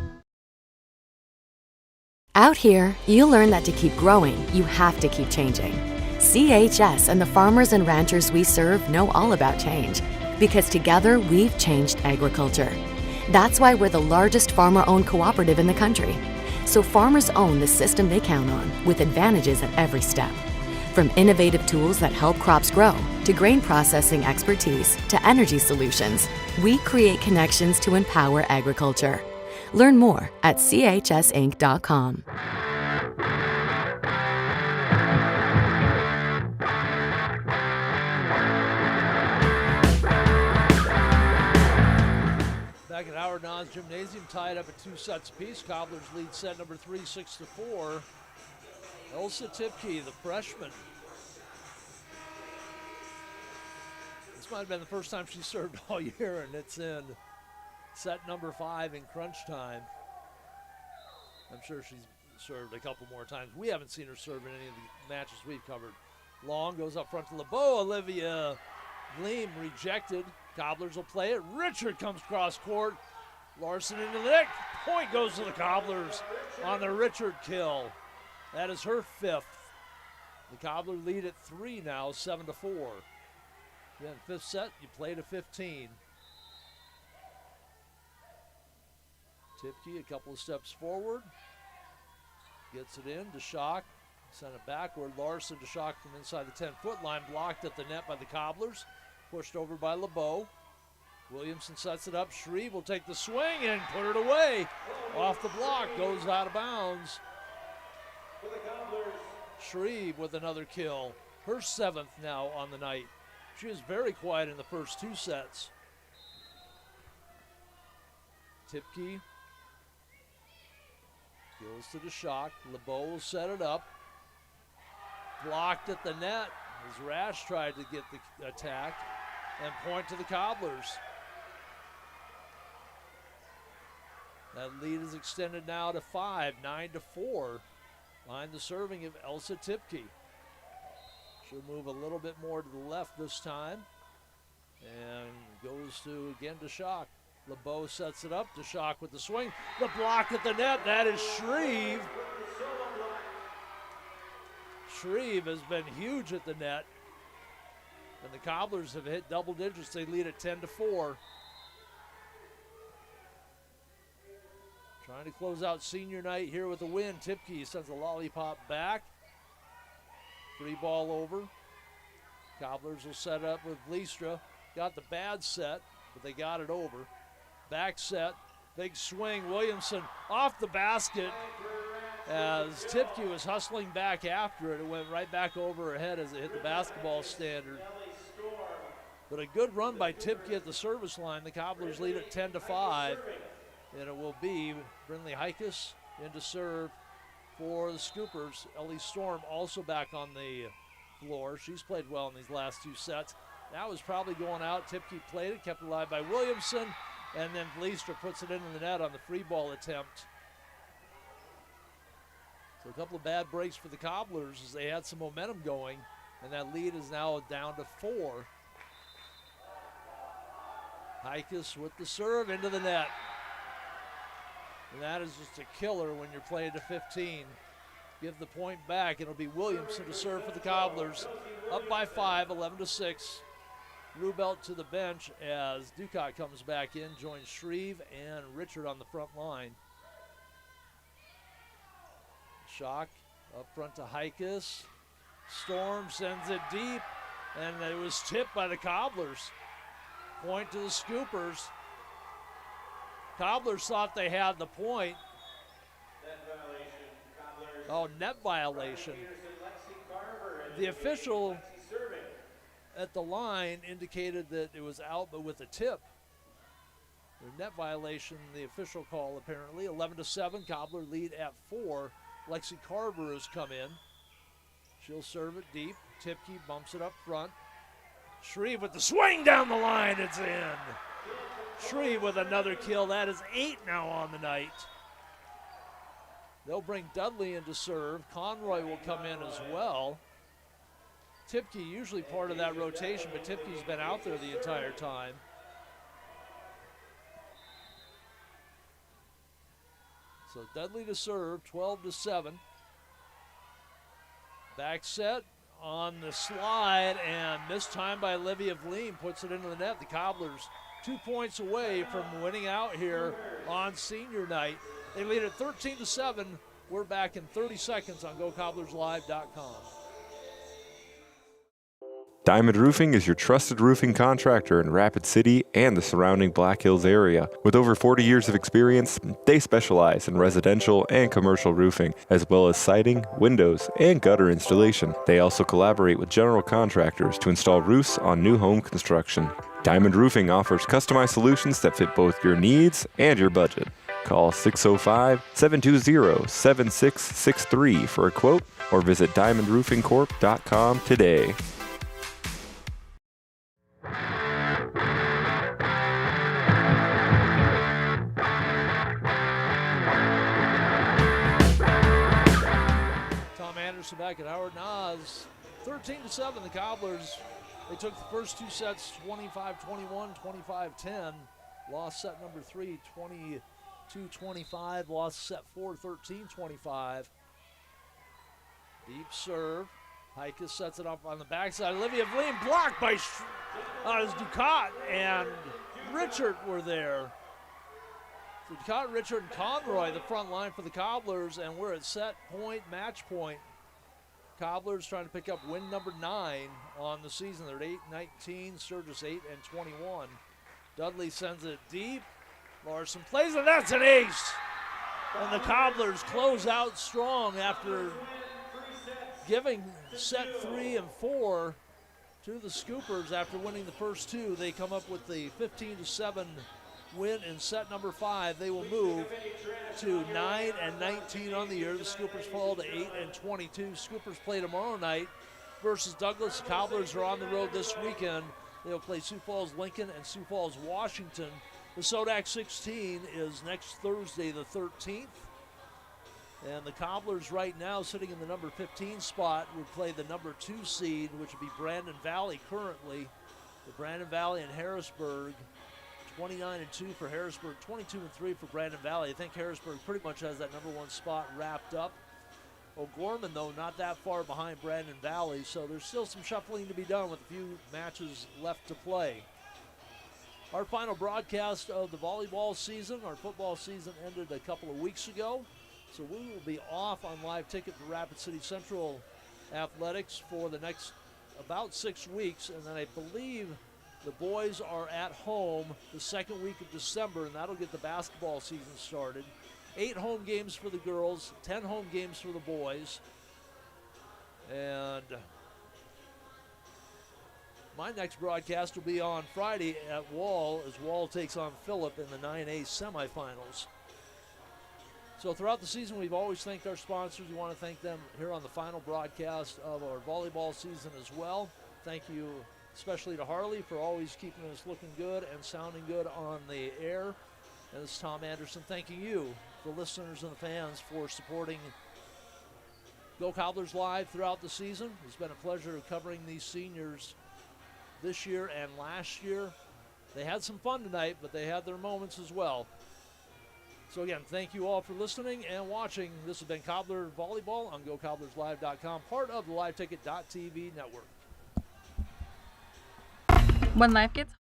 Out here, you learn that to keep growing, you have to keep changing. CHS and the farmers and ranchers we serve know all about change, because together we've changed agriculture. That's why we're the largest farmer-owned cooperative in the country. So farmers own the system they count on, with advantages at every step. From innovative tools that help crops grow, to grain processing expertise, to energy solutions, we create connections to empower agriculture. Learn more at chsinc.com. Back at Howard Nons Gymnasium, tied up at 2 sets apiece. Cobblers lead set number 3, 6-4. Elsa Tipke, the freshman. This might have been the first time she served all year, and it's in set number 5 in crunch time. I'm sure she's served a couple more times. We haven't seen her serve in any of the matches we've covered. Long goes up front to LeBeau. Olivia Gleam rejected. Cobblers will play it. Richard comes cross court. Larson into the net. Point goes to the Cobblers on the Richard kill. That is her 5th. The Cobbler lead at 3 now, 7-4. Again, 5th set, you play to 15. Tipke a couple of steps forward. Gets it in. DeShock sent it backward. Larson DeShock from inside the 10-foot line. Blocked at the net by the Cobblers. Pushed over by LeBeau. Williamson sets it up. Shreve will take the swing and put it away. Off the block, goes out of bounds. Shreve with another kill. Her 7th now on the night. She was very quiet in the first 2 sets. Tipke goes to the shock. LeBeau will set it up. Blocked at the net as Rash tried to get the attack. And point to the Cobblers. That lead is extended now to 5, 9-4. Behind the serving of Elsa Tipke. She'll move a little bit more to the left this time. And goes to, again, DeShock. LeBeau sets it up. DeShock with the swing. The block at the net. That is Shreve. Shreve has been huge at the net. And the Cobblers have hit double digits. They lead at 10-4. Trying to close out senior night here with a win. Tipke sends a lollipop back. Free ball over. Cobblers will set up with Vlistra. Got the bad set, but they got it over. Back set. Big swing. Williamson off the basket as Tipke was hustling back after it. It went right back over her head as it hit the basketball standard. But a good run by Tipke at the service line. The Cobblers lead at 10-5. And it will be Brindley Hikus in to serve for the Scoopers. Ellie Storm also back on the floor. She's played well in these last 2 sets. That was probably going out. Tipke played it, kept it alive by Williamson, and then Vlistra puts it into the net on the free ball attempt. So a couple of bad breaks for the Cobblers as they had some momentum going, and that lead is now down to 4. Hikus with the serve into the net. And that is just a killer when you're playing to 15. Give the point back. It'll be Williamson to serve for the Cobblers. Up by 5, 11-6. Rubelt to the bench as Ducat comes back in, joins Shreve and Richard on the front line. Shock up front to Hikus. Storm sends it deep, and it was tipped by the Cobblers. Point to the Scoopers. Cobblers thought they had the point. Net violation. The official at the line indicated that it was out, but with a tip. The net violation, the official call apparently. 11-7, Cobbler lead at 4. Lexi Carver has come in. She'll serve it deep. Tipke bumps it up front. Shreve with the swing down the line, it's in. Shreve with another kill. That is 8 now on the night. They'll bring Dudley in to serve. Conroy will come in as well. Tipke usually part of that rotation, but Tipke's been out there the entire time. So Dudley to serve, 12-7. Back set on the slide and missed time by Olivia Vleem, puts it into the net. The Cobblers 2 points away from winning out here on senior night. They lead at 13-7. We're back in 30 seconds on GoCobblersLive.com. Diamond Roofing is your trusted roofing contractor in Rapid City and the surrounding Black Hills area. With over 40 years of experience, they specialize in residential and commercial roofing, as well as siding, windows, and gutter installation. They also collaborate with general contractors to install roofs on new home construction. Diamond Roofing offers customized solutions that fit both your needs and your budget. Call 605-720-7663 for a quote or visit diamondroofingcorp.com today. Tom Anderson back at Howard Nas. 13-7, the Cobblers, they took the first two sets 25-21, 25-10. Lost set number 3, 22-25. Lost set 4, 13-25. Deep serve. Heike sets it up on the backside. Olivia Vleen blocked by Ducat and Richard were there. So Ducat, Richard, and Conroy, the front line for the Cobblers, and we're at set point, match point. Cobblers trying to pick up win number 9 on the season. They're at 8-19, Sturgis 8-21. Dudley sends it deep. Larson plays it, that's an ace! And the Cobblers close out strong after giving set 3 and 4 to the Scoopers after winning the first two. They come up with the 15-7 win in set number 5. They will move to 9-19 on the year. The Scoopers fall to 8-22. Scoopers play tomorrow night versus Douglas. The Cobblers are on the road this weekend. They'll play Sioux Falls, Lincoln, and Sioux Falls, Washington. The Sodak 16 is next Thursday, the 13th. And the Cobblers right now sitting in the number 15 spot would play the number 2 seed, which would be Brandon Valley currently. The Brandon Valley and Harrisburg, 29-2 for Harrisburg, 22-3 for Brandon Valley. I think Harrisburg pretty much has that number 1 spot wrapped up. O'Gorman, though, not that far behind Brandon Valley, so there's still some shuffling to be done with a few matches left to play. Our final broadcast of the volleyball season, our football season ended a couple of weeks ago. So we will be off on live ticket for Rapid City Central Athletics for the next about 6 weeks. And then I believe the boys are at home the second week of December, and that'll get the basketball season started. 8 home games for the girls, 10 home games for the boys. And my next broadcast will be on Friday at Wall as Wall takes on Phillip in the 9A semifinals. So throughout the season, we've always thanked our sponsors. We want to thank them here on the final broadcast of our volleyball season as well. Thank you especially to Harley for always keeping us looking good and sounding good on the air. And this is Tom Anderson thanking you, the listeners and the fans, for supporting Go Cobblers Live throughout the season. It's been a pleasure covering these seniors this year and last year. They had some fun tonight, but they had their moments as well. So again, thank you all for listening and watching. This has been Cobbler Volleyball on GoCobblersLive.com, part of the LiveTicket.tv network. When life gets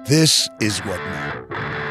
This is what matters.